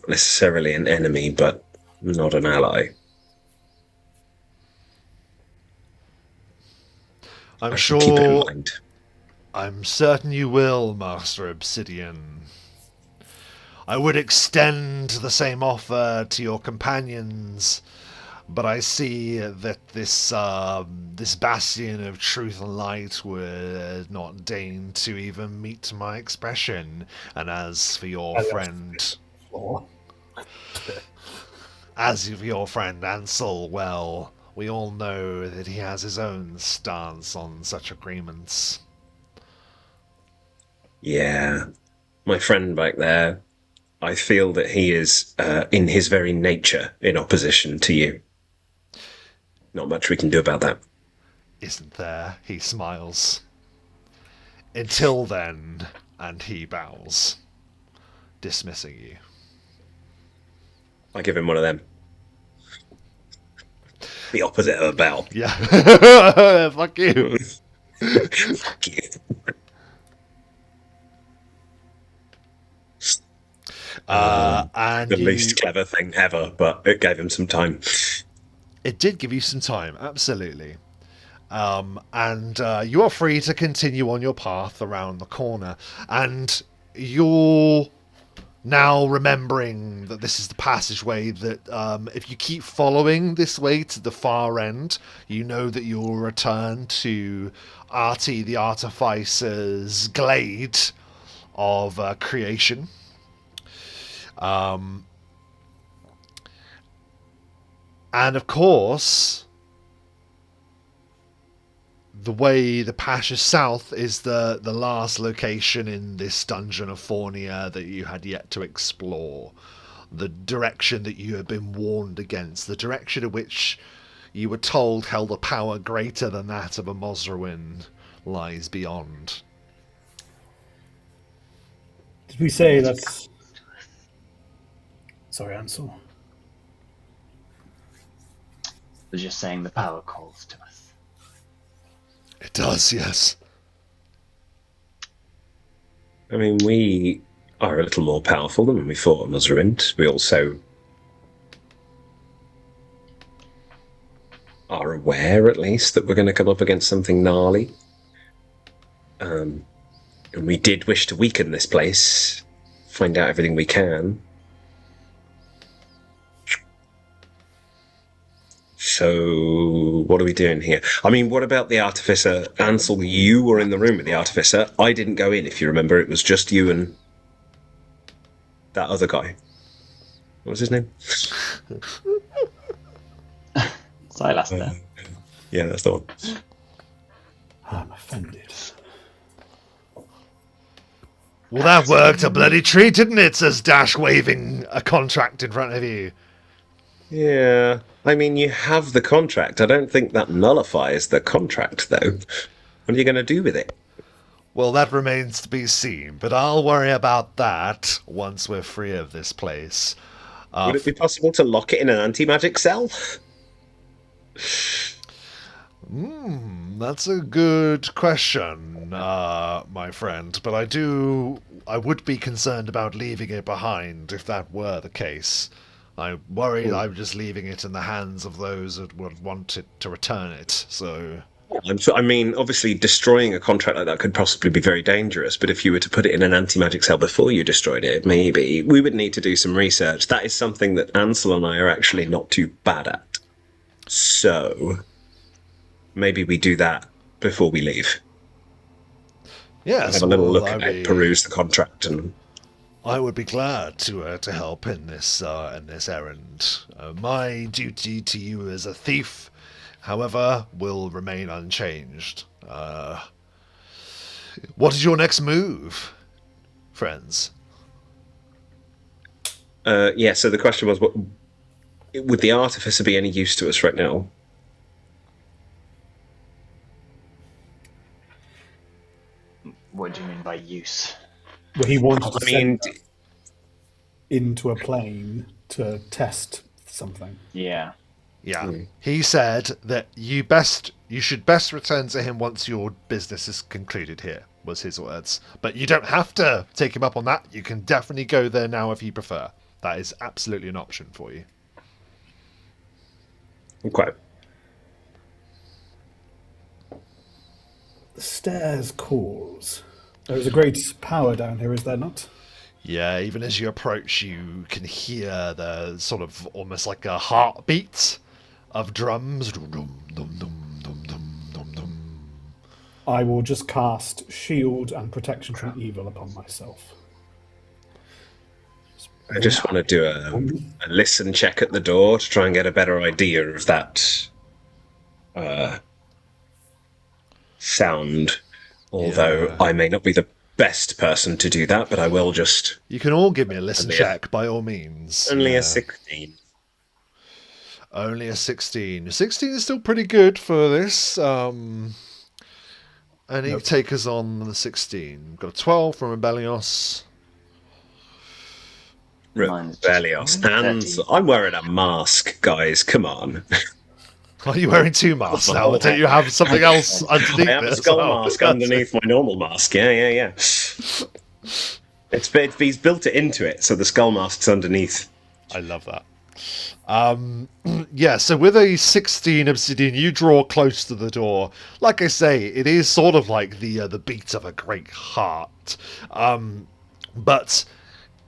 necessarily an enemy, but not an ally. I'm I should keep it in sure. mind. I'm certain you will, Master Obsidian. I would extend the same offer to your companions, but I see that this bastion of truth and light would not deign to even meet my expression. And as for your friend, Ansel, well, we all know that he has his own stance on such agreements. Yeah, my friend back there, I feel that he is, in his very nature, in opposition to you. Not much we can do about that. Isn't there? He smiles. Until then, and he bows, dismissing you. I give him one of them. The opposite of a bow. Yeah. Fuck you. Fuck you. And The least clever thing ever, but it gave him some time. It did give you some time, absolutely. And you are free to continue on your path around the corner. And you're now remembering that this is the passageway that if you keep following this way to the far end, you know that you'll return to Artie the Artificer's glade of creation. And of course, the way the path south is the last location in this dungeon of Fornia that you had yet to explore. The direction that you had been warned against, the direction in which you were told held a power greater than that of a Mosruin, lies beyond. Did we say that's... Sorry, Ansel. They're just saying the power calls to us. It does, yes. I mean, we are a little more powerful than when we fought on Mosruin. We also are aware, at least, that we're going to come up against something gnarly. And we did wish to weaken this place, find out everything we can. So, what are we doing here? I mean, what about the Artificer? Ansel, you were in the room with the Artificer. I didn't go in, if you remember. It was just you and that other guy. What was his name? Sylaster. Yeah, that's the one. I'm offended. Well, that worked a bloody treat, didn't it? Says Dash, waving a contract in front of you. Yeah. I mean, you have the contract. I don't think that nullifies the contract, though. What are you going to do with it? Well, that remains to be seen, but I'll worry about that once we're free of this place. Would it be possible to lock it in an anti-magic cell? That's a good question, my friend, but I would be concerned about leaving it behind if that were the case. I worry I'm just leaving it in the hands of those that would want it to return it, so... I mean, obviously, destroying a contract like that could possibly be very dangerous, but if you were to put it in an anti-magic cell before you destroyed it, maybe we would need to do some research. That is something that Ansel and I are actually not too bad at. So, maybe we do that before we leave. Yes, have a little look at it, peruse the contract, and I would be glad to help in this errand. My duty to you as a thief, however, will remain unchanged. What is your next move, friends? Yeah. So the question was, what would the artificer be any use to us right now? What do you mean by use? Well, he wanted to I mean, send us into a plane to test something. Yeah. Yeah. He said that you should best return to him once your business is concluded here, was his words. But you don't have to take him up on that. You can definitely go there now if you prefer. That is absolutely an option for you. quite. The stairs calls. There is a great power down here, is there not? Yeah, even as you approach, you can hear the sort of almost like a heartbeat of drums. Dum, dum, dum, dum, dum, dum, dum, dum. I will just cast shield and protection from evil upon myself. I just want to do a listen check at the door to try and get a better idea of that sound. Although Yeah. I may not be the best person to do that, but I will just. You can all give me a listen Only a- check, by all means. Only Yeah. a 16. Only a 16. 16 is still pretty good for this. Any takers on the 16? Got a 12 from Rebellios. Mine's just Rebellios. 30. And I'm wearing a mask, guys. Come on. Are you wearing two masks now? Don't you have something else underneath I have it a as skull well? mask underneath my normal mask. Yeah. He's built it into it, so the skull mask's underneath. I love that. Yeah, so with a 16 Obsidian, you draw close to the door. Like I say, it is sort of like the beat of a great heart. But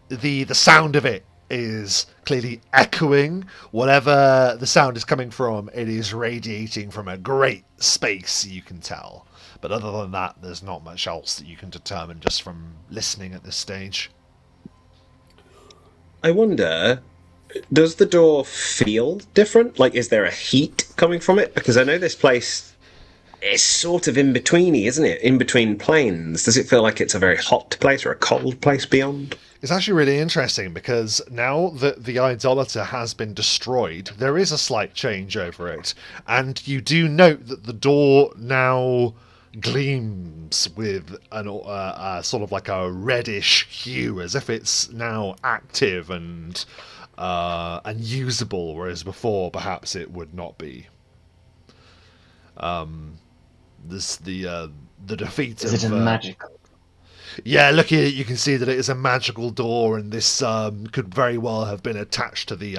the sound of it is clearly echoing. Whatever the sound is coming from, it is radiating from a great space, you can tell. But other than that, there's not much else that you can determine just from listening at this stage. I wonder, does the door feel different? Like, is there a heat coming from it? Because I know this place is sort of in betweeny, isn't it? In between planes. Does it feel like it's a very hot place or a cold place beyond? It's actually really interesting because now that the idolater has been destroyed, there is a slight change over it. And you do note that the door now gleams with sort of like a reddish hue, as if it's now active and usable, whereas before perhaps it would not be. The defeat Is of it a magical? yeah, looking at it, you can see that it is a magical door, and this could very well have been attached to the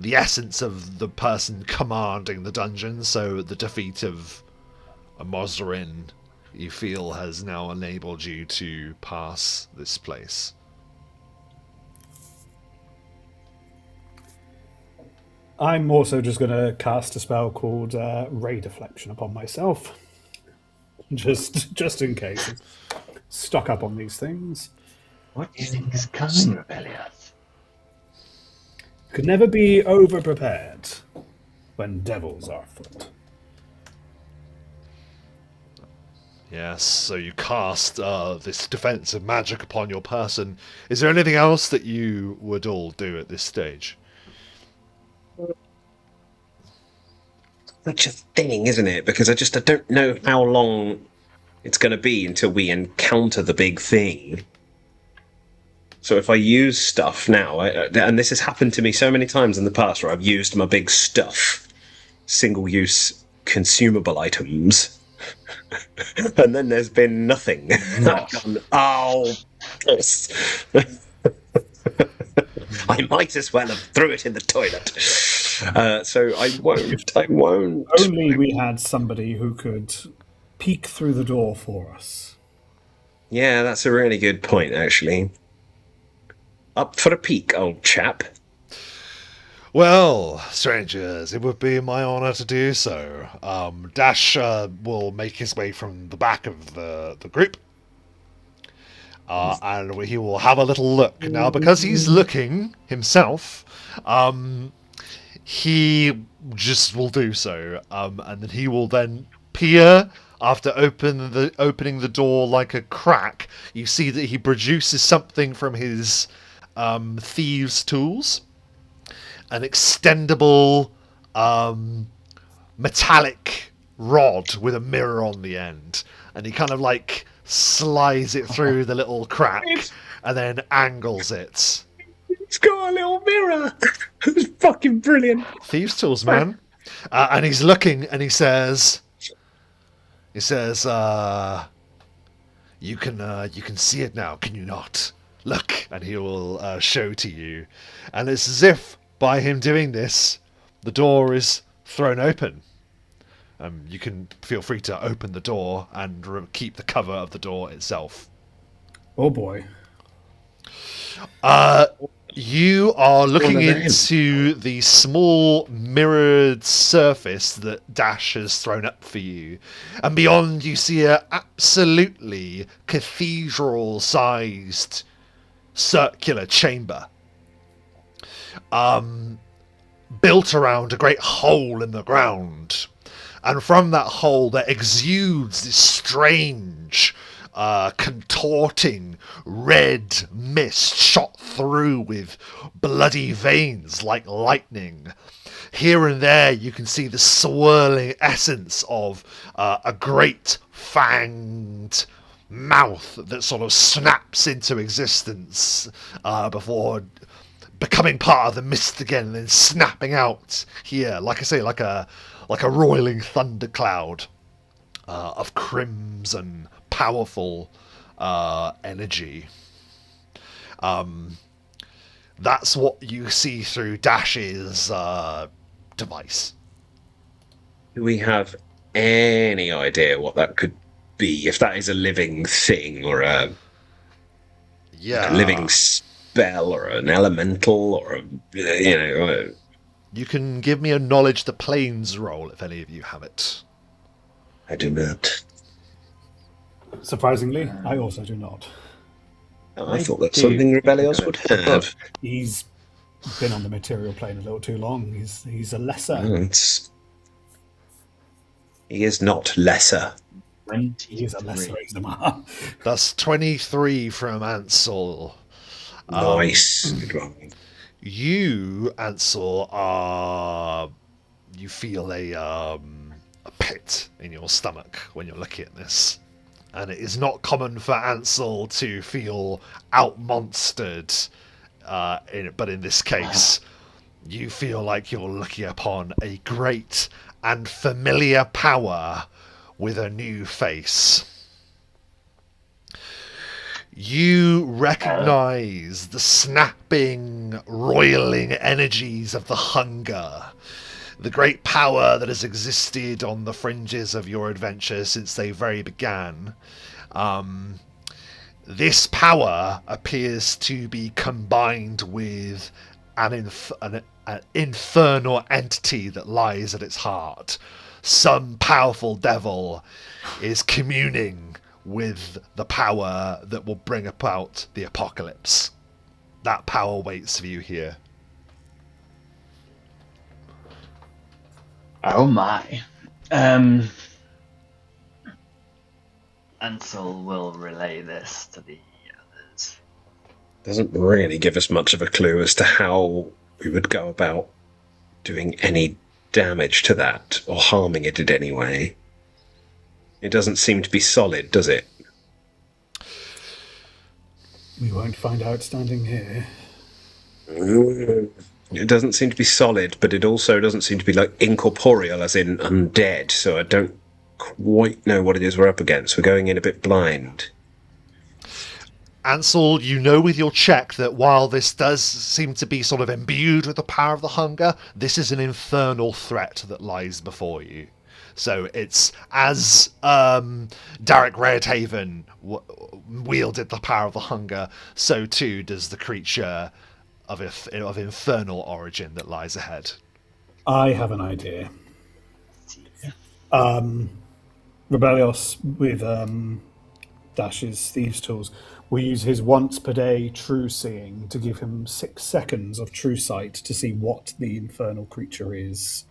essence of the person commanding the dungeon. So the defeat of a Mosrin, you feel, has now enabled you to pass this place. I'm also just going to cast a spell called Ray Deflection upon myself. Just in case. Stock up on these things. What do you think is coming, Rebellious? Could never be over prepared when devils are afoot. Yes, so you cast this defensive magic upon your person. Is there anything else that you would all do at this stage? Such a thing, isn't it? Because I don't know how long it's going to be until we encounter the big thing. So if I use stuff now, and this has happened to me so many times in the past where I've used my big stuff, single-use consumable items, and then there's been nothing. I've gone, oh, piss. I might as well have threw it in the toilet. So I won't. Only we had somebody who could peek through the door for us. Yeah, that's a really good point, actually. Up for a peek, old chap. Well, strangers, it would be my honour to do so. Dash will make his way from the back of the group. And he will have a little look. Now, because he's looking himself, he just will do so. And then he will then peer after opening the door like a crack. You see that he produces something from his thieves' tools, an extendable metallic rod with a mirror on the end, and he kind of like slides it through the little crack and then angles it. It's got a little mirror. It's fucking brilliant. Thieves' tools, man. And he's looking, and he says, you can see it now, can you not? Look, and he will show to you. And it's as if by him doing this, the door is thrown open. You can feel free to open the door and keep the cover of the door itself. Oh boy. You are looking into the small mirrored surface that Dash has thrown up for you. And beyond you see a absolutely cathedral-sized circular chamber. Built around a great hole in the ground. And from that hole there exudes this strange, contorting red mist shot through with bloody veins like lightning. Here and there you can see the swirling essence of a great fanged mouth that sort of snaps into existence before becoming part of the mist again and then snapping out here, like I say, like a roiling thundercloud of crimson, powerful energy. That's what you see through Dash's device. Do we have any idea what that could be? If that is a living thing or a living spell or an elemental or You can give me a knowledge the planes roll if any of you have it. I do not. Surprisingly, I also do not. I thought that's something Rebellios would have. He's been on the material plane a little too long. He's a lesser. He is not lesser. He is a lesser Examar. That's 23 from Ansel. Nice. You, Ansel, you feel a pit in your stomach when you're looking at this. And it is not common for Ansel to feel outmonstered, but in this case, you feel like you're looking upon a great and familiar power with a new face. You recognize the snapping, roiling energies of the hunger, the great power that has existed on the fringes of your adventure since they very began. This power appears to be combined with an infernal entity that lies at its heart. Some powerful devil is communing with the power that will bring about the apocalypse. That power waits for you here. Oh my. Ansel will relay this to the others. Doesn't really give us much of a clue as to how we would go about doing any damage to that or harming it in any way. It doesn't seem to be solid, does it? We won't find out standing here. It doesn't seem to be solid, but it also doesn't seem to be like incorporeal, as in undead, so I don't quite know what it is we're up against. We're going in a bit blind. Ansel, you know with your check that while this does seem to be sort of imbued with the power of the hunger, this is an infernal threat that lies before you. So it's as Derek Redhaven wielded the power of the hunger, so too does the creature of infernal origin that lies ahead. I have an idea. Rebellios with Dash's thieves' tools will use his once per day true seeing to give him 6 seconds of true sight to see what the infernal creature is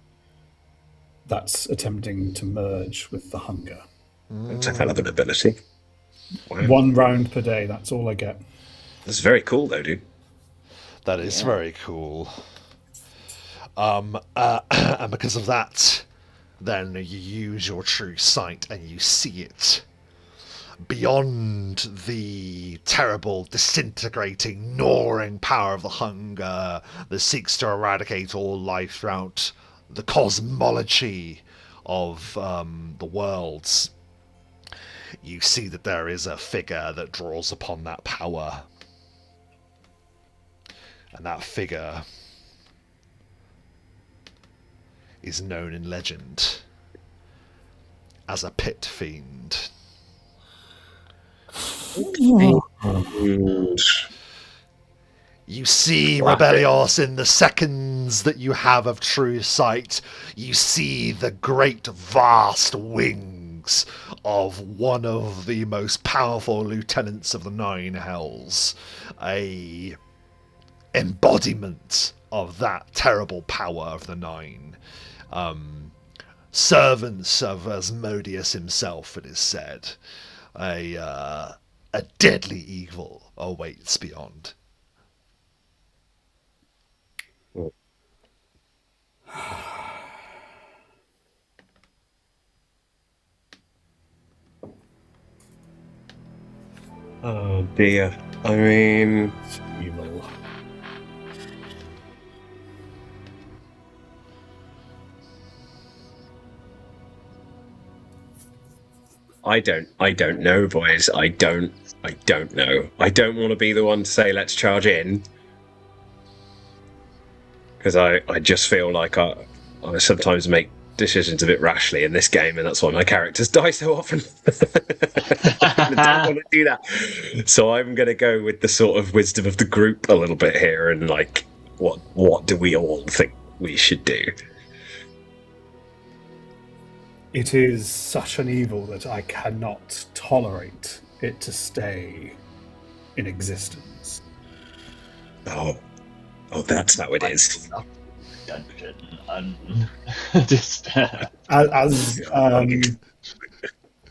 that's attempting to merge with the hunger. That's a hell of an ability. Wow. 1 round per day, that's all I get. That's very cool, though, dude. That is very cool. And because of that, then you use your true sight and you see it. Beyond the terrible, disintegrating, gnawing power of the hunger that seeks to eradicate all life throughout the cosmology of the worlds, you see that there is a figure that draws upon that power. And that figure is known in legend as a pit fiend. You see, Rebellios, in the seconds that you have of true sight, you see the great vast wings of one of the most powerful lieutenants of the Nine Hells, a embodiment of that terrible power of the Nine. Servants of Asmodeus himself, it is said. A deadly evil awaits beyond. Oh dear. I mean, Evil. I don't know, boys. I don't know. I don't want to be the one to say let's charge in, because I just feel like I sometimes make decisions a bit rashly in this game, and that's why my characters die so often. I don't want to do that. So I'm going to go with the sort of wisdom of the group a little bit here, and like, what do we all think we should do? It is such an evil that I cannot tolerate it to stay in existence. Oh, that's how it is. Dungeon undisturbed. As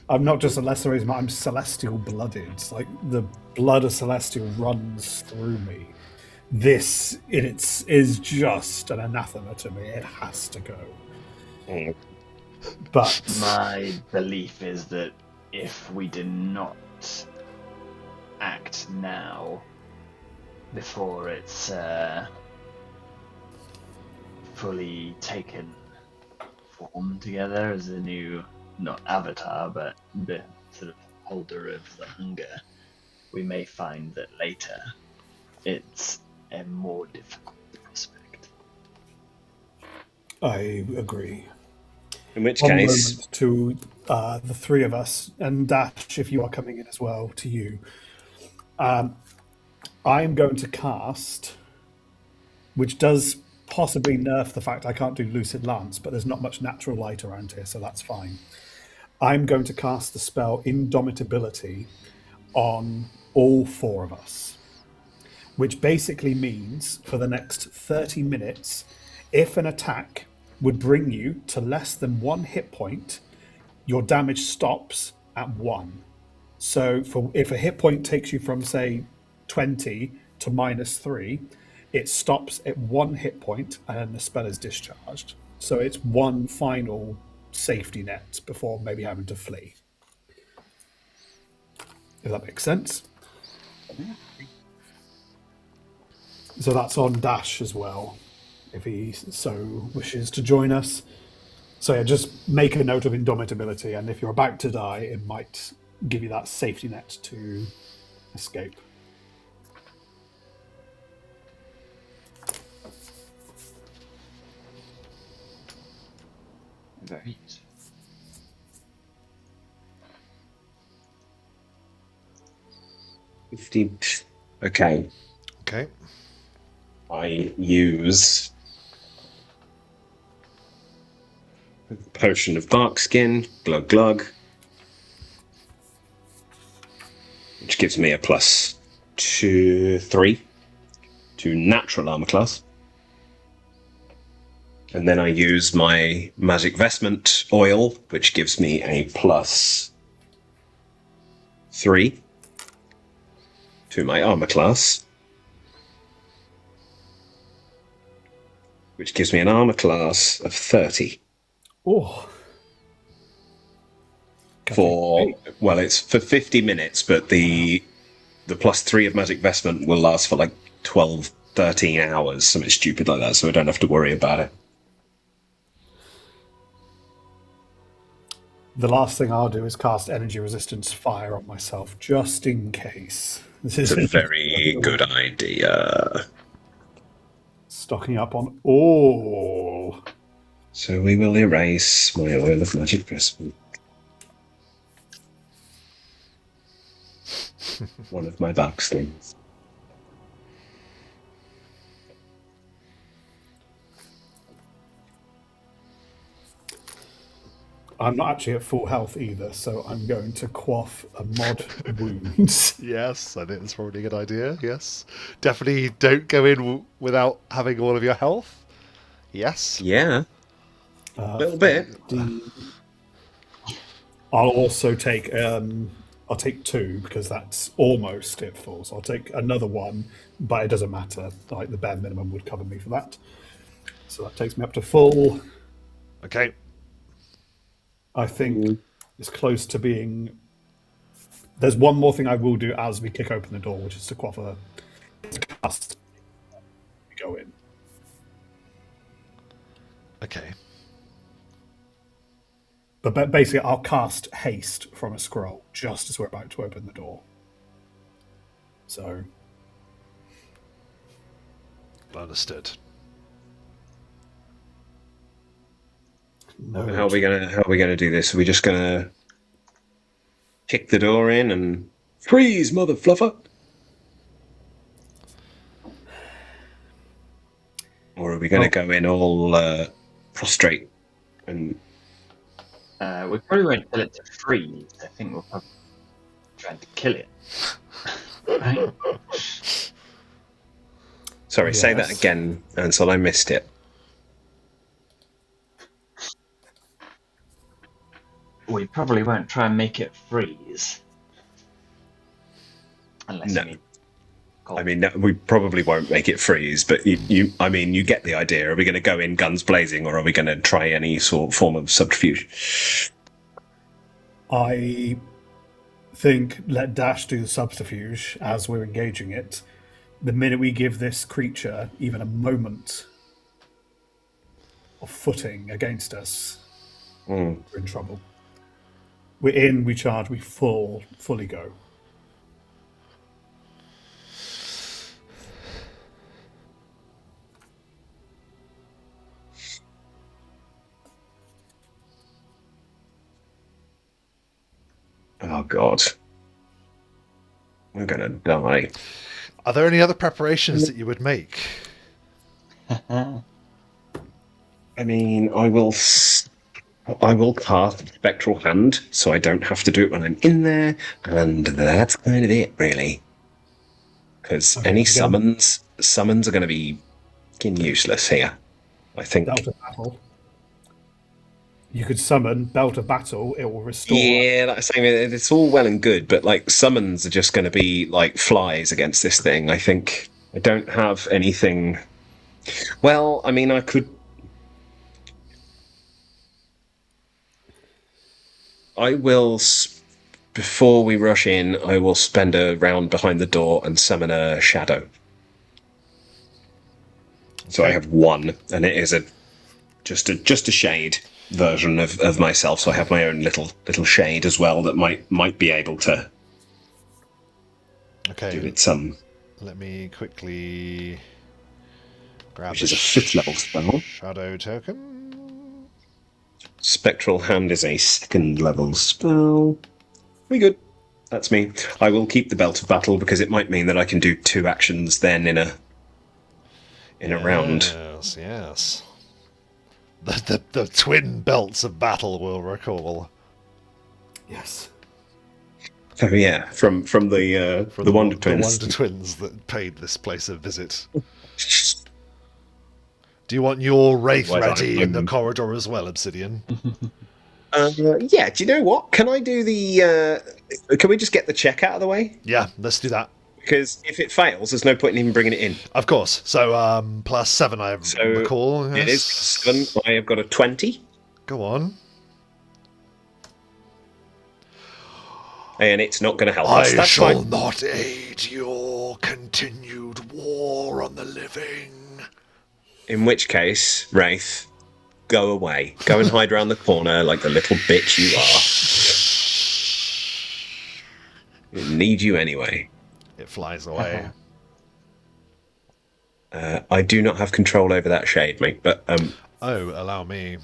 I'm not just a lesser Isma, I'm celestial blooded. Like the blood of celestial runs through me. This is just an anathema to me. It has to go. But my belief is that if we do not act now, before it's fully taken form together as a new, not avatar, but the sort of holder of the hunger, we may find that later it's a more difficult prospect. I agree. In which One case, moment to the three of us, and Dash, if you are coming in as well, to you. I am going to cast, which does possibly nerf the fact I can't do Lucid Lance, but there's not much natural light around here, so that's fine. I'm going to cast the spell Indomitability on all four of us, which basically means for the next 30 minutes, if an attack would bring you to less than 1 hit point, your damage stops at 1. So if a hit point takes you from, say, 20 to -3, it stops at 1 hit point and the spell is discharged. So it's one final safety net before maybe having to flee. If that makes sense. So that's on Dash as well, if he so wishes to join us. So yeah, just make a note of Indomitability, and if you're about to die, it might give you that safety net to escape. Very useful. Okay. Okay. I use Potion of Bark Skin, Glug Glug, which gives me a +3 to natural armor class. And then I use my Magic Vestment Oil, which gives me a +3 to my armor class. which gives me an armor class of 30. Oh. It's for 50 minutes, but the +3 of magic vestment will last for like 12, 13 hours, something stupid like that, so I don't have to worry about it. The last thing I'll do is cast energy resistance fire on myself, just in case. This It's is a very good idea. stocking up on all. So we will erase my oil of magic vestment. One of my box things. I'm not actually at full health either, so I'm going to quaff a mod wounds. Yes, I think that's probably a good idea. Yes. Definitely don't go in without having all of your health. Yes. Yeah. A little bit. I'll also take I'll take 2 because that's almost at full. So I'll take another 1, but it doesn't matter. Like the bare minimum would cover me for that. So that takes me up to full. Okay. I think it's close to being. There's one more thing I will do as we kick open the door, which is to quaff a cast. We go in. Okay. But basically, I'll cast haste from a scroll just as we're about to open the door. So. Understood. No. How are we gonna do this? Are we just gonna kick the door in and freeze, mother fluffer? Or are we gonna go in all prostrate and We probably won't tell it to freeze. I think we're probably trying to kill it. Right? Sorry, say Yes. that again, Ansel, I missed it. We probably won't try and make it freeze. Unless No. you mean cold. I mean, no, we probably won't make it freeze, but you get the idea. Are we going to go in guns blazing, or are we going to try any sort of form of subterfuge? I think let Dash do the subterfuge as we're engaging it. The minute we give this creature even a moment of footing against us, we're in trouble. We're in, we charge, we fully go. Oh, God. We're going to die. Are there any other preparations that you would make? I mean, I will cast Spectral Hand, so I don't have to do it when I'm in there, and that's kind of it, really. Because any summons are going to be fucking useless here, I think. Belt of Battle. You could summon Belt of Battle, it will restore. Yeah, like I say, it's all well and good, but like summons are just going to be like flies against this thing. I think I don't have anything. Well, I mean, I could. I will, before we rush in, I will spend a round behind the door and summon a shadow. So I have 1, and it is just a shade version of myself. So I have my own little shade as well that might be able to Okay. do it some. Let me quickly grab Which is a 5th level spell. shadow token. Spectral Hand is a 2nd level spell. Pretty good. That's me. I will keep the Belt of Battle because it might mean that I can do 2 actions then in a round. Yes. The twin belts of battle will recall. Yes. Oh yeah, from the Wonder Twins. The Wonder Twins that paid this place a visit. Do you want your wraith ready in the corridor as well, Obsidian? Yeah. Do you know what? Can I do the? Can we just get the check out of the way? Yeah, let's do that. Because if it fails, there's no point in even bringing it in. Of course. So +7, I So recall. Yes. it is +7. I have got a 20. Go on. And it's not going to help us. I That's shall fine. not aid your continued war on the living. In which case, Wraith, go away. Go and hide around the corner like the little bitch you are. I need you anyway. It flies away. I do not have control over that shade, mate, but Oh, allow me.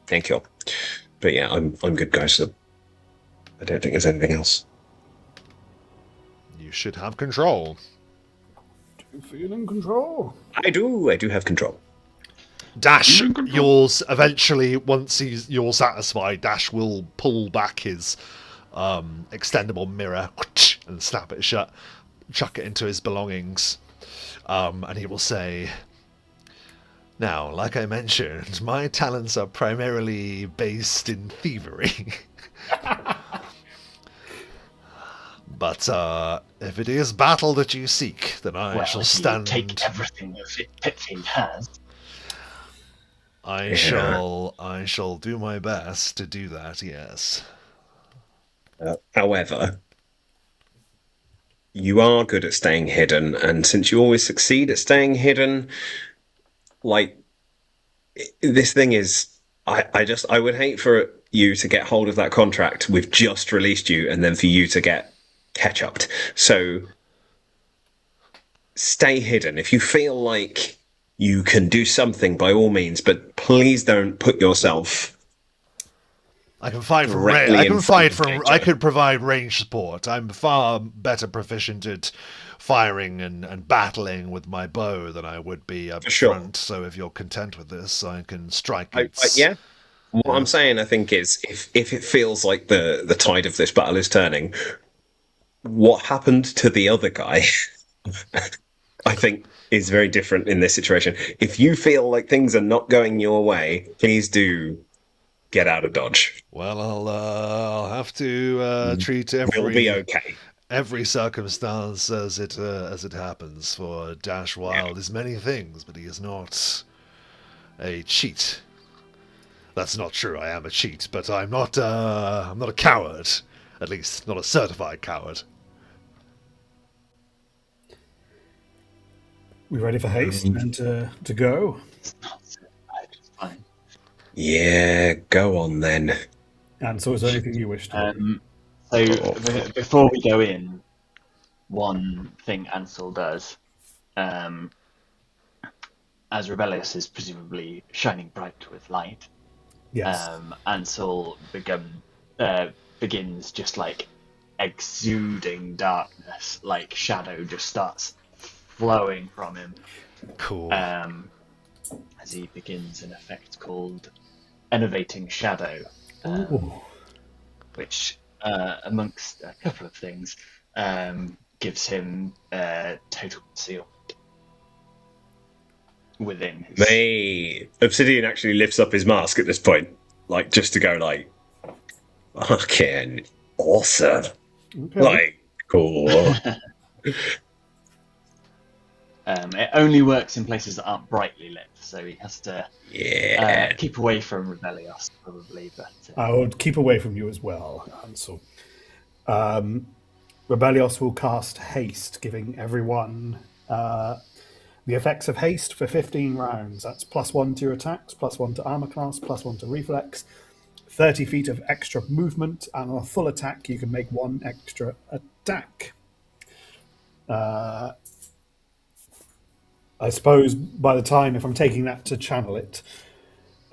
thank you. But yeah, I'm good, guys. So I don't think there's anything else. You should have control. Do you feel in control? I do have control. Dash, yours eventually, once you're satisfied, Dash will pull back his extendable mirror and snap it shut, chuck it into his belongings, and he will say, "Now, like I mentioned, my talents are primarily based in thievery." But if it is battle that you seek, then I shall if you stand. take everything that Fiend has. I shall do my best to do that. Yes. However, you are good at staying hidden, and since you always succeed at staying hidden, like this thing is, I would hate for you to get hold of that contract. We've just released you, and then for you to get catch-upped. So stay hidden. If you feel like you can do something, by all means, but please don't put yourself. I can fight from Directly I in can front fight of from. danger. I could provide range support. I'm far better proficient at firing and battling with my bow than I would be up sure. front. So if you're content with this, I can strike I, its. yeah. What I'm saying, I think, is if it feels like the tide of this battle is turning, what happened to the other guy, I think, is very different in this situation. If you feel like things are not going your way, please do get out of Dodge. Well, I'll have to treat We'll be okay. every circumstance as it happens. For Dash Wild is many things, but he is not a cheat. That's not true. I am a cheat, but I'm not a coward. At least, not a certified coward. We ready for haste and to go? It's not so bad, it's fine. Yeah, go on then. And so, is there anything you wish to do? Before we go in, one thing Ansel does, as Rebellious is presumably shining bright with light, Yes. Ansel begins just like exuding darkness, like shadow just starts flowing from him. Cool. As he begins an effect called Enervating Shadow, Ooh. which, amongst a couple of things, gives him total concealment within his... Obsidian actually lifts up his mask at this point, like just to go like, fucking awesome. Okay. Like, cool. It only works in places that aren't brightly lit, so he has to Yeah. keep away from Rebellious, probably. But I would keep away from you as well, Ansel. Rebellious will cast haste, giving everyone the effects of haste for 15 rounds. That's +1 to your attacks, +1 to armor class, +1 to reflex, 30 feet of extra movement, and on a full attack, you can make 1 extra attack. I suppose by the time, if I'm taking that to channel it,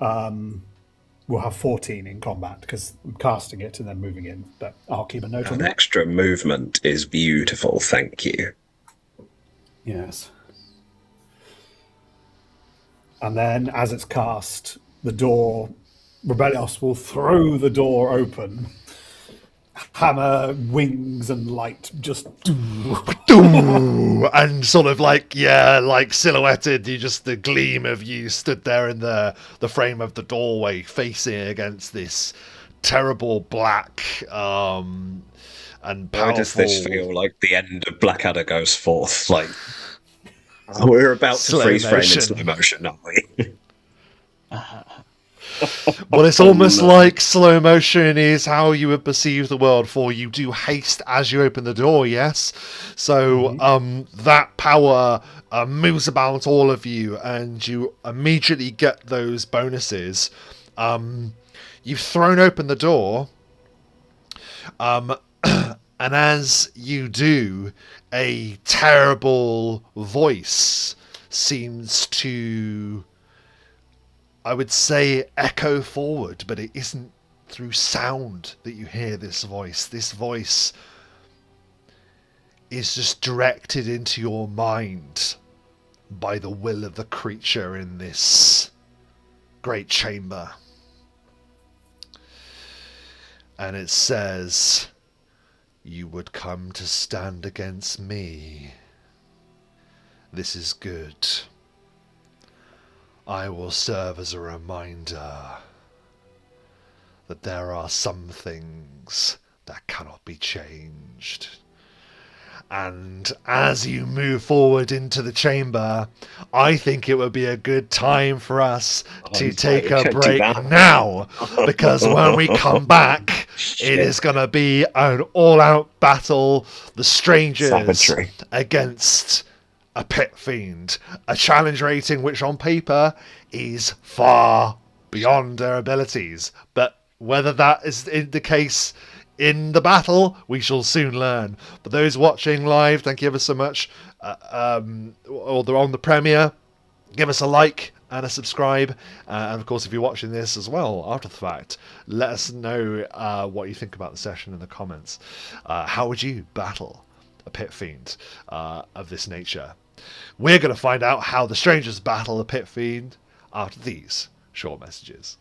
we'll have 14 in combat because I'm casting it and then moving in. But I'll keep a note on That that. extra movement is beautiful, thank you. Yes. And then as it's cast, the door, Rebellious will throw the door open. Hammer, wings, and light just... And sort of like silhouetted, the gleam of you stood there in the frame of the doorway, facing against this terrible black and Why does this powerful feel like the end of Blackadder goes forth? Like, we're about to slow freeze frame in motion. slow motion, aren't we? Well, it's Oh, almost no. like slow motion is how you would perceive the world, for you do haste as you open the door, yes? So that power moves about all of you, and you immediately get those bonuses. You've thrown open the door, and as you do, a terrible voice seems to, I would say, echo forward, but it isn't through sound that you hear this voice. This voice is just directed into your mind by the will of the creature in this great chamber. And it says, "You would come to stand against me. This is good. I will serve as a reminder that there are some things that cannot be changed." And as you move forward into the chamber, I think it would be a good time for us to take a break now, because when we come back, it is going to be an all-out battle. The strangers Savagery. against a pit fiend, a challenge rating which on paper is far beyond their abilities, but whether that is the case in the battle, we shall soon learn. But those watching live, thank you ever so much. Or they're on the premiere, give us a like and a subscribe. And of course, if you're watching this as well after the fact, let us know what you think about the session in the comments. How would you battle a pit fiend of this nature? We're going to find out how the strangers battle a pit fiend after these short messages.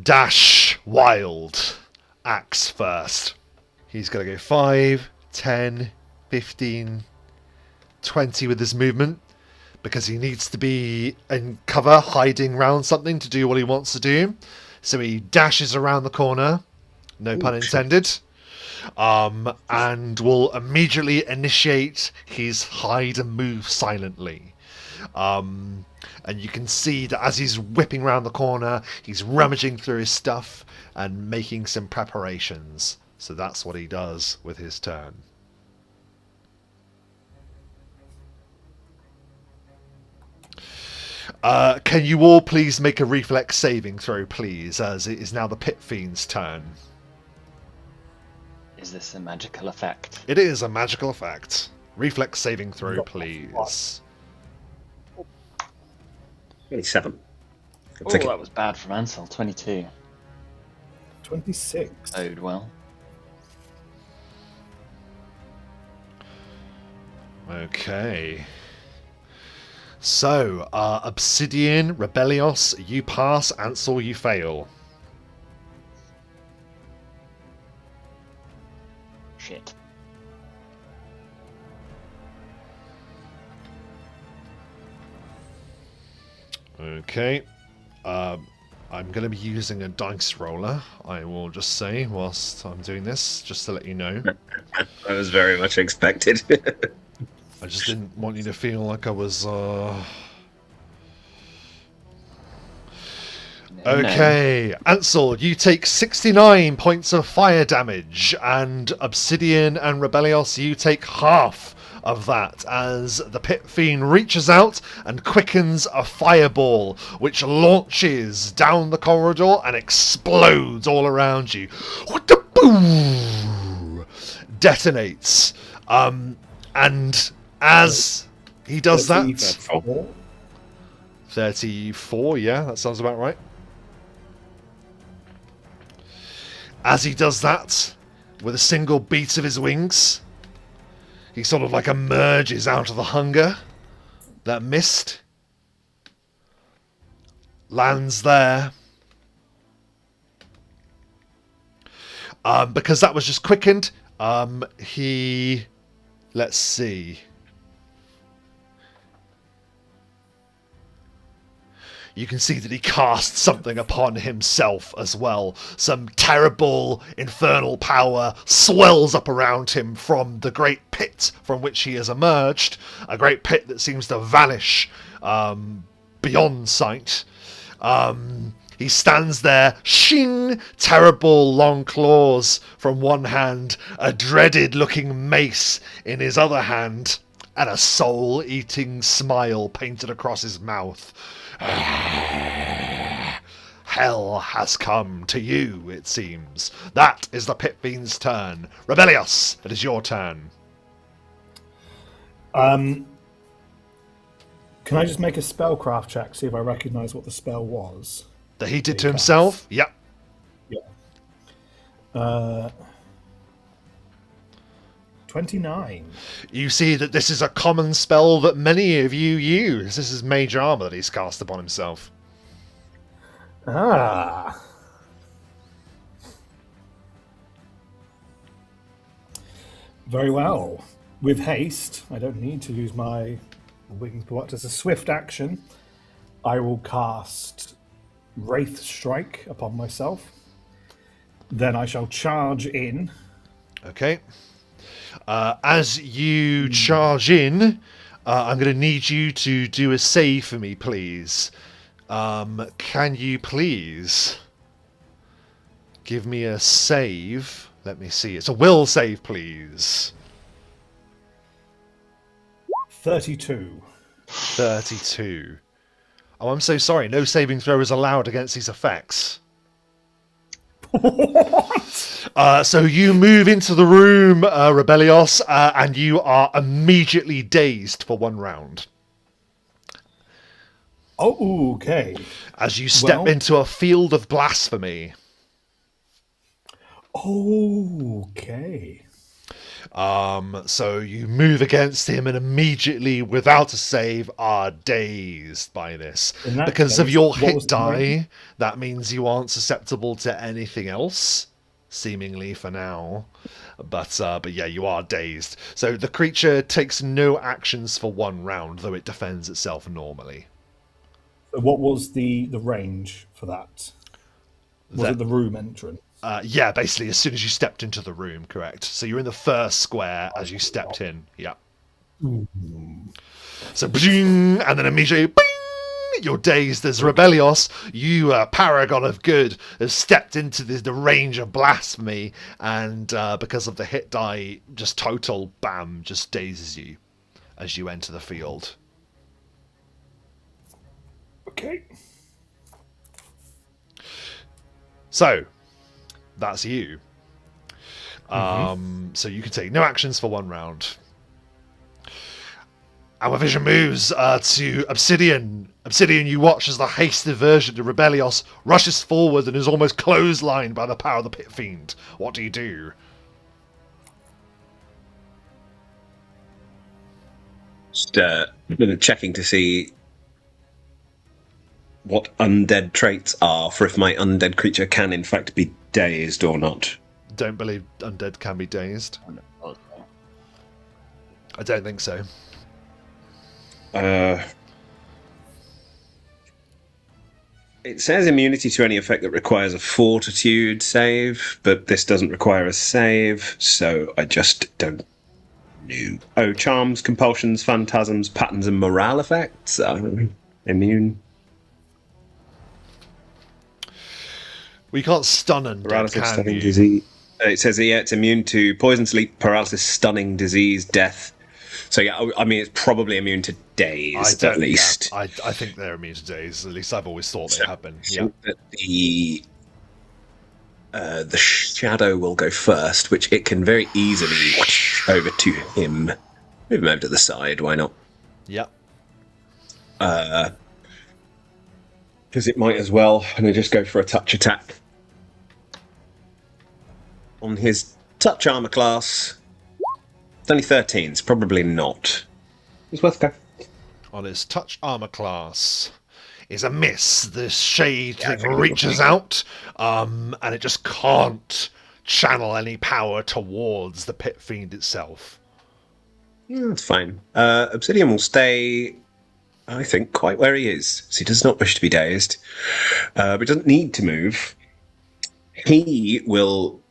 Dash Wild. Axe first. He's going to go 5, 10, 15, 20 with his movement, because he needs to be in cover, hiding around something to do what he wants to do. So he dashes around the corner, no pun intended, and will immediately initiate his hide and move silently. And you can see that as he's whipping around the corner, he's rummaging through his stuff and making some preparations. So that's what he does with his turn. Can you all please make a reflex saving throw, please, as it is now the Pit Fiend's turn. Is this a magical effect? It is a magical effect. Reflex saving throw, please. 27. Oh, that was bad from Ansel. 22. 26. Owed well. Okay. So, Obsidian, Rebellios, you pass. Ansel, you fail. Shit. Okay. I'm going to be using a dice roller, I will just say, whilst I'm doing this, just to let you know. That was very much expected. I just didn't want you to feel like I was... Okay, Ansel, you take 69 points of fire damage, and Obsidian and Rebellios, you take half of that as the Pit Fiend reaches out and quickens a fireball, which launches down the corridor and explodes all around you. What the boom! Detonates. And as he does that... 34, yeah, that sounds about right. As he does that, with a single beat of his wings, he sort of like emerges out of the hunger. That mist lands there. Because that was just quickened, he... Let's see. you can see that he casts something upon himself as well. Some terrible infernal power swells up around him from the great pit from which he has emerged, a great pit that seems to vanish beyond sight. He stands there, shing, terrible long claws from one hand, a dreaded-looking mace in his other hand, and a soul-eating smile painted across his mouth. Hell has come to you, it seems. That is the Pit Fiend's turn. Rebellios, it is your turn. Can I just make a spellcraft check, see if I recognise what the spell was? That he did to himself? Yep. Yeah. 29. You see that this is a common spell that many of you use. This is Mage Armor that he's cast upon himself. Ah. Very well. With haste, I don't need to use my wings, but as a swift action, I will cast Wraith Strike upon myself. Then I shall charge in. Okay. As you charge in, I'm going to need you to do a save for me, please. Can you please give me a save? Let me see. It's a will save, please. 32. 32. Oh, I'm so sorry. No saving throw is allowed against these effects. What? So you move into the room, Rebellios, and you are immediately dazed for 1 round. Oh, okay. As you step into a field of blasphemy. Okay. So you move against him and immediately, without a save, are dazed by this. Because of your hit die, that means you aren't susceptible to anything else, seemingly for now. But yeah, you are dazed. So the creature takes no actions for 1 round, though it defends itself normally. So what was the range for that? Was it the room entrance? Yeah, basically, as soon as you stepped into the room, correct. So you're in the first square as you stepped in. Yeah. So, and then immediately, bing, you're dazed as Rebellios, you, paragon of good, has stepped into the range of blasphemy, and because of the hit die, just total, bam, just dazes you as you enter the field. Okay. So, that's you. So you can take no actions for 1 round. Our vision moves to Obsidian. Obsidian, you watch as the hasted version of Rebellios rushes forward and is almost clotheslined by the power of the Pit Fiend. What do you do? Just checking to see what undead traits are, for if my undead creature can in fact be dazed or not. Don't believe undead can be dazed. Oh, I don't think so. It says immunity to any effect that requires a fortitude save, but this doesn't require a save, so I just don't know. Oh, charms, compulsions, phantasms, patterns, and morale effects are immune. We can't stun undead, Paralysis, can stunning you? disease. It says yeah, it's immune to poison, sleep, paralysis, stunning, disease, death. So yeah, I mean it's probably immune to daze at least. Yeah, I think they're immune to daze. At least I've always thought So they have been. I Yeah. think that the shadow will go first, which it can very easily whoosh over to him. Move him over to the side. Why not? Yep. Because it might as well, and I just go for a touch attack on his touch armor class. It's only 13. It's probably not. It's worth a go. On his touch armor class is a miss. The shade thing reaches out, and it just can't channel any power towards the Pit Fiend itself. Yeah, that's fine. Obsidian will stay I think, quite where he is. So he does not wish to be dazed, but he doesn't need to move. He will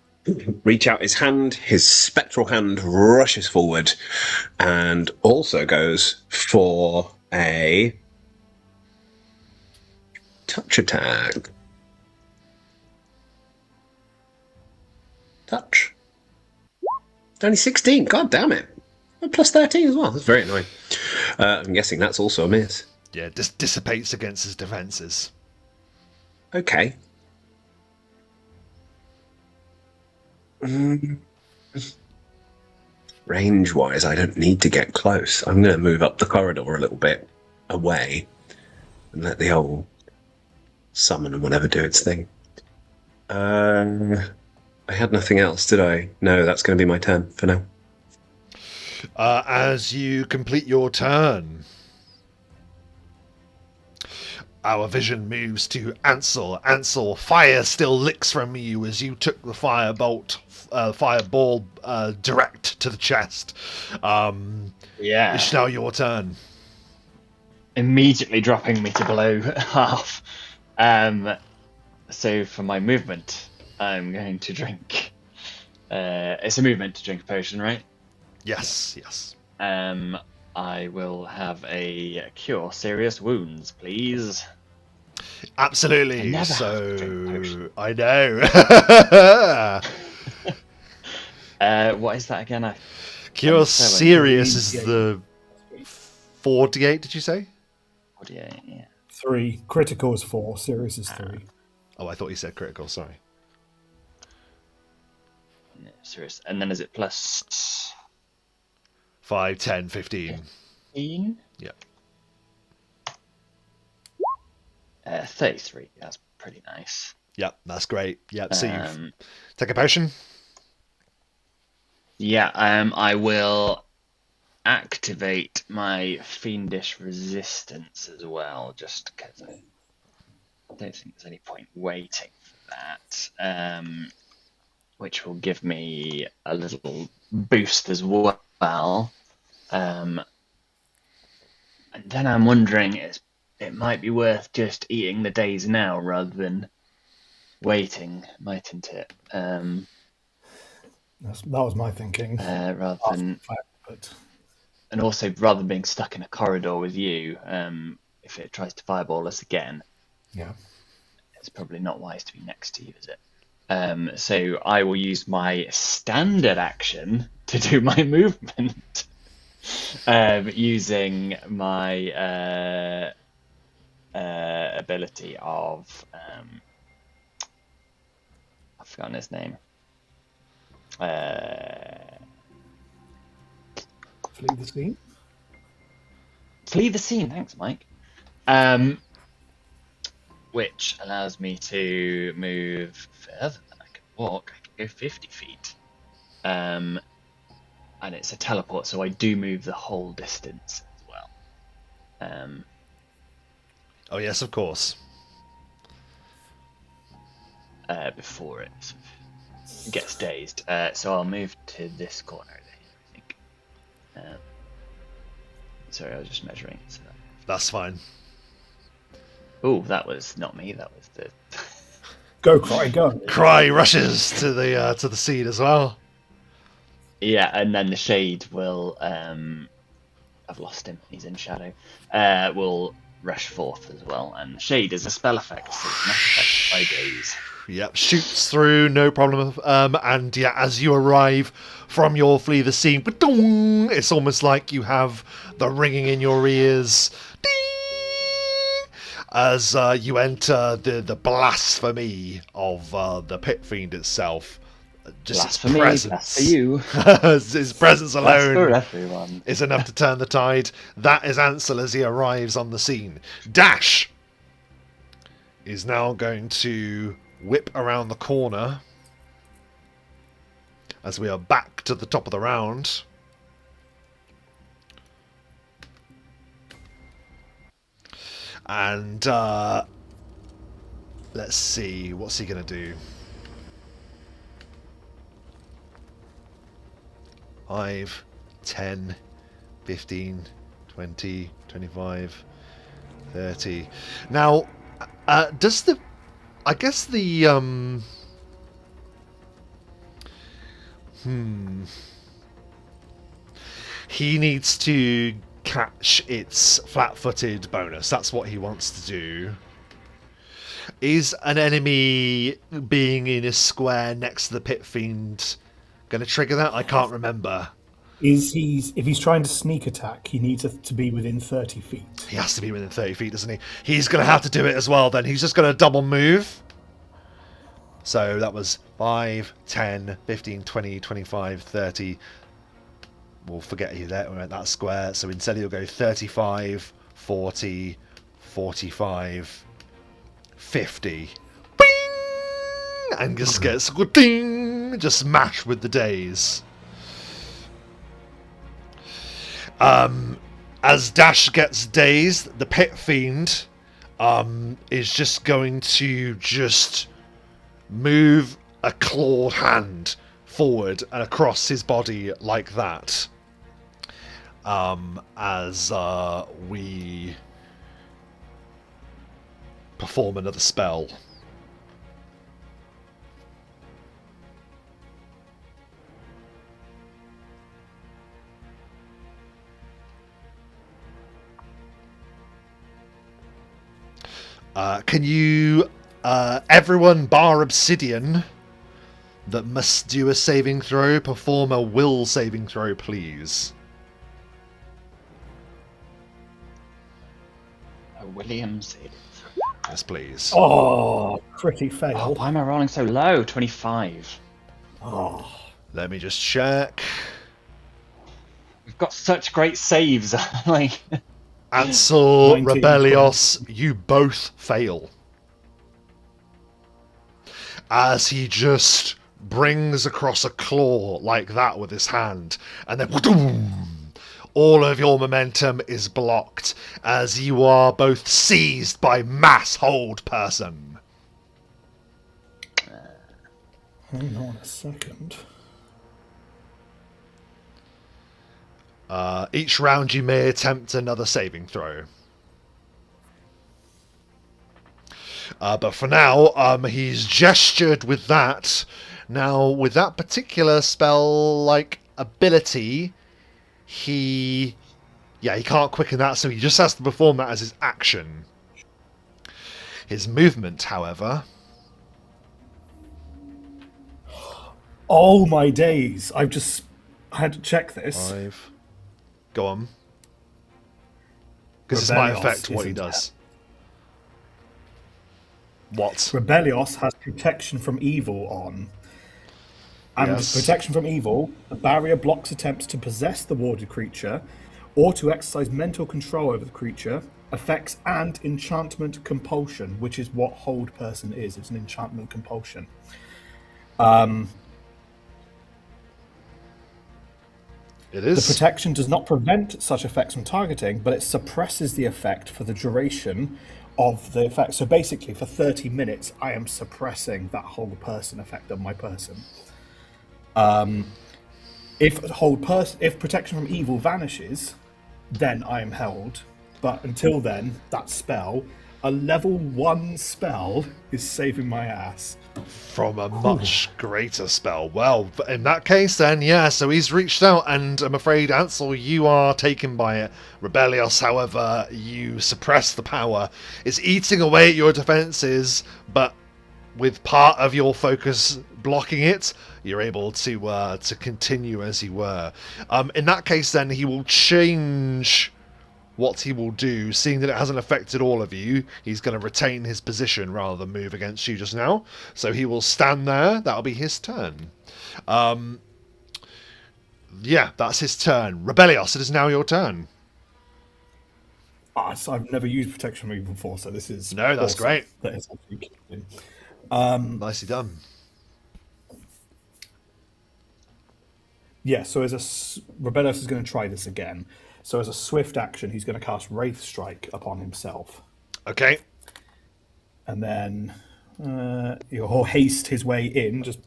reach out his hand. His spectral hand rushes forward and also goes for a touch attack. Touch. Only 16. God damn it. And plus 13 as well. That's very annoying. I'm guessing that's also a miss. Yeah, dissipates against his defenses. Okay. Range-wise, I don't need to get close. I'm going to move up the corridor a little bit away and let the old summon and whatever do its thing. I had nothing else, did I? No, that's going to be my turn for now. As you complete your turn, our vision moves to Ansel. Ansel, fire still licks from you as you took the fireball direct to the chest. Yeah. It's now your turn. Immediately dropping me to below half. So for my movement, I'm going to drink. It's a movement to drink a potion, right? Yes. I will have a cure serious wounds, please. Absolutely. I never have to drink potion. I know. What is that again? Cure so serious is the 48, did you say? 48, yeah. 3. Critical is 4. Serious is 3. Oh, I thought you said critical, sorry. Yeah, serious. And then is it plus 5, 10, 15. 15? Yeah. 33. That's pretty nice. Yep, that's great. Yep, so you take a potion. Yeah, I will activate my fiendish resistance as well, just because I don't think there's any point waiting for that. Which will give me a little boost as well. And then I'm wondering, it might be worth just eating the days now rather than waiting, mightn't it? That was my thinking. Rather than, But and also rather than being stuck in a corridor with you, if it tries to fireball us again, yeah, it's probably not wise to be next to you, is it? So I will use my standard action to do my movement, using my ability of I've forgotten his name. flee the scene. Flee the scene. Thanks, Mike. Which allows me to move further than I can walk. I can go 50 feet. And it's a teleport, so I do move the whole distance as well. Oh, yes, of course. Before it sort of gets dazed. So I'll move to this corner over here, I think. Sorry, I was just measuring it. So That's fine. oh, that was not me. That was the. Go, Cry, go. Cry rushes to the seed as well. Yeah, and then the shade will. I've lost him. He's in shadow. Will rush forth as well, and the shade is a spell effect, so it's not affected by daze. Yep, shoots through, no problem. And yeah, as you arrive from your flee the scene, it's almost like you have the ringing in your ears. Ding! As you enter the blasphemy of the pit fiend itself. Just Blasphemy, its that's presence. for you. His presence That's alone for everyone. is enough to turn the tide. That is Ansel as he arrives on the scene. Dash is now going to whip around the corner as we are back to the top of the round. And let's see, what's he going to do? 5, 10, 15, 20, 25, 30. Now, does the... I guess the... He needs to catch its flat-footed bonus. That's what he wants to do. Is an enemy being in a square next to the Pit Fiend going to trigger that? I can't remember. If he's trying to sneak attack, he needs to be within 30 feet. He has to be within 30 feet, doesn't he? He's going to have to do it as well then. He's just going to double move. So that was 5, 10, 15, 20, 25, 30. We'll forget you there. We're at that square. So instead he'll go 35, 40, 45, 50. Bing! And just gets ding! Just smash with the days. As Dash gets dazed, the Pit Fiend is just going to just move a clawed hand forward and across his body like that. As we perform another spell. Can you, everyone bar Obsidian that must do a saving throw, perform a will saving throw, please? William saving throw. Yes, please. Oh, pretty fail. Oh, why am I rolling so low? 25. Oh. Let me just check. We've got such great saves. Like, Ansel, 19, Rebellios, you both fail. As he just brings across a claw like that with his hand, and then wha-doom, all of your momentum is blocked as you are both seized by mass hold person. Hang on a second. Each round you may attempt another saving throw. But for now, he's gestured with that. Now, with that particular spell-like ability, he can't quicken that, so he just has to perform that as his action. His movement, however... Oh my days! I had to check this. 5. Go on. Because this might Rebellios affect what he isn't does. What? Rebellios has protection from evil on. And Yes. protection from evil, the barrier blocks attempts to possess the warded creature or to exercise mental control over the creature, effects and enchantment compulsion, which is what hold person is. It's an enchantment compulsion. It The is. protection does not prevent such effects from targeting, but it suppresses the effect for the duration of the effect. So basically, for 30 minutes, I am suppressing that whole person effect of my person. If protection from evil vanishes, then I am held. But until then, that spell, a level 1 spell, is saving my ass. From a much greater spell. Well, in that case then, yeah, so he's reached out, and I'm afraid, Ansel, you are taken by it. Rebellios, however, you suppress the power. It's eating away at your defenses, but with part of your focus blocking it, you're able to continue as you were. In that case then, he will change what he will do, seeing that it hasn't affected all of you. He's going to retain his position rather than move against you just now. So he will stand there. That'll be his turn. Yeah, that's his turn. Rebellios, it is now your turn. So I've never used protection from evil before, so this is No, that's awesome great. that it's actually kicked in. Nicely done. Yeah, so Rebellios is going to try this again. So as a swift action, he's going to cast Wraith Strike upon himself. Okay. And then he'll haste his way in. Just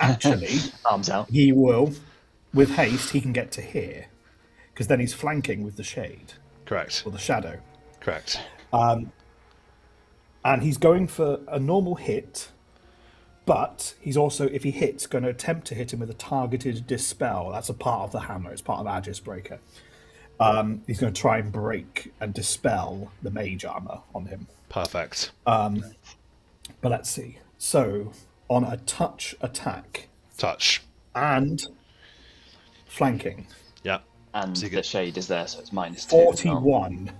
actually, arms out. he will, with haste, he can get to here. because then he's flanking with the shade Correct. or the shadow. Correct. And he's going for a normal hit, but he's also, if he hits, going to attempt to hit him with a targeted dispel. That's a part of the hammer. It's part of Aegis Breaker. He's going to try and break and dispel the mage armor on him. Perfect. But let's see. So, on a touch attack Touch. and flanking, Yeah. And So you the get- shade is there, so it's -2. as well. 41.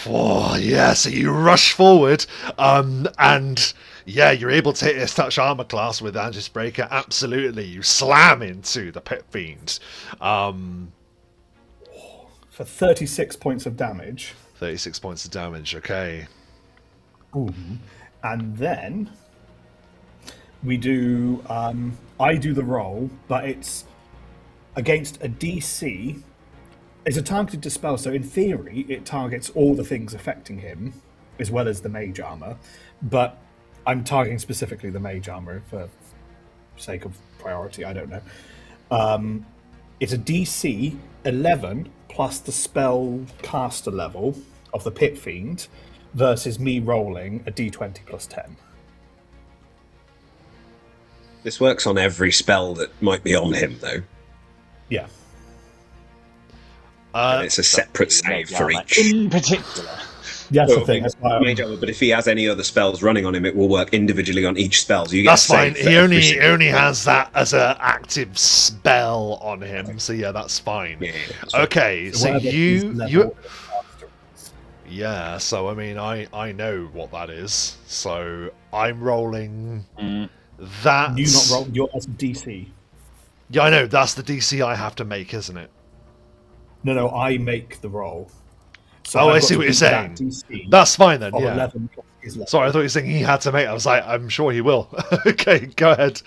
Oh, yeah, so you rush forward, and yeah, you're able to hit his touch armor class with Aegis Breaker. Absolutely. You slam into the Pit Fiend. For 36 points of damage. 36 points of damage, okay. And then we do, I do the roll, but it's against a DC. It's a targeted dispel, so in theory, it targets all the things affecting him, as well as the mage armor. But I'm targeting specifically the mage armor for sake of priority, I don't know. It's a DC 11 plus the spell caster level of the Pit Fiend versus me rolling a D20 plus 10. This works on every spell that might be on him, though. Yeah. And it's a separate save for each. In particular. That's the thing. That's why Mage armor, but if he has any other spells running on him, it will work individually on each spell. So you get That's a save fine. for He every only single only one. has that as an active spell on him, so yeah, that's fine. Yeah, that's right. Okay, so whatever his you level is. yeah. So I mean, I know what that is. So I'm rolling that. You not roll your as a DC. Yeah, I know. That's the DC I have to make, isn't it? No, I make the roll. So Oh, I've I got see to what you're beat saying. that DC That's fine then. of Yeah. 11 plus his level. Sorry, I thought you were saying he had to make. I was like, I'm sure he will. Okay, go ahead.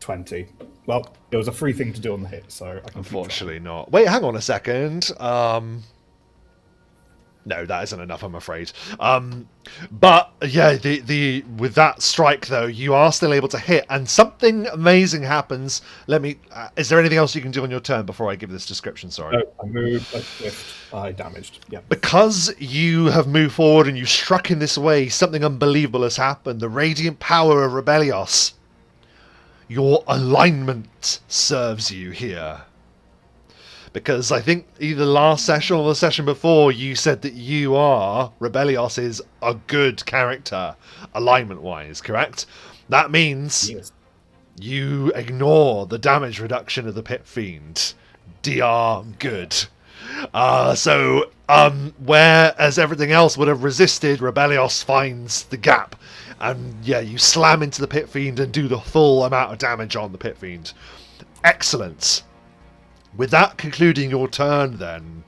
20. Well, it was a free thing to do on the hit, so I can keep Unfortunately not. Wait, hang on a second. No, that isn't enough, I'm afraid. But yeah, the with that strike though, you are still able to hit, and something amazing happens. Let me. Is there anything else you can do on your turn before I give this description? Sorry. trying. I moved, I swift, I damaged. Yeah. Because you have moved forward and you struck in this way, something unbelievable has happened. The radiant power of Rebellios. Your alignment serves you here. Because I think either last session or the session before, you said that you are, Rebellios is a good character, alignment-wise, correct? That means Yes. you ignore the damage reduction of the Pit Fiend. DR good. Whereas everything else would have resisted, Rebellios finds the gap. And yeah, you slam into the Pit Fiend and do the full amount of damage on the Pit Fiend. Excellent. With that concluding your turn then,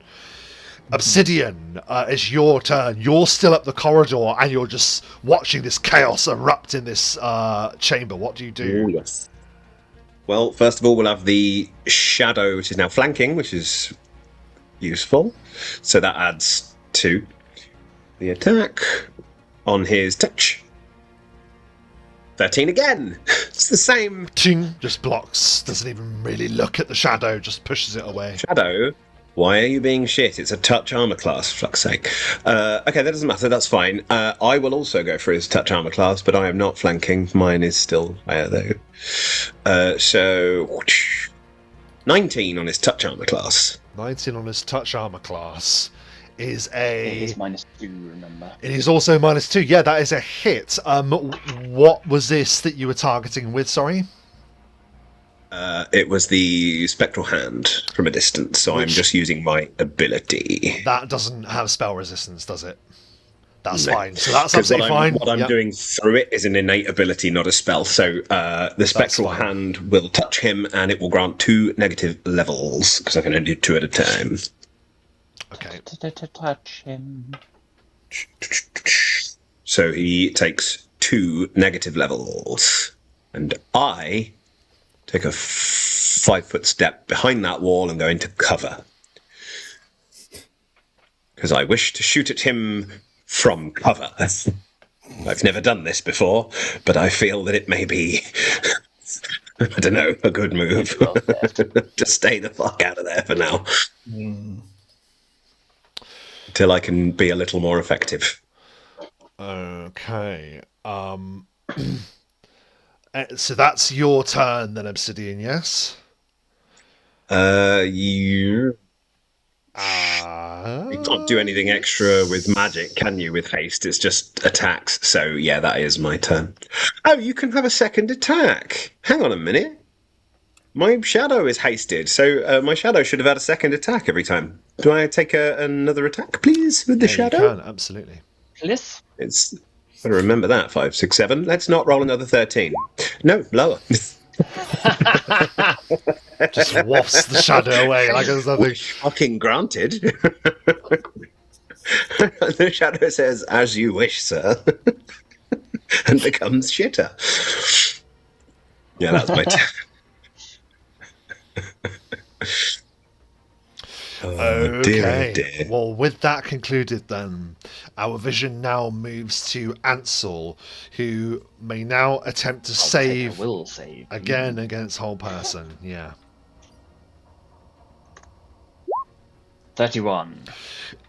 Obsidian, it's your turn. You're still up the corridor and you're just watching this chaos erupt in this chamber. What do you do? Oh, yes. Well, first of all, we'll have the shadow, which is now flanking, which is useful. So that adds 2. The attack on his touch. 13 again. It's the same. Ting, just blocks. Doesn't even really look at the shadow, just pushes it away. Shadow, why are you being shit? It's a touch armor class, for fuck's sake. Okay, that doesn't matter. That's fine. I will also go for his touch armor class, but I am not flanking. Mine is still higher, though. So, 19 on his touch armor class. 19 on his touch armor class is It a... is -2, remember. It is also -2. Yeah, that is a hit. What was this that you were targeting with, sorry? It was the spectral hand from a distance, so I'm just using my ability. That doesn't have spell resistance, does it? That's No. fine. So that's 'Cause absolutely fine. What I'm Yep. doing through it is an innate ability, not a spell. So the spectral fine. hand will touch him, and it will grant 2 negative levels, because I can only do 2 at a time. Okay. To touch him. So he takes 2 negative levels, and I take a 5-foot step behind that wall and go into cover. Because I wish to shoot at him from cover. I've never done this before, but I feel that it may be I don't know, a good move. Well said. Just stay the fuck out of there for now. Mm. Till I can be a little more effective. Okay. So that's your turn then, Obsidian, yes? You can't do anything extra with magic, can you, with haste? It's just attacks. So, yeah, that is my turn. Oh, you can have a second attack. Hang on a minute. My shadow is hasted, so my shadow should have had a second attack every time. Do I take another attack, please, with the Yeah, you shadow? can, absolutely. Please. It's better remember that. 5, 6, 7. Let's not roll another 13. No, lower. Just wafts the shadow away like there's nothing. Wish fucking granted. The shadow says, "As you wish, sir," and becomes shitter. Yeah, that's my turn. Oh, dear, oh Okay. dear. Well, with that concluded, then our vision now moves to Ansel, who may now attempt to I'll take a save will save. again against whole person. Yeah. 31.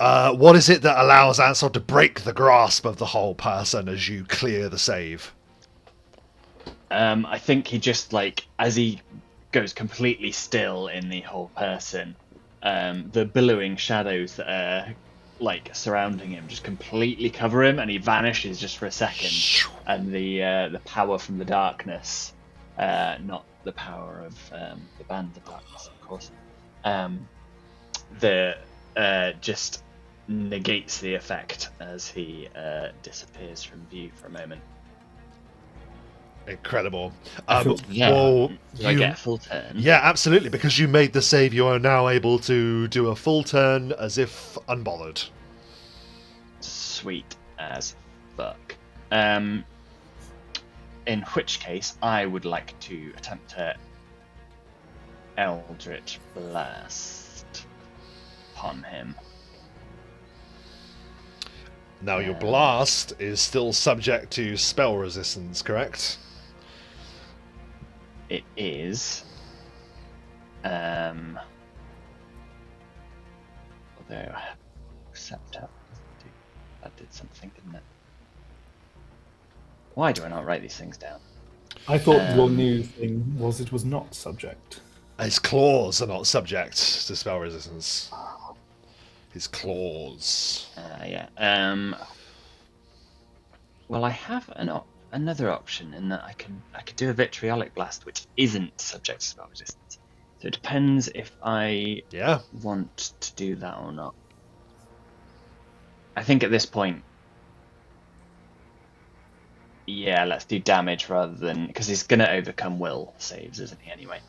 What is it that allows Ansel to break the grasp of the whole person as you clear the save? I think he just, like, as he goes completely still in the whole person, the billowing shadows that are, like, surrounding him just completely cover him, and he vanishes just for a second. And the power from the darkness, not the power of the band of darkness, of course, just negates the effect as he disappears from view for a moment. Incredible. Yeah. Well, Do I get a full turn? Yeah, absolutely. Because you made the save, you are now able to do a full turn as if unbothered. Sweet as fuck. In which case, I would like to attempt to Eldritch Blast upon him. Now, your blast is still subject to spell resistance, correct? It is. Although, Scepter, that did something, didn't it? Why do I not write these things down? I thought your new thing was it was not subject. His claws are not subject to spell resistance. His claws. Yeah. Well, I have another option in that I could do a vitriolic blast, which isn't subject to spell resistance. So it depends if I want to do that or not. I think at this point, yeah, let's do damage rather than, because he's gonna overcome will saves, isn't he? Anyway.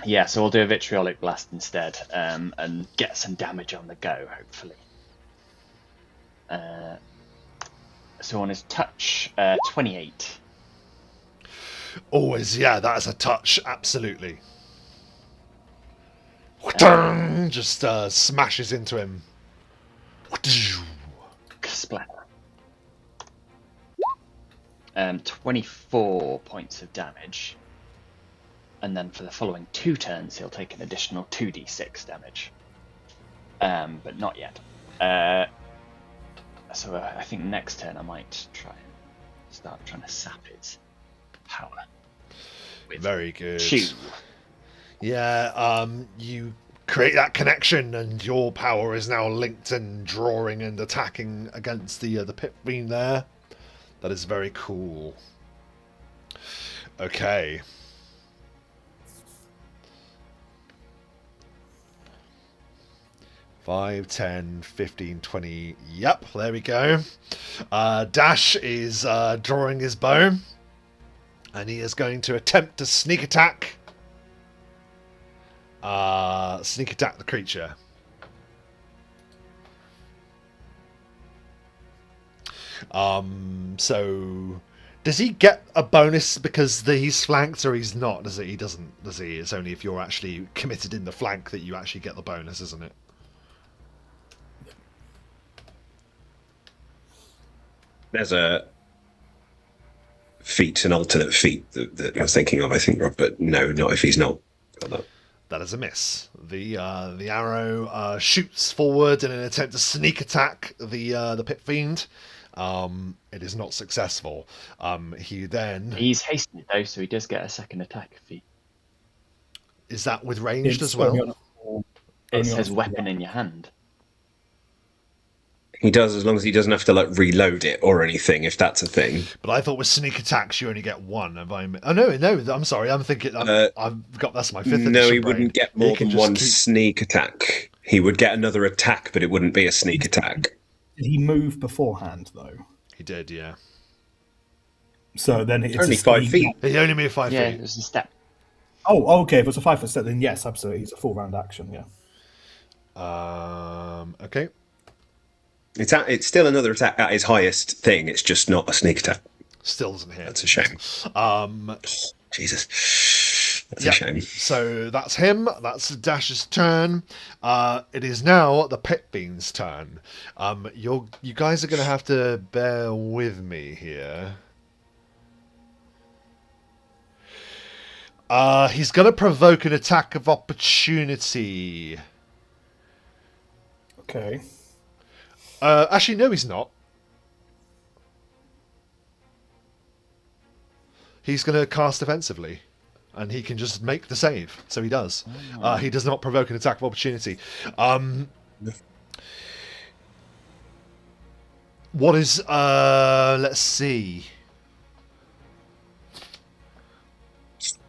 Yeah, so we'll do a vitriolic blast instead, and get some damage on the go, hopefully. So on his touch, 28. Always, yeah, that is a touch, absolutely. Just smashes into him. Splatter. 24 points of damage. And then for the following 2 turns, he'll take an additional 2d6 damage. But not yet. So I think next turn I might try and start trying to sap its power. Very good. Chew. Yeah, you create that connection, and your power is now linked and drawing and attacking against the pit fiend there. That is very cool. Okay. Five, 10, 15, 20. Yep, there we go. Dash is drawing his bow, and he is going to attempt to sneak attack. Sneak attack the creature. So does he get a bonus because he's flanked, or he's not? Does he? He doesn't. Does he? It's only if you're actually committed in the flank that you actually get the bonus, isn't it? There's a feat, an alternate feat that I was thinking of, I think, Rob, but no, not if he's not got that. That is a miss. The arrow shoots forward in an attempt to sneak attack the pit fiend. It is not successful. He's hasted though, so he does get a second attack if he. Is that with ranged It's as well? It says weapon in your hand. He does, as long as he doesn't have to like reload it or anything, if that's a thing. But I thought with sneak attacks you only get one. Have I? Oh no, I'm sorry. I'm thinking. I've got that's my fifth edition. No, he brain. wouldn't get more than one sneak attack. He would get another attack, but it wouldn't be a sneak attack. Did he move beforehand though? He did, yeah. So then it's Only 5 feet. He only moved 5 Yeah, feet. there's a step. Oh, okay. If it's a 5-foot step, then yes, absolutely, it's a full round action. Yeah. Okay. It's still another attack at his highest thing. It's just not a sneak attack. Still doesn't hit. That's a shame. Jesus. That's a shame. So that's him. That's Dash's turn. It is now the Pit Fiend's turn. You guys are going to have to bear with me here. He's going to provoke an attack of opportunity. Okay. Actually, no, he's not. He's going to cast defensively, and he can just make the save. So he does. He does not provoke an attack of opportunity. What is... let's see.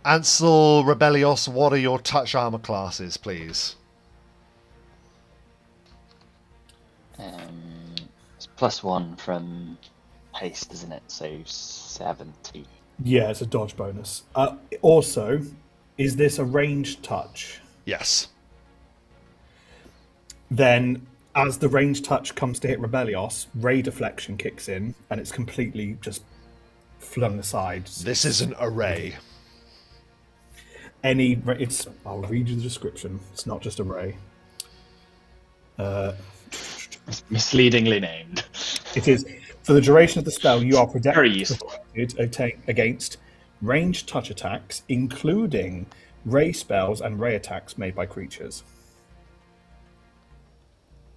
Ansel, Rebellios, what are your touch armor classes, please? It's +1 from haste, isn't it? So 70. Yeah, it's a dodge bonus. Also, is this a ranged touch? Yes. Then, as the ranged touch comes to hit Rebellios, Ray Deflection kicks in, and it's completely just flung aside. This is an array. I'll read you the description. It's not just a ray. It's misleadingly named. It is, for the duration of the spell, you are Very useful. protected against ranged touch attacks, including ray spells and ray attacks made by creatures.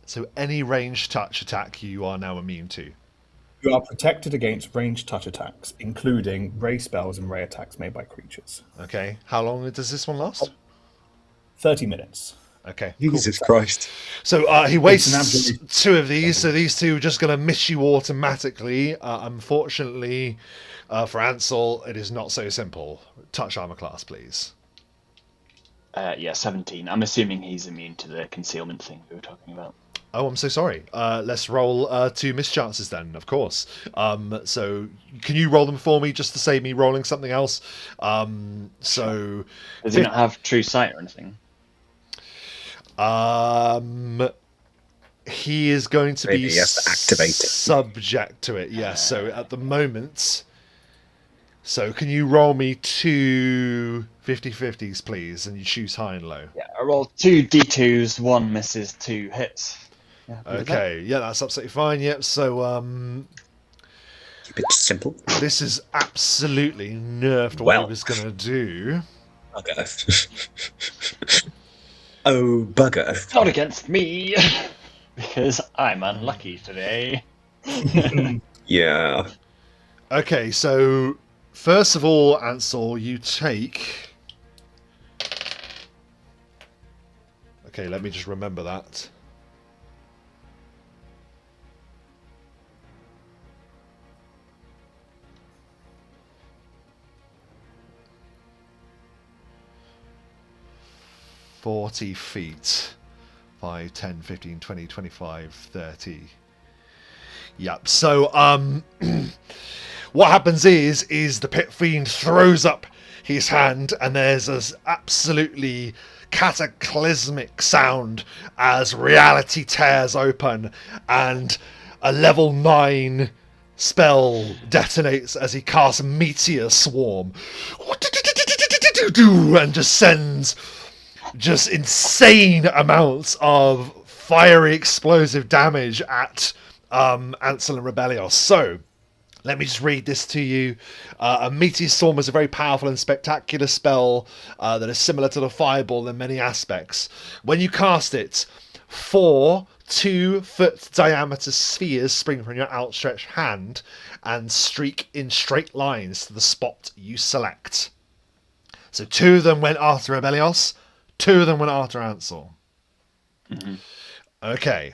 So any ranged touch attack you are now immune to. You are protected against ranged touch attacks, including ray spells and ray attacks made by creatures. Okay. How long does this one last? 30 minutes. Okay. Jesus Christ. So he wastes absolute- 2 of these, so these 2 are just going to miss you automatically. Unfortunately, for Ansel, it is not so simple. Touch armor class, please. Yeah, 17. I'm assuming he's immune to the concealment thing we were talking about. Oh, I'm so sorry. Let's roll 2 mischances then, of course. So can you roll them for me just to save me rolling something else? So Does he not have true sight or anything? he is going to Maybe be he has to activate it. subject to it. Yes. So at the moment, so can you roll me 2 50-50s, please, and you choose high and low. Yeah, I rolled 2 d2s, 1 misses, 2 hits. Yeah, Okay. Yeah, that's absolutely fine. Yep. So Keep it simple. this is absolutely nerfed what Well. he was going to do. Bugger. Oh, bugger. Not against me, because I'm unlucky today. Yeah. Okay, so first of all, Ansel, you take... Okay, let me just remember that. ...40 feet. 5, 10, 15, 20, 25, 30. Yep, so, what happens is the Pit Fiend throws up his hand and there's this absolutely cataclysmic sound as reality tears open and a level 9 spell detonates as he casts Meteor Swarm and just sends just insane amounts of fiery explosive damage at Ansel and Rebellios. So Let me just read this to you. A meteor storm is a very powerful and spectacular spell that is similar to the fireball in many aspects. When you cast it, 4 2-foot diameter spheres spring from your outstretched hand and streak in straight lines to the spot you select. So 2 of them went after Rebellios, 2 of them went after Ansel. Mm-hmm. Okay.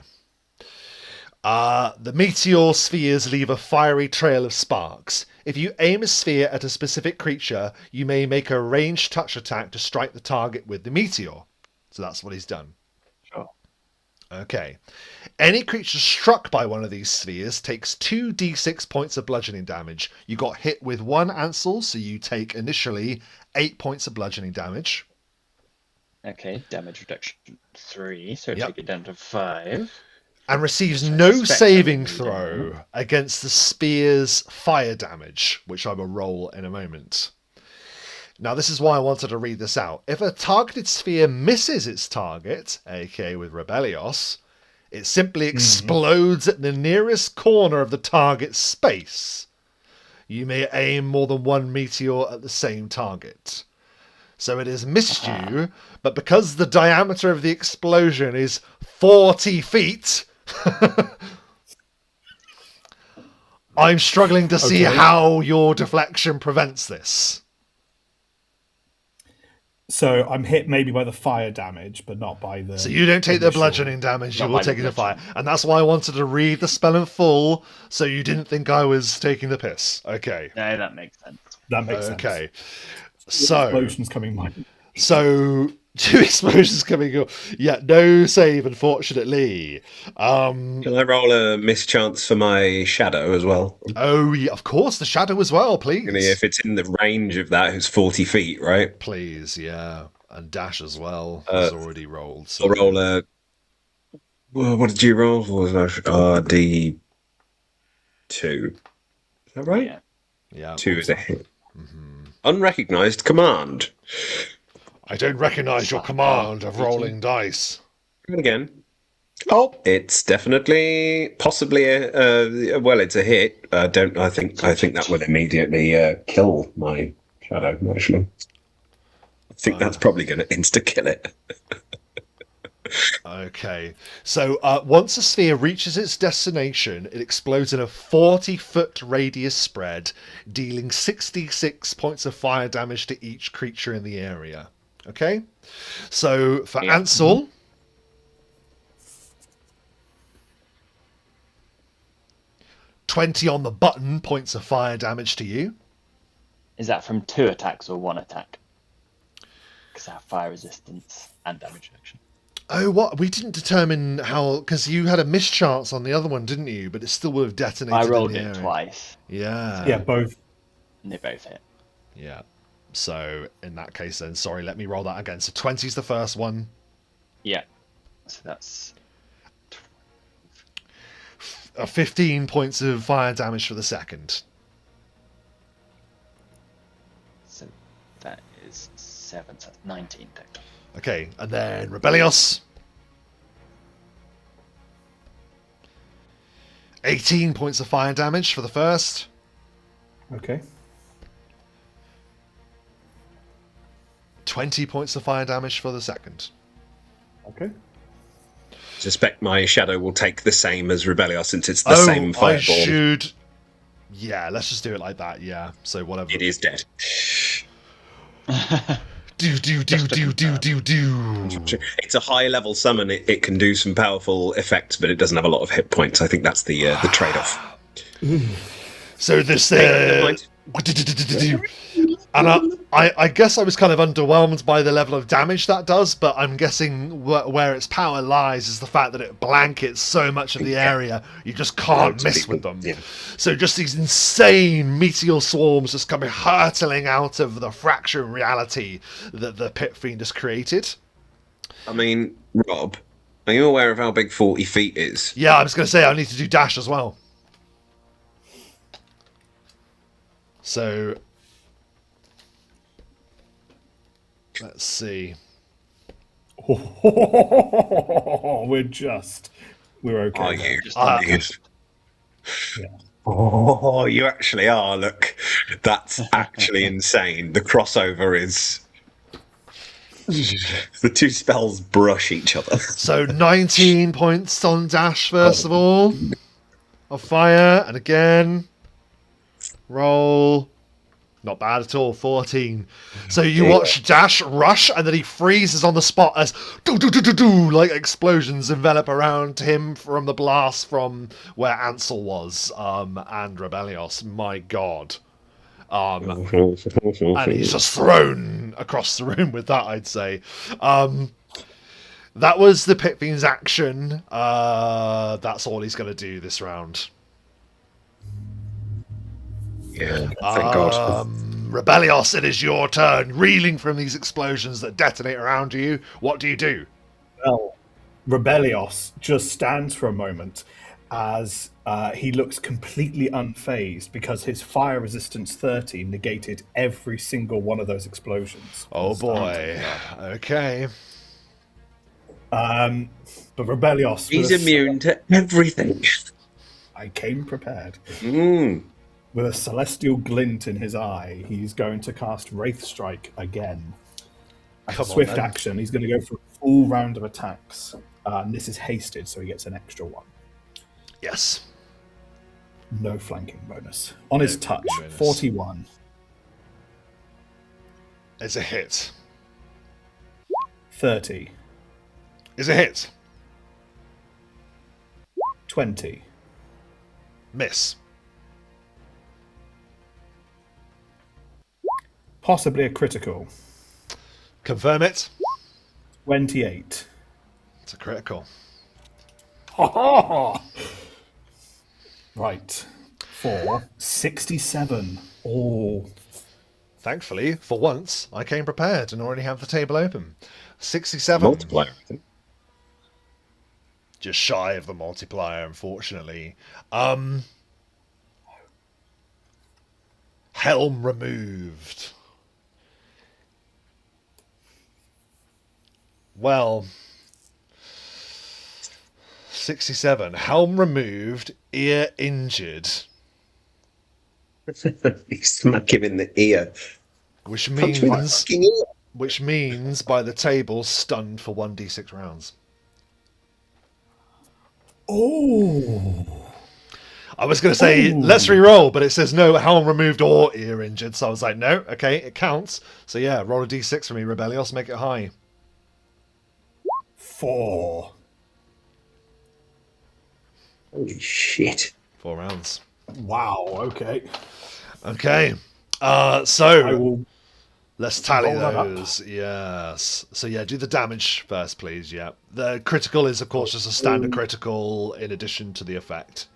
The meteor spheres leave a fiery trail of sparks. If you aim a sphere at a specific creature, you may make a ranged touch attack to strike the target with the meteor. So that's what he's done. Sure. Okay. Any creature struck by one of these spheres takes 2d6 points of bludgeoning damage. You got hit with 1 Ansel, so you take initially 8 points of bludgeoning damage. Okay, damage reduction 3, so Yep. take it down to 5. And receives So I no suspect saving I will throw need against the spear's fire damage, which I will roll in a moment. Now, this is why I wanted to read this out. If a targeted sphere misses its target, aka with Rebellios, it simply explodes at the nearest corner of the target's space. You may aim more than 1 meteor at the same target. So it has missed you, but because the diameter of the explosion is 40 feet, I'm struggling to see how your deflection prevents this. So I'm hit maybe by the fire damage, but not by the... So you don't take the initial- bludgeoning damage, you Not will by the take the fire. bludgeoning. And that's why I wanted to read the spell in full, so you didn't think I was taking the piss. Okay. No, that makes sense. That makes sense. Okay. So... Explosions coming my... So, 2 explosions coming up. Yeah, no save, unfortunately. Can I roll a mischance for my shadow as well? Oh, yeah, of course, the shadow as well, please. If it's in the range of that, who's 40 feet, right? Please, yeah. And Dash as well has already rolled. So. I'll roll a... Well, what did you roll? What was that? D2. Is that right? Yeah. Yeah. 2 is a hit. Unrecognized command. I don't recognise your command of rolling dice. And again. Oh, it's definitely, possibly well, it's a hit. I think that would immediately kill my shadow. Actually, I think that's probably going to insta kill it. Okay. So once a sphere reaches its destination, it explodes in a 40-foot radius spread, dealing 66 points of fire damage to each creature in the area. Okay? So for Ansel... 20 on the button points of fire damage to you. Is that from 2 attacks or 1 attack? Because I have fire resistance and damage reduction. Oh, what? We didn't determine how... Because you had a mischance on the other one, didn't you? But it still would have detonated I rolled in the it area. twice. Yeah. Yeah, both. And they both hit. Yeah. So, in that case then, sorry, let me roll that again. So 20's the first one. Yeah. So that's... 15 points of fire damage for the second. So that is 7, so that's 19 total. Okay, and then Rebellios. 18 points of fire damage for the first. Okay. 20 points of fire damage for the second. Okay. Suspect my shadow will take the same as Rebellios since it's the same fireball. I should... Yeah, let's just do it like that, yeah. So whatever. It is dead. Do. It's a high level summon. It can do some powerful effects, but it doesn't have a lot of hit points. I think that's the trade off. So this... Never mind. And I guess I was kind of underwhelmed by the level of damage that does, but I'm guessing where its power lies is the fact that it blankets so much of the area, you just can't miss with them. Yeah. So just these insane meteor swarms just coming hurtling out of the fractured reality that the Pit Fiend has created. I mean, Rob, are you aware of how big 40 feet is? Yeah, I was going to say I need to do dash as well. So... Let's see. We're okay. Are you? Just Are you? Yeah. Oh, you actually are. Look, that's actually insane. The crossover is. The two spells brush each other. So 19 points on Dash, first of all. Of fire, and again. Roll. Not bad at all, 14. So you watch Dash rush, and then he freezes on the spot as do like explosions envelop around him from the blast from where Ansel was, and Rebellios. My God. And he's just thrown across the room with that, I'd say. That was the Pit Fiend's action. That's all he's going to do this round. Yeah, thank God. Rebellios, it is your turn. Reeling from these explosions that detonate around you, what do you do? Well, Rebellios just stands for a moment as he looks completely unfazed because his fire resistance 30 negated every single one of those explosions. Oh boy. Okay. But Rebellios... He's immune to everything. I came prepared. Mm. With a celestial glint in his eye, he's going to cast Wraith Strike again. As a swift action, he's going to go for a full round of attacks. And this is hasted, so he gets an extra one. Yes. No flanking bonus. On his touch, bonus. 41. It's a hit. 30. It's a hit. 20. Miss. Possibly a critical. Confirm it. 28. It's a critical. Right. For 67. Oh. Thankfully, for once, I came prepared and already have the table open. 67. Multiplier, I think. Just shy of the multiplier, unfortunately. Helm removed. Well, 67. Helm removed, ear injured. You smack him in the ear. Which Punch me in the means fucking ear. which means by the table stunned for 1d6 rounds. Oh. I was going to say, let's re-roll, but it says no, helm removed or ear injured. So I was like, no, okay, it counts. So yeah, roll a d6 for me, Rebellios, make it high. 4. Holy shit. 4 rounds. Wow, okay. Okay. I So will... let's tally roll that up. those. Yes. So yeah, do the damage first, please. Yeah. The critical is, of course, just a standard critical in addition to the effect.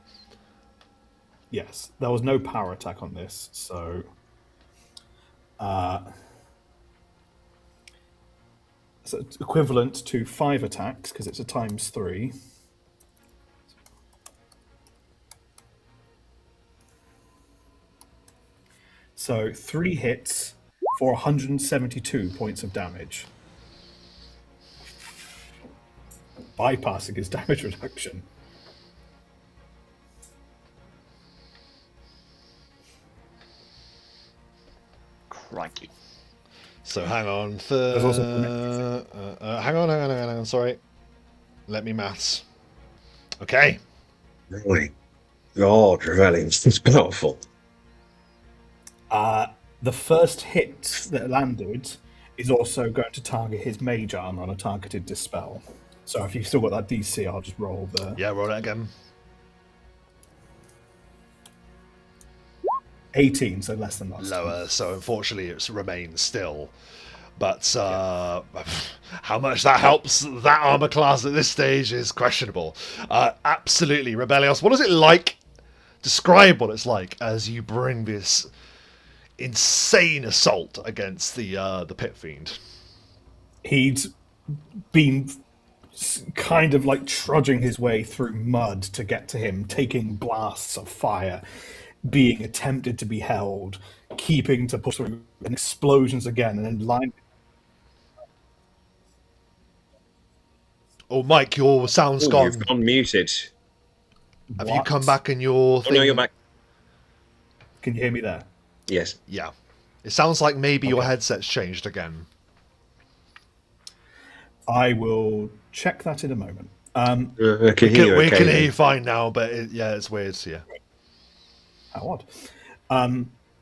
Yes, there was no power attack on this, so... so it's equivalent to 5 attacks, because it's a times 3. So 3 hits for 172 points of damage. Bypassing his damage reduction. Crikey. So hang on. There's also Hang on. Sorry. Let me maths. Okay. My God, Revellions is powerful. The first hit that landed is also going to target his mage armor on a targeted dispel. So if you've still got that DC, I'll just roll the... Yeah, roll it again. 18, so less than last time. Lower. So unfortunately, it remains still. But how much that helps that armor class at this stage is questionable. Absolutely, Rebellios. What is it like? Describe what it's like as you bring this insane assault against the Pit Fiend. He'd been kind of like trudging his way through mud to get to him, taking blasts of fire, being attempted to be held, keeping to push through, and explosions again, and then line. Oh, Mike, your sound's Oh, gone. you've gone muted. Have you come back in your thing? Oh, no, you're back. Can you hear me there? Yes. Yeah. It sounds like maybe your Okay. headset's changed again. I will check that in a moment. I can hear you We okay can hear then. you fine now, but it's weird. Yeah. How odd.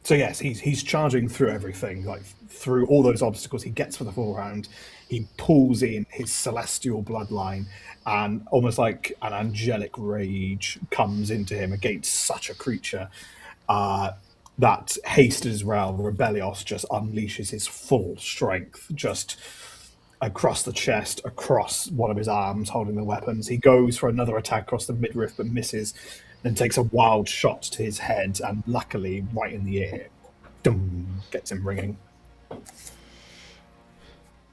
So yes, he's charging through everything, like through all those obstacles. He gets for the forehand. He pulls in his celestial bloodline, and almost like an angelic rage comes into him against such a creature. That haste as well. Rebellios just unleashes his full strength, just across the chest, across one of his arms, holding the weapons. He goes for another attack across the midriff, but misses, then takes a wild shot to his head, and luckily, right in the ear, dum, gets him ringing.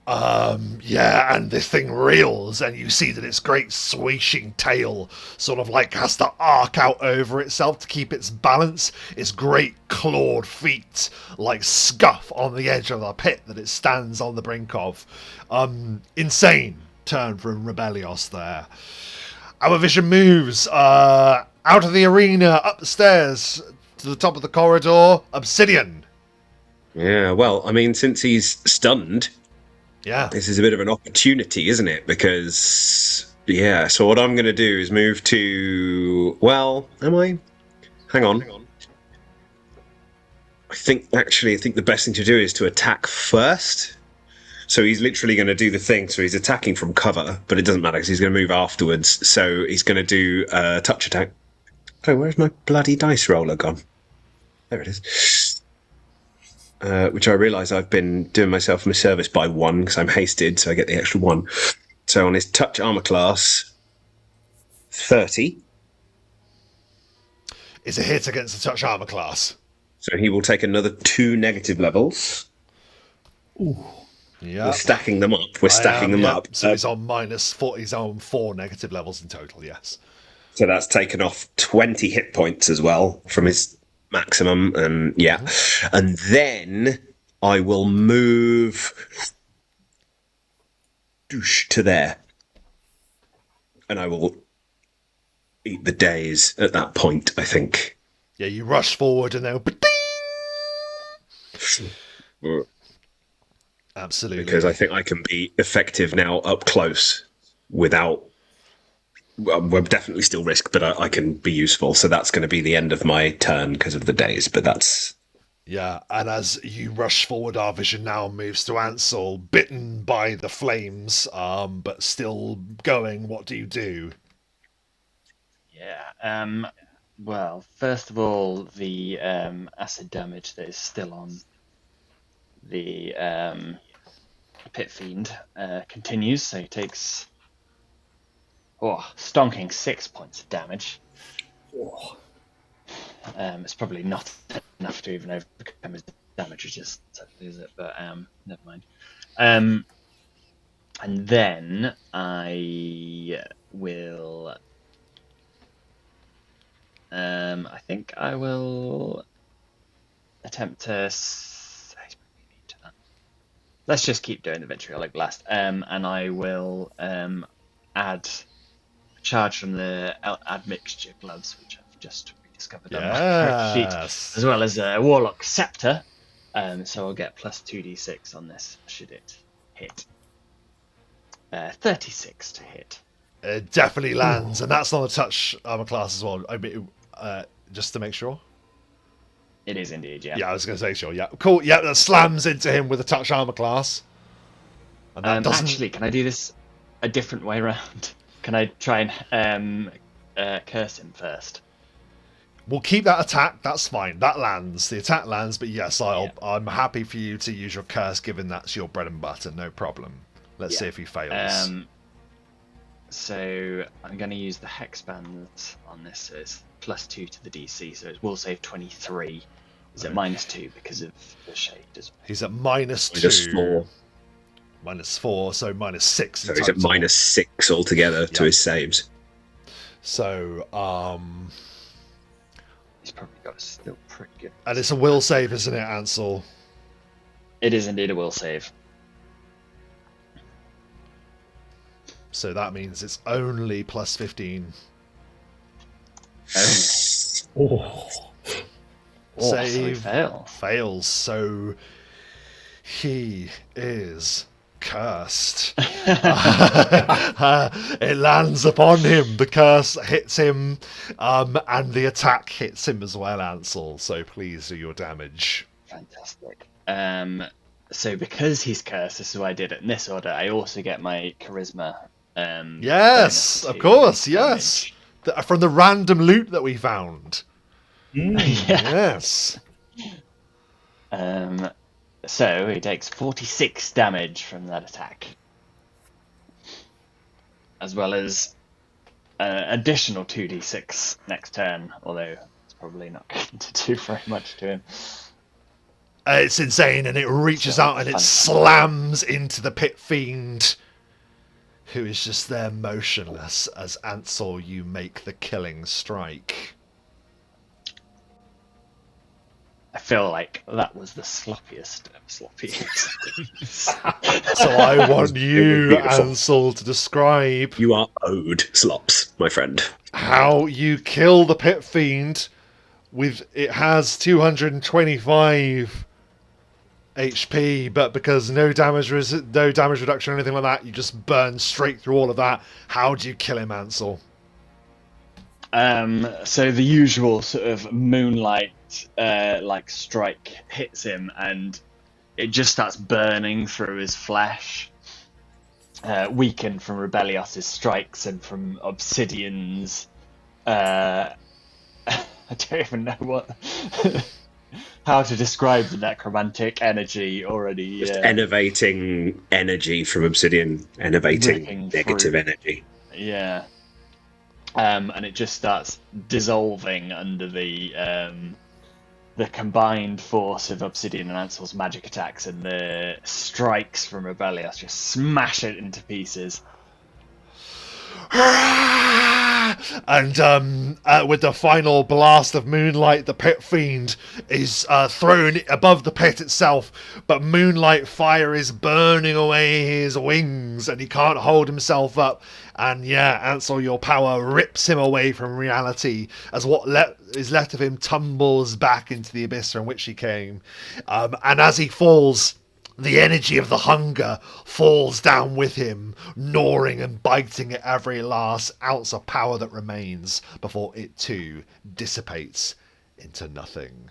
Yeah, and this thing reels, and you see that its great swishing tail sort of like has to arc out over itself to keep its balance. Its great clawed feet like scuff on the edge of the pit that it stands on the brink of. Insane turn from Rebellios there. Our vision moves out of the arena, up the stairs to the top of the corridor. Obsidian. Yeah, well, I mean, since he's stunned, Yeah. this is a bit of an opportunity, isn't it? Because, yeah, so what I'm going to do is move to. Well, am I? Hang on. I think the best thing to do is to attack first. So he's literally going to do the thing. So he's attacking from cover, but it doesn't matter because he's going to move afterwards. So he's going to do a touch attack. Oh, where's my bloody dice roller gone? There it is. Which I realise I've been doing myself a service by 1 because I'm hasted, so I get the extra 1. So on his touch armor class, 30. It's a hit against the touch armor class. So he will take another 2 negative levels. Yeah. We're stacking them up. Up. So he's on -4. He's on 4 negative levels in total. Yes. So that's taken off 20 hit points as well from his maximum, and yeah. And then I will move to there. And I will eat the days at that point, I think. Yeah, you rush forward and then absolutely. Because I think I can be effective now up close without. Well, we're definitely still risk, but I can be useful. So that's going to be the end of my turn because of the days. But that's. Yeah, and as you rush forward, our vision now moves to Ansel, bitten by the flames, but still going. What do you do? Yeah. Well, first of all, the acid damage that is still on the pit fiend continues, so he takes stonking 6 points of damage. It's probably not enough to even overcome his damage resistance, is it? But never mind. And then I will. I think I will attempt to. Let's just keep doing the vitriolic blast. And I will add a charge from the admixture gloves, which I've just rediscovered on my character sheet, as well as a warlock scepter. So I'll get plus 2d6 on this should it hit. 36 to hit. It definitely lands, and that's on the touch armor class as well. I mean, just to make sure. It is indeed, yeah. Yeah, I was going to say sure. Yeah, cool. Yeah, that slams into him with a touch armor class. And that doesn't... Actually, can I do this a different way around? Can I try and curse him first? We'll keep that attack. That's fine. That lands. The attack lands, but yes, I'm happy for you to use your curse, given that's your bread and butter. No problem. Let's see if he fails. So I'm going to use the hex band on this. So it's +2 to the DC. So it will save 23. Is it -2 because of the shade as well? He's at -2. -4. -4, so -6. So he's at -6 altogether to his saves. So, he's probably got still pretty good. And it's a will save, isn't it, Ansel? It is indeed a will save. So that means it's only +15. Oh. So So he save fails. fails, so he is cursed. It lands upon him. The curse hits him, and the attack hits him as well, Ansel. So please do your damage. Fantastic. So because he's cursed, this is what I did it in this order. I also get my charisma. Yes, bonus of to course, yes. damage. From the random loot that we found. Yeah. Yes. So he takes 46 damage from that attack, as well as additional 2d6 next turn. Although it's probably not going to do very much to him. It's insane, and it reaches out and it slams into the pit fiend, who is just there motionless as Ansel, you make the killing strike. I feel like that was the sloppiest of sloppiest. So I want was you, beautiful. Ansel, to describe You are owed slops, my friend. how you kill the pit fiend. It has 225 HP, but because no damage reduction or anything like that, you just burn straight through all of that. How do you kill him, Ansel? So the usual sort of moonlight like strike hits him, and it just starts burning through his flesh, weakened from Rebellios's strikes and from Obsidian's. I don't even know what how to describe the necromantic energy already. Just enervating energy from Obsidian, enervating Ripping negative through. energy. Yeah. And it just starts dissolving under the combined force of Obsidian and Ansel's magic attacks, and the strikes from Rebellios just smash it into pieces. And with the final blast of moonlight, the pit fiend is thrown above the pit itself, but moonlight fire is burning away his wings, and he can't hold himself up. And yeah, Ansel, your power rips him away from reality as what is left of him tumbles back into the abyss from which he came. And as he falls, the energy of the hunger falls down with him, gnawing and biting at every last ounce of power that remains before it too dissipates into nothing.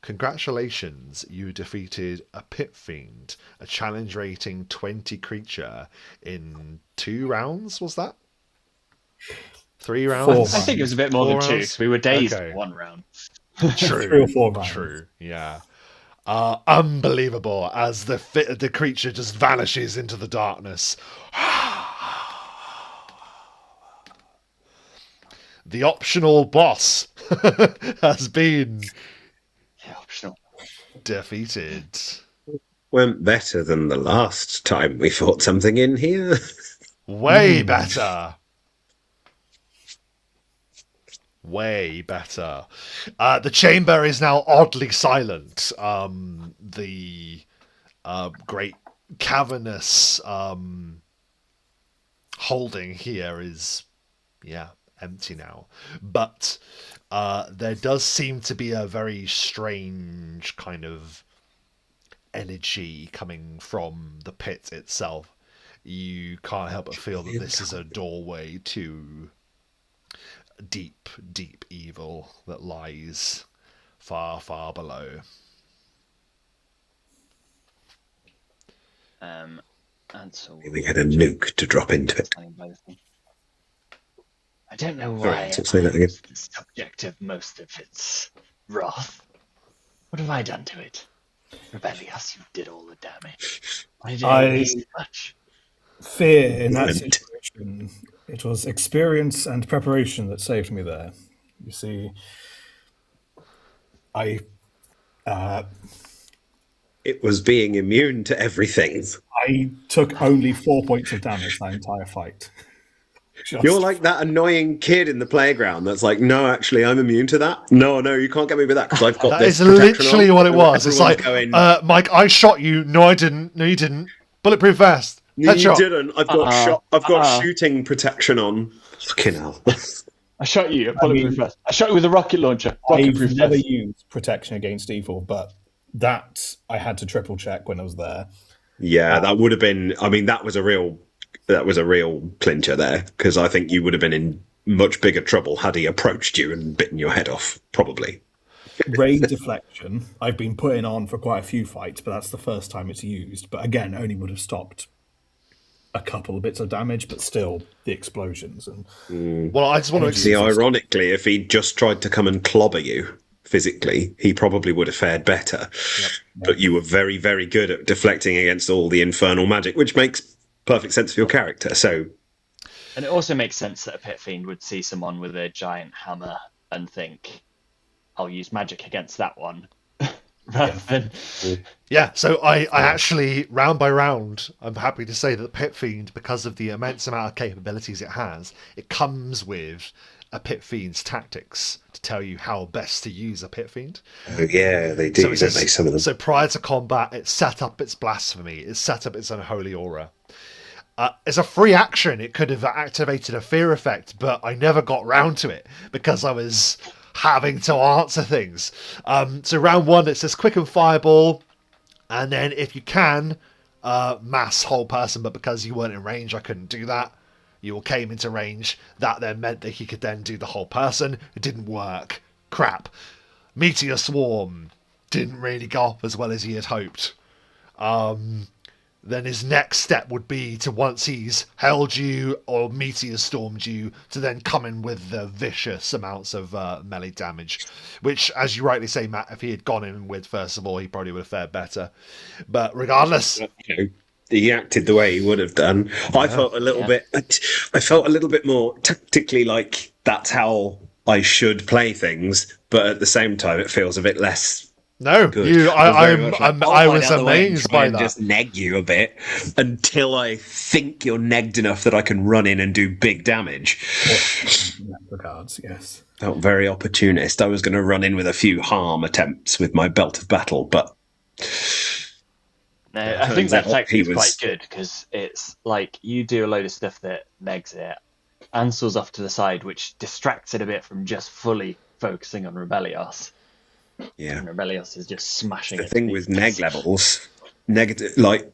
Congratulations, you defeated a pit fiend, a challenge rating 20 creature in 2 rounds, was that? 3 rounds? 4 I think it was a bit more 4 than 2, rounds? because we were dazed Okay. for 1 round. True. 3 or 4 rounds. True, yeah. Unbelievable as the creature just vanishes into the darkness. The optional boss has been Yeah, optional. defeated. Went better than the last time we fought something in here. Way better. Way better. The chamber is now oddly silent. The great cavernous holding here is, empty now. But there does seem to be a very strange kind of energy coming from the pit itself. You can't help but feel that this is a doorway to deep, deep evil that lies far, far below. Ansel. We had a nuke to drop into it. I don't know Sorry, why so say that again. I'm the subject of most of its wrath. What have I done to it? Rebellious, you did all the damage. Why did I waste much? Fear in that Right. situation. It was experience and preparation that saved me there. You see, It was being immune to everything. I took only 4 points of damage that entire fight. You're like that annoying kid in the playground that's like, no, actually, I'm immune to that. No, you can't get me with that because I've got That this is protection literally on. what it And was. It's like, everyone's going, Mike, I shot you. No, I didn't. No, you didn't. Bulletproof vest. no, you Headshot. didn't. I've got shooting protection on. Fucking hell. I shot you at bulletproof vest. I shot you with a rocket launcher. Rocket-proof I've never vest. used protection against evil, but that I had to triple check when I was there. Yeah, that would have been. I mean, that was a real clincher there, because I think you would have been in much bigger trouble had he approached you and bitten your head off. Probably. Raid deflection, I've been putting on for quite a few fights, but that's the first time it's used. But again, only would have stopped a couple of bits of damage, but still the explosions. And Well, I just want to See, ironically, if he'd just tried to come and clobber you physically, he probably would have fared better. Yep. But you were very, very good at deflecting against all the infernal magic, which makes perfect sense for your character. So, And it also makes sense that a pit fiend would see someone with a giant hammer and think, I'll use magic against that one. Rather than... Yeah, so I actually, round by round, I'm happy to say that the Pit Fiend, because of the immense amount of capabilities it has, it comes with a Pit Fiend's tactics to tell you how best to use a Pit Fiend. oh, yeah, they do, So, don't they? Some of them. so prior to combat, it set up its blasphemy, it set up its unholy aura. It's a free action. It could have activated a fear effect, but I never got round to it because I was having to answer things. So round one, it says quicken fireball, and then if you can, mass whole person, but because you weren't in range, I couldn't do that. You all came into range. That then meant that he could then do the whole person. It didn't work. Crap. Meteor swarm didn't really go off as well as he had hoped. Then his next step would be to, once he's held you or meteor stormed you, to then come in with the vicious amounts of melee damage, which, as you rightly say, Matt, if he had gone in with first of all, he probably would have fared better. But regardless, He acted the way he would have done. I felt a little bit. I felt a little bit more tactically like that's how I should play things, but at the same time, it feels a bit less. no, Good. I was amazed by that. Just neg you a bit until I think you're negged enough that I can run in and do big damage. in that regards, yes. Felt very opportunist. I was going to run in with a few harm attempts with my belt of battle, but No, I think that turns out tactic he is was- quite good because it's like you do a load of stuff that negs it. Ansel's off to the side, which distracts it a bit from just fully focusing on Rebellios. yeah. And Rebellios is just smashing The it. thing with neg levels, negative, like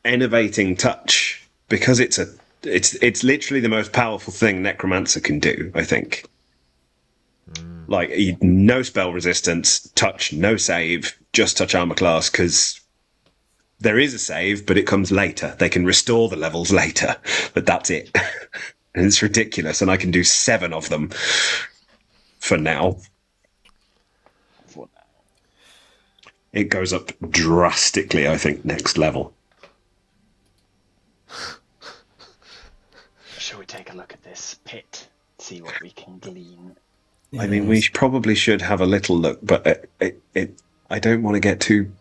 innovating touch, because it's literally the most powerful thing Necromancer can do, I think. Like, no spell resistance, touch, no save, just touch armor class, because there is a save, but it comes later. They can restore the levels later, but that's it. And it's ridiculous, and I can do 7 of them for now. It goes up drastically, I think, next level. Shall we take a look at this pit? See what we can glean. I mean, we probably should have a little look, but I don't want to get too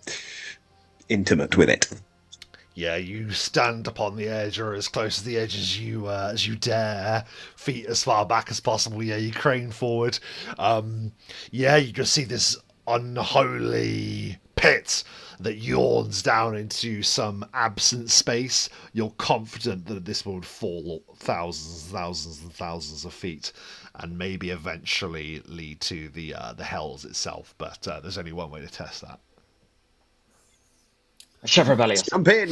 intimate with it. Yeah, you stand upon the edge, or as close to the edge as you dare, feet as far back as possible. Yeah, you crane forward. Yeah, you just see this unholy pit that yawns down into some absent space. You're confident that this will fall thousands of feet, and maybe eventually lead to the hells itself. But there's only one way to test that. Shove Rebellios. Jump in!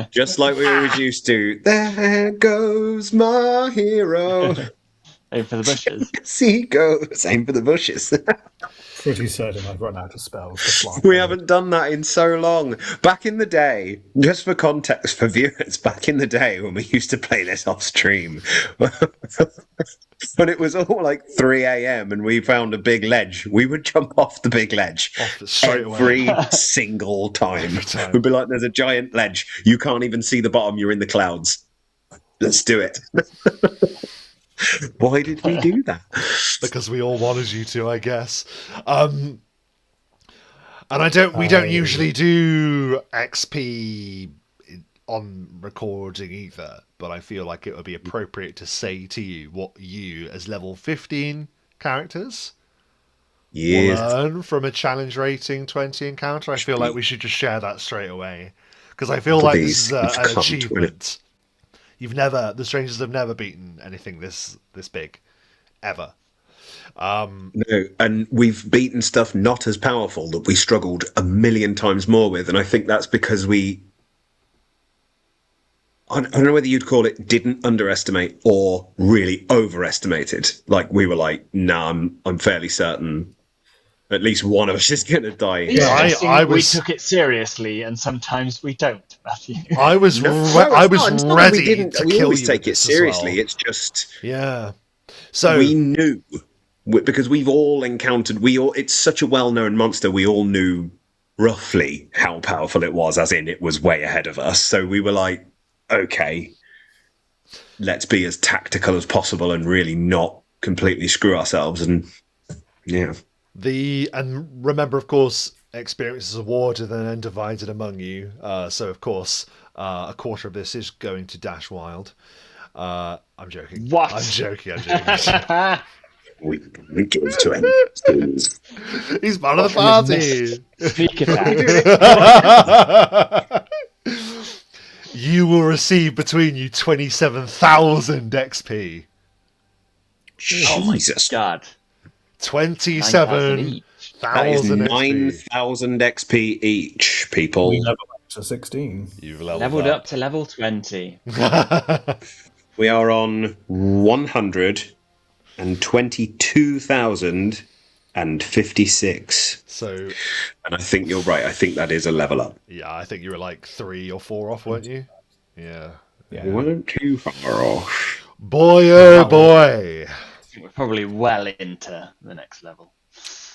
Just like we always used to. There goes my hero. Aim for the bushes. Yes, he goes. Aim for the bushes. Pretty certain I've run out of spells to fly. We haven't done that in so long. Back in the day, just for context for viewers, back in the day when we used to play this off stream, when it was all like 3 a.m. and we found a big ledge, we would jump off the big ledge Off it straight away. every single time. Every time. We'd be like, there's a giant ledge. You can't even see the bottom. You're in the clouds. Let's do it. Why did we do that? Because we all wanted you to, I guess. And we don't usually do XP on recording either, but I feel like it would be appropriate to say to you what you, as level 15 characters, will Yes. learn from a challenge rating 20 encounter. I feel like we should just share that straight away, because I feel like this is an Please, achievement. The strangers have never beaten anything this big, ever. No, and we've beaten stuff not as powerful that we struggled a million times more with, and I think that's because I don't know whether you'd call it didn't underestimate or really overestimated. Like we were like, nah, I'm fairly certain at least one of us is going to die He's here. suggesting I that we was- took it seriously, and sometimes we don't, Matthew. I was No, I was it's not that we ready didn't. to We kill always you take with it this as seriously. well. It's just Yeah. So we knew because we've all encountered. It's such a well-known monster. We all knew roughly how powerful it was, as in it was way ahead of us. So we were like, okay, let's be as tactical as possible and really not completely screw ourselves. And yeah, and remember, of course, experiences awarded and then divided among you. So of course, a quarter of this is going to Dash Wild. I'm joking. What? I'm joking. we give to him. He's part of the party. Sneak attack. You will receive between you 27,000 XP. Oh my Jesus. god. 27,000 That is XP. 9,000 XP each, people. We level up to 16. You've Leveled up to level 20. We are on 122,056. So, And I think you're right. I think that is a level up. yeah, I think you were like 3 or 4 off, weren't you? Yeah. You weren't too far off. Boy, oh boy. I think we're probably well into the next level.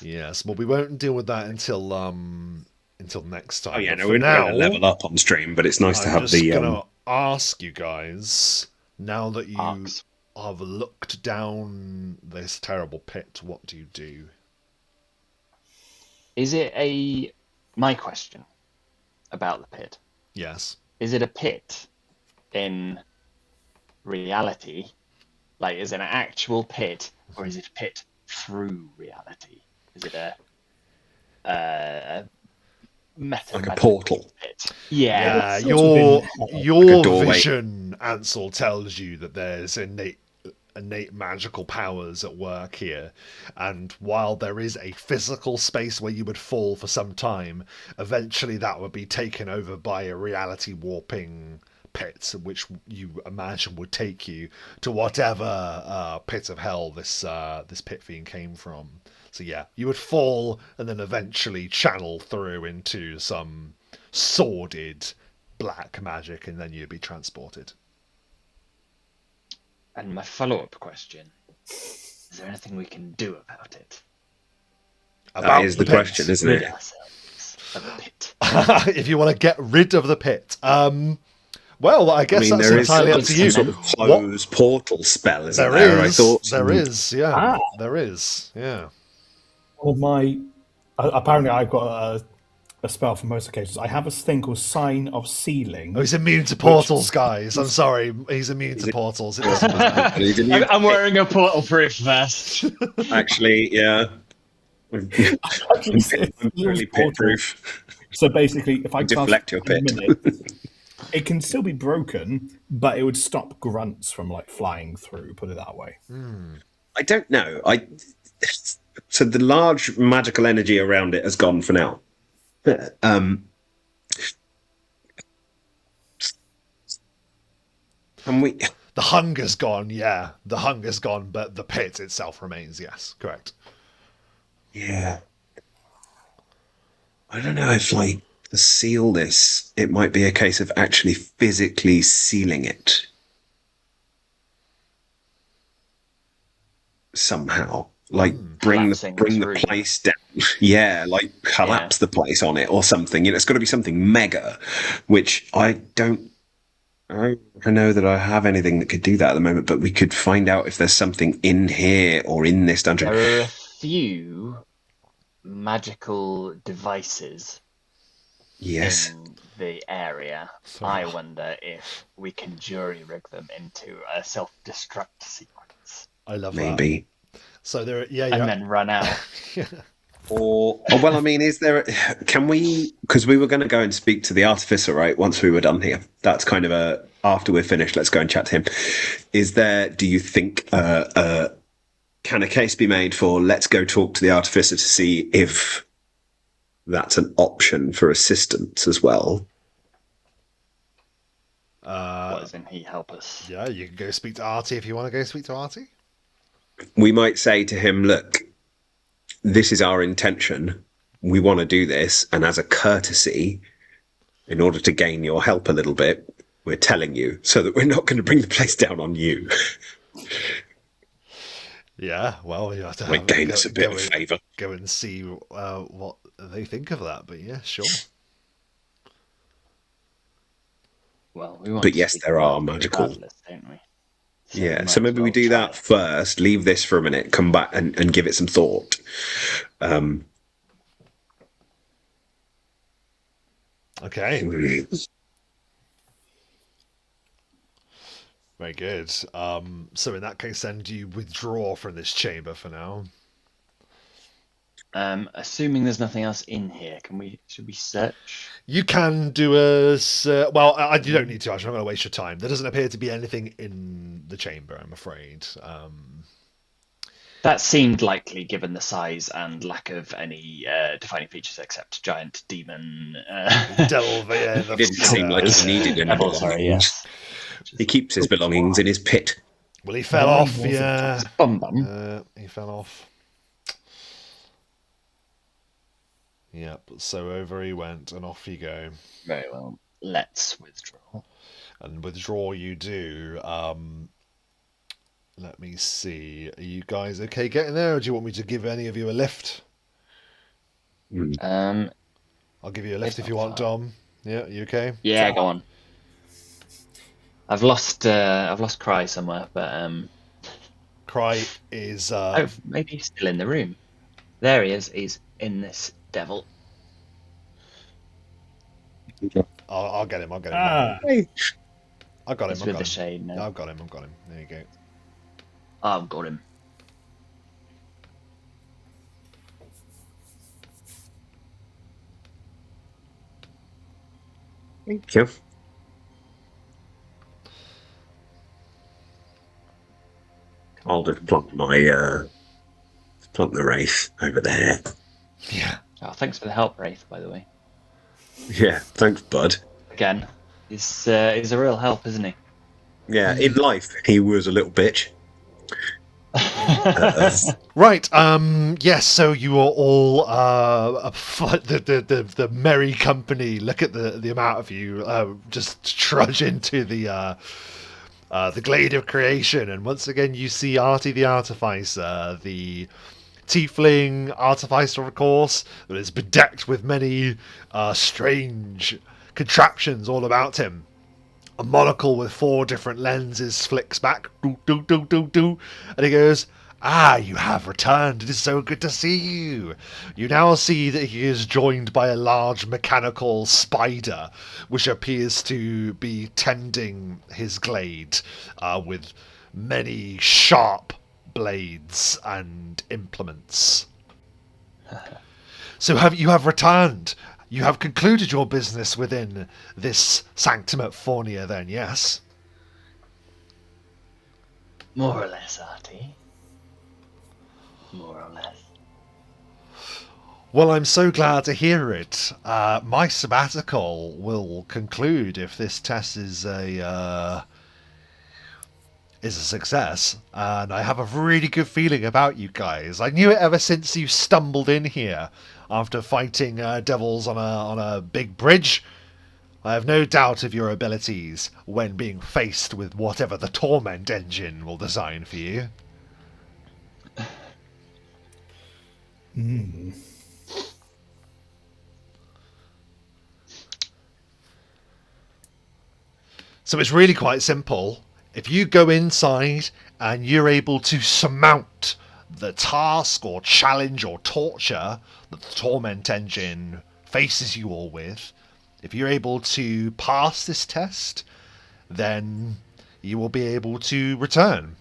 Yes, well, we won't deal with that until next time. Oh yeah, But no, for we're not now, going to level up on stream, but it's nice to I'm have just the. gonna ask you guys, now that you Arcs. have looked down this terrible pit, what do you do? Is it my question about the pit? Yes. Is it a pit in reality? Like, is it an actual pit, or is it a pit through reality? Is it a meta Like a portal. pit? Yeah. It's sort of your Like a doorway. vision, Ansel, tells you that there's innate magical powers at work here, and while there is a physical space where you would fall for some time, eventually that would be taken over by a reality warping pit, which you imagine would take you to whatever pit of hell this pit fiend came from. So yeah, you would fall and then eventually channel through into some sordid black magic, and then you'd be transported. And my follow-up question: is there anything we can do about it? That is the pit. question, isn't Rid it? ourselves of the pit. If you want to get rid of the pit, well, I guess that's there is entirely up to some you. sort of closed portal spell, isn't There there? I is, thought there is, yeah, there is, yeah. One of my apparently I've got a spell for most occasions. I have a thing called Sign of Sealing. Oh, he's immune to portals, guys. I'm sorry, he's immune to portals. It doesn't matter. I'm wearing a portal-proof vest. Actually, yeah. Actually, I'm fairly pit-proof. So basically, if I Deflect cast your it in a pit. minute, it can still be broken, but it would stop grunts from like flying through. Put it that way. I don't know. So the large magical energy around it has gone for now. And we. The hunger's gone, yeah. The hunger's gone, but the pit itself remains, yes, correct. Yeah. I don't know if, like, to seal this, it might be a case of actually physically sealing it. Somehow. Like, bring Collapsing the through. place down. Yeah, like, collapse the place on it or something. You know, it's got to be something mega, which I don't know that I have anything that could do that at the moment, but we could find out if there's something in here or in this dungeon. There are a few magical devices Yes. in the area. I wonder if we can jury-rig them into a self-destruct sequence. I love Maybe. that. So there, yeah, And then run out. Or well, I mean, is there? Can we? Because we were going to go and speak to the artificer, right? Once we were done here, that's kind of a after we're finished. Let's go and chat to him. Is there? Do you think? Can a case be made for let's go talk to the artificer to see if that's an option for assistance as well? What doesn't he help us? Yeah, you can go speak to Artie if you want to go speak to Artie. We might say to him, look, this is our intention. We want to do this, and as a courtesy, in order to gain your help a little bit, we're telling you so that we're not going to bring the place down on you. Yeah, well, you have to Might gain us a bit of favour. Go and see what they think of that. But yeah, sure. Well, we want But to yes, speak there to are Arthur magical. regardless, don't we? Yeah, we so might as maybe we well do try that it. first, leave this for a minute, come back and give it some thought. Okay, very good. So in that case, then, do you withdraw from this chamber for now? Assuming there's nothing else in here, should we search? You can do a... well, you don't need to, actually. I'm not going to waste your time. There doesn't appear to be anything in the chamber, I'm afraid. That seemed likely given the size and lack of any defining features except giant demon. Devil, yeah, It didn't seem like he needed any Devil, sorry, belongings. yes. He keeps his belongings in his pit. Well, he fell Why off, was it? yeah. It's a bum bum. He fell off. Yep, so over he went, and off you go. Very well. Let's withdraw. And withdraw you do. Let me see. Are you guys okay getting there, or do you want me to give any of you a lift? Um, I'll give you a lift It's if you not want, far. Dom. Yeah, you okay? yeah, go on. I've lost Cry somewhere, but Cry is... oh, maybe he's still in the room. There he is. He's in this devil. I'll get him, I'll get him. Ah, I've got him, He's I've with got the him. shade now. I've got him, I've got him. There you go. I've got him. Thank you. I'll just plonk the wraith over there. Yeah. Oh, thanks for the help, Wraith, by the way. Yeah, thanks, bud. Again, he's a real help, isn't he? Yeah, in life he was a little bitch. Right, yes, so you are all the merry company. Look at the amount of you just trudge into the glade of creation, and once again you see Artie the Artificer, the tiefling artificer, of course, that is bedecked with many strange contraptions all about him. A monocle with 4 different lenses flicks back, doo, doo, doo, doo, doo, and he goes, "Ah, you have returned. It is so good to see you." You now see that he is joined by a large mechanical spider, which appears to be tending his glade with many sharp blades and implements. So you have returned. You have concluded your business within this Sanctum of Fornia, then, yes? More or less, Artie. More or less. Well, I'm so glad to hear it. My sabbatical will conclude if this test is a success, and I have a really good feeling about you guys. I knew it ever since you stumbled in here after fighting devils on a big bridge. I have no doubt of your abilities when being faced with whatever the torment engine will design for you. So it's really quite simple. If you go inside and you're able to surmount the task or challenge or torture that the torment engine faces you all with, if you're able to pass this test, then you will be able to return.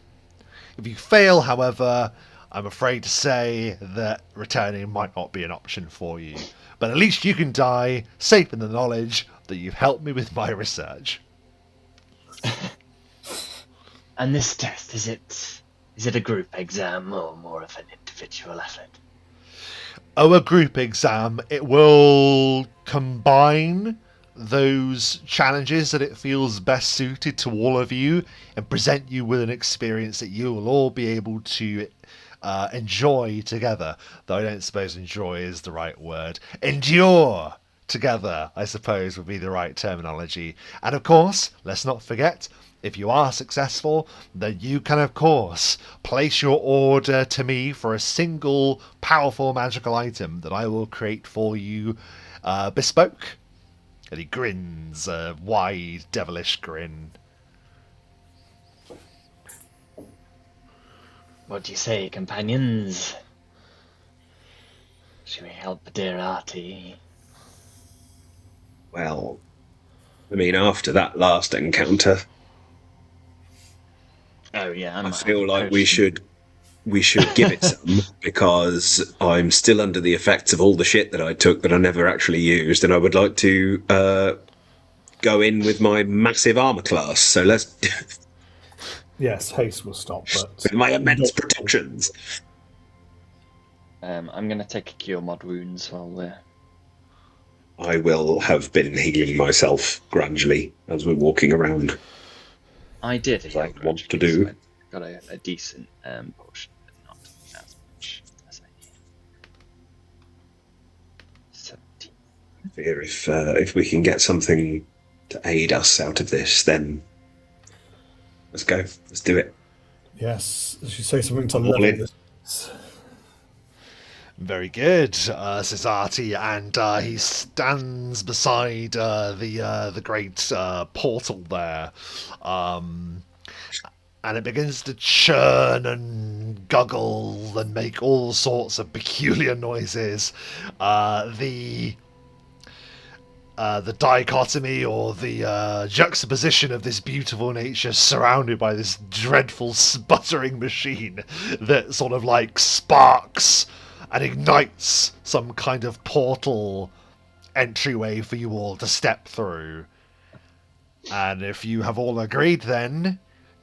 If you fail, however, I'm afraid to say that returning might not be an option for you. But at least you can die safe in the knowledge that you've helped me with my research. And this test, is it a group exam or more of an individual effort? A group exam. It will combine those challenges that it feels best suited to all of you and present you with an experience that you will all be able to enjoy together. Though I don't suppose enjoy is the right word. Endure together, I suppose, would be the right terminology. And of course, let's not forget, if you are successful, then you can, of course, place your order to me for a single powerful magical item that I will create for you bespoke. And he grins a wide, devilish grin. What do you say, companions? Should we help dear Artie? Well, I mean, after that last encounter, Oh yeah, I feel like we should give it some, because I'm still under the effects of all the shit that I took that I never actually used, and I would like to go in with my massive armor class. So let's Yes, haste will stop, but with my immense protections. I'm gonna take a cure mod wounds while we're. I will have been healing myself gradually as we're walking around. I did. As I want to do. So I got a decent portion, but not as much as I need. 17. Fear if we can get something to aid us out of this, then let's go. Let's do it. yes, as you say something to All level in. this. Very good, says Artie, and he stands beside the great portal there, and it begins to churn and guggle and make all sorts of peculiar noises. The dichotomy or the juxtaposition of this beautiful nature surrounded by this dreadful sputtering machine that sort of like sparks and ignites some kind of portal entryway for you all to step through. And if you have all agreed, then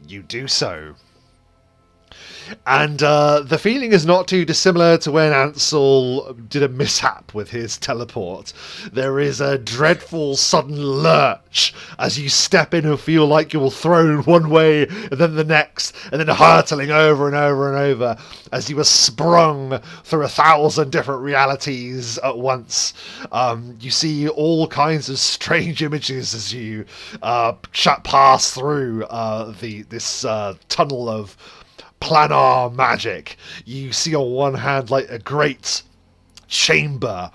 you do so. And the feeling is not too dissimilar to when Ansel did a mishap with his teleport. There is a dreadful sudden lurch as you step in and feel like you're thrown one way and then the next, and then hurtling over and over and over as you are sprung through 1,000 different realities at once. You see all kinds of strange images as you pass through this tunnel of planar magic. You see on one hand like a great chamber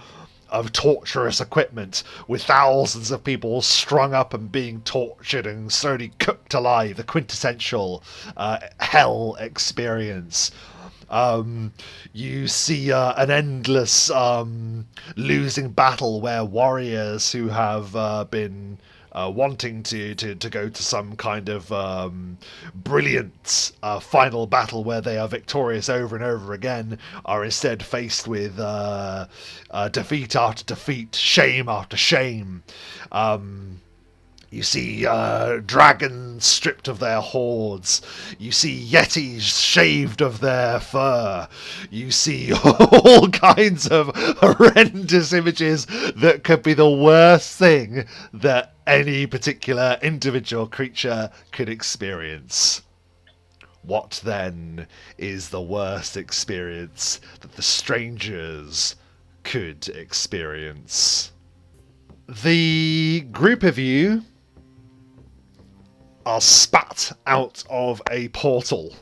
of torturous equipment with thousands of people strung up and being tortured and slowly cooked alive, the quintessential hell experience. You see an endless losing battle where warriors who have been wanting to go to some kind of brilliant final battle where they are victorious over and over again are instead faced with defeat after defeat, shame after shame. You see dragons stripped of their hordes. You see yetis shaved of their fur. You see all kinds of horrendous images that could be the worst thing that any particular individual creature could experience. What then is the worst experience that the strangers could experience? The group of you are spat out of a portal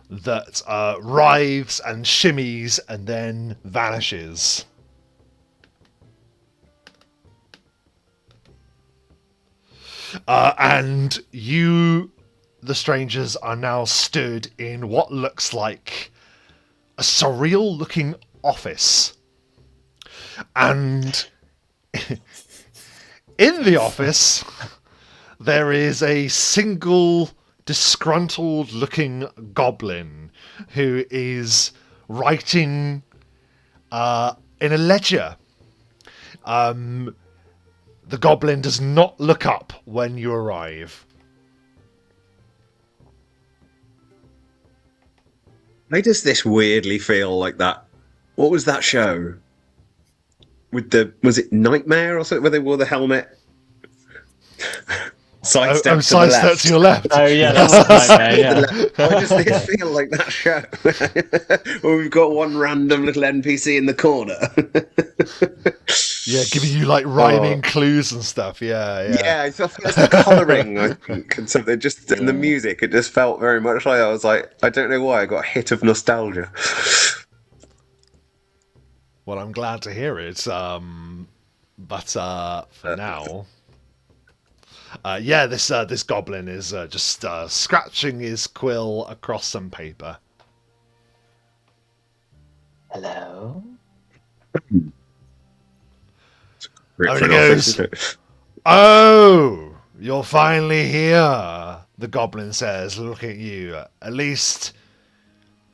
that writhes and shimmies and then vanishes. And you, the strangers, are now stood in what looks like a surreal looking office. And in the office, there is a single disgruntled-looking goblin who is writing in a ledger. The goblin does not look up when you arrive. Why does this weirdly feel like that? What was that show? Was it Nightmare or something where they wore the helmet? Sidestep to the sidestep left. to your left. Oh yeah, that was Nightmare. Yeah. Why does this feel like that show? Where we've got one random little NPC in the corner. Yeah, giving you like rhyming clues and stuff. Yeah. Yeah, I felt it's the colouring, I think, and something just in the music. It just felt very much like I was like, I don't know why I got a hit of nostalgia. Well, I'm glad to hear it. But for now, this goblin is just scratching his quill across some paper. Hello. And he goes, "Oh, you're finally here," the goblin says, looking at you. "At least,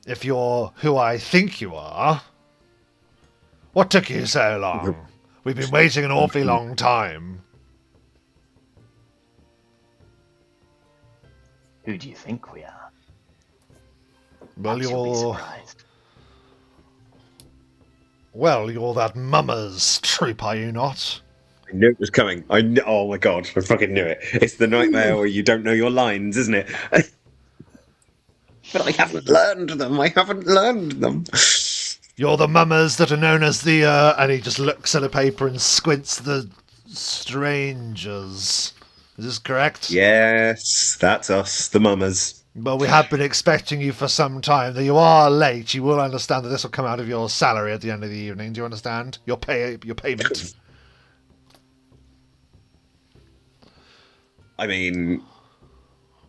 if you're who I think you are. What took you so long? We've been waiting an awfully long time." Who do you think we are? Well, Perhaps you'll be surprised. you're that mummers troop, are you not? I knew it was coming. Oh my god, I fucking knew it. It's the nightmare where you don't know your lines, isn't it? But I haven't learned them. You're the mummers that are known as the, and he just looks at a paper and squints, the strangers. Is this correct? Yes, that's us, the mummers. Well, we have been expecting you for some time. Though you are late, you will understand that this will come out of your salary at the end of the evening. Do you understand? Your payment. I mean,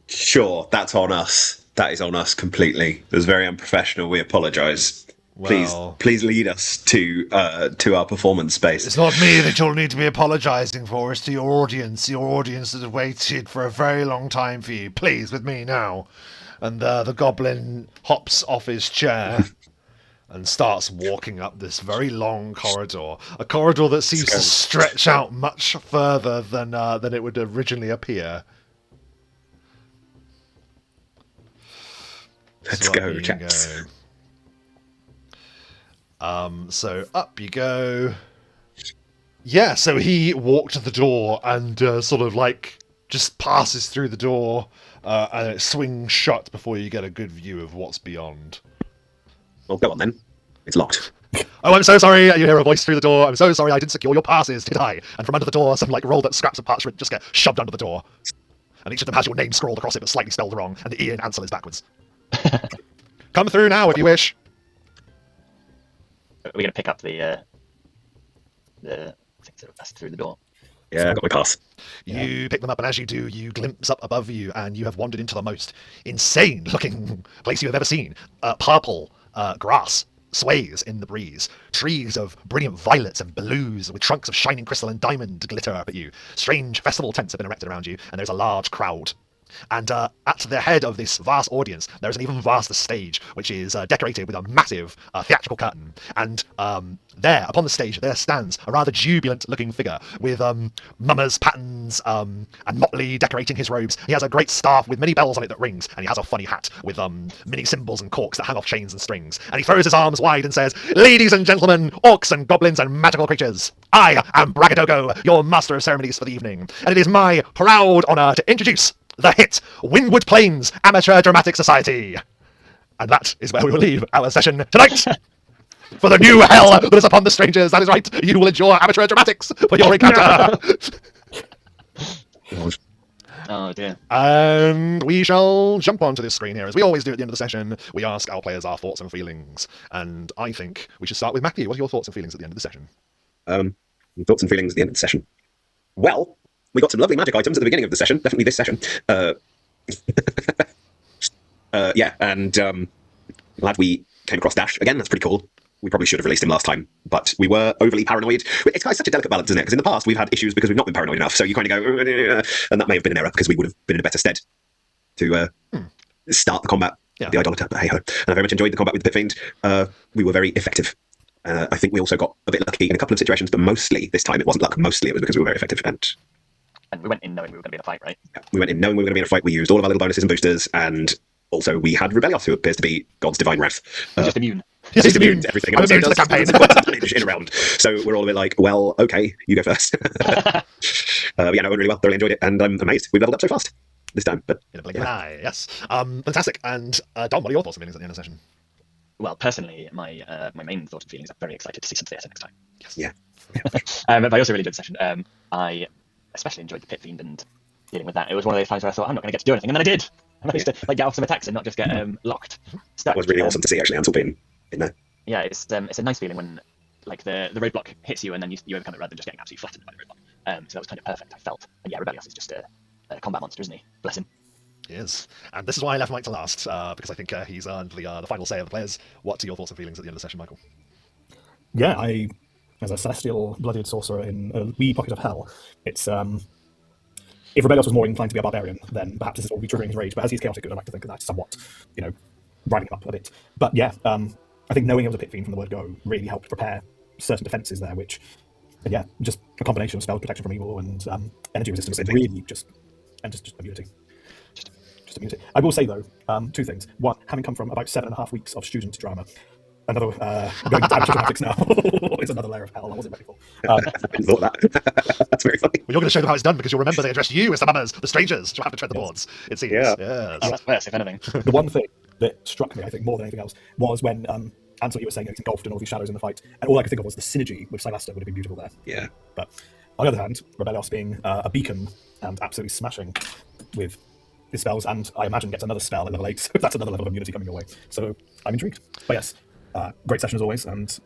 sure, that's on us. That is on us completely. It was very unprofessional. We apologise. Well, Please lead us to our performance space. it's not me that you'll need to be apologising for. It's to your audience that have waited for a very long time for you. Please, with me now. And the goblin hops off his chair and starts walking up this very long corridor. A corridor that seems to stretch out much further than it would originally appear. Let's go, chaps. So up you go. Yeah, so he walked to the door and sort of like just passes through the door and it swings shut before you get a good view of what's beyond. Well, go on then. It's locked. "Oh, I'm so sorry," you hear a voice through the door. "I'm so sorry, I didn't secure your passes, did I?" And from under the door, some like rolled up scraps of parchment just get shoved under the door. And each of them has your name scrawled across it but slightly spelled wrong, and the E in Ansel is backwards. "Come through now if you wish." Are we going to pick up the things that pass through the door? Yeah, I got my pass. You pick them up, and as you do, you glimpse up above you, and you have wandered into the most insane-looking place you have ever seen. Purple grass sways in the breeze. Trees of brilliant violets and blues with trunks of shining crystal and diamond glitter up at you. Strange festival tents have been erected around you, and there's a large crowd. And at the head of this vast audience, there is an even vaster stage, which is decorated with a massive theatrical curtain. And there, upon the stage, there stands a rather jubilant-looking figure with mummers, patterns, and motley decorating his robes. He has a great staff with many bells on it that rings, and he has a funny hat with many symbols and corks that hang off chains and strings. And he throws his arms wide and says, "Ladies and gentlemen, orcs and goblins and magical creatures, I am Bragadogo, your master of ceremonies for the evening, and it is my proud honour to introduce the hit Windward Plains Amateur Dramatic Society." And that is where we will leave our session tonight. For the new hell that is upon the strangers, that is right, you will endure amateur dramatics for your encounter. Oh dear. And we shall jump onto this screen here, as we always do at the end of the session. We ask our players our thoughts and feelings. And I think we should start with Matthew. What are your thoughts and feelings at the end of the session? Thoughts and feelings at the end of the session. Well, we got some lovely magic items at the beginning of the session. Definitely this session. Yeah, and glad we came across Dash again. That's pretty cool. We probably should have released him last time, but we were overly paranoid. It's such a delicate balance, isn't it? Because in the past we've had issues because we've not been paranoid enough. So you kind of go, and that may have been an error because we would have been in a better stead to start the combat Yeah. with the idolater. But hey ho, and I very much enjoyed the combat with the Pit Fiend. We were very effective. I think we also got a bit lucky in a couple of situations, but mostly this time it wasn't luck. Mostly it was because we were very effective. And we went in knowing we were going to be in a fight, right? We went in knowing we were going to be in a fight. We used all of our little bonuses and boosters, and also we had Rebellios, who appears to be God's divine wrath. Just immune. Just immune to everything. I'm And also immune to the does campaign. quite some damage in a round. So we're all a bit like, well, okay, you go first. But yeah, no, it went really well. Thoroughly enjoyed it, and I'm amazed we've leveled up so fast this time. But In a blink of an eye, yes. Fantastic. And Dom, what are your thoughts and feelings at the end of the session? Well, personally, my main thoughts and feelings, I'm very excited to see some theatre next time. yeah, But I also really enjoyed the session. I especially enjoyed the Pit Fiend and dealing with that. It was one of those times where I thought, I'm not going to get to do anything, and then I did. I managed to get off some attacks and not just get locked. Stuck. that was really awesome to see actually Ansel being in there. Yeah, it's a nice feeling when like the roadblock hits you and then you overcome it rather than just getting absolutely flattened by the roadblock. So that was kind of perfect, I felt. And yeah, Rebellios is just a combat monster, isn't he? Bless him. He is. And this is why I left Mike to last, because I think he's earned the final say of the players. What are your thoughts and feelings at the end of the session, Michael? Yeah, as a celestial blooded sorcerer in a wee pocket of hell, it's if Rebellios was more inclined to be a barbarian, then perhaps this is what would be triggering his rage. But as he's chaotic good, I like to think that that's somewhat, grinding him up a bit. But yeah, I think knowing it was a Pit Fiend from the word go really helped prepare certain defenses there, which, yeah, just a combination of spell protection from evil and energy resistance, and really just immunity. Just immunity. I will say though, two things. One, having come from about 7.5 weeks of student drama, another going into amateur dramatics now is another layer of hell I wasn't ready for. I hadn't thought that. That's very funny. Well, you're going to show them how it's done because you'll remember they addressed you as the mummers, the strangers, who have to tread the boards. It seems. Yeah. Yes. Oh, that's worse, if anything. The one thing that struck me, I think, more than anything else, was when Ansel, you were saying, it's engulfed in all these shadows in the fight, and all I could think of was the synergy with Sylaster would have been beautiful there. Yeah. But on the other hand, Rebellios being a beacon and absolutely smashing with his spells, and I imagine gets another spell at level 8, so that's another level of immunity coming your way. So I'm intrigued. But yes, great session as always, and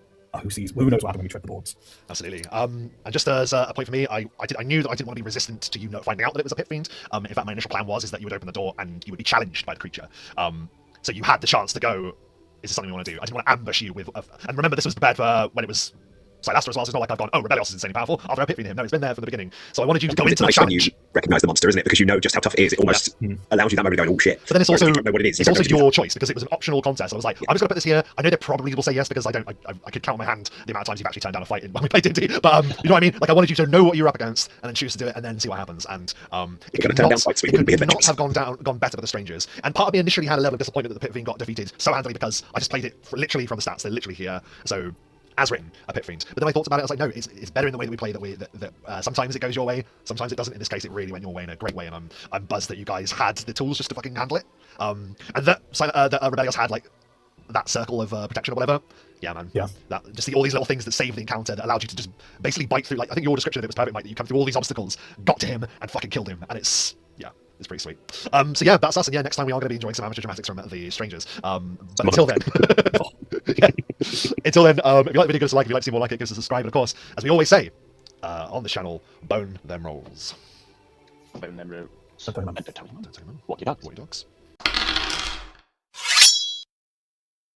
who knows what happens when we tread the boards. Absolutely. And just as a point for me, I knew that I didn't want to be resistant to you finding out that it was a Pit Fiend. In fact, my initial plan is that you would open the door and you would be challenged by the creature. So you had the chance to go, is this something we want to do? I didn't want to ambush you with... and remember, this was prepared for when it was Sylaster as well, so it's not like I've gone, oh, Rebellios is insanely powerful, I'll throw a Pit Fiend in him. No, it's been there from the beginning. So I wanted you to go into the nice when challenge. you recognise the monster, isn't it? Because you know just how tough it is. It almost allows you that moment of going, oh shit. But then it's Whereas also, if you don't know what it is, you it's don't also know what your choice, because it was an optional contest. I was like, I'm just going to put this here. I know they probably will say yes, because I could count on my hand the amount of times you've actually turned down a fight when we played D&D. But you know what I mean? Like, I wanted you to know what you're up against, and then choose to do it, and then see what happens. And it could not have gone better for the strangers. And part of me initially had a level of disappointment that the Pit Fiend got defeated so handily, because I just played it literally from the stats. They're literally here. So, as written, a Pit Fiend. But then I thought about it, I was like, no, it's better in the way that we play, that sometimes it goes your way, sometimes it doesn't. In this case, it really went your way in a great way, and I'm buzzed that you guys had the tools just to fucking handle it. And that Rebellios had, like, that circle of protection or whatever. Yeah, man. Yeah. That, just all these little things that saved the encounter, that allowed you to just basically bite through, like, I think your description of it was perfect, Mike, that you come through all these obstacles, got to him, and fucking killed him. And it's pretty sweet. So yeah, that's us, and yeah, next time we are going to be enjoying some amateur dramatics from the strangers. But until then, if you like the video, give us a like. If you'd like to see more like it, give us a subscribe. And of course, as we always say on this channel, bone them rolls. Bone them rolls. Don't tell your mum. And don't tell your mum. Don't tell your mum. Walk your dogs. Walk your dogs.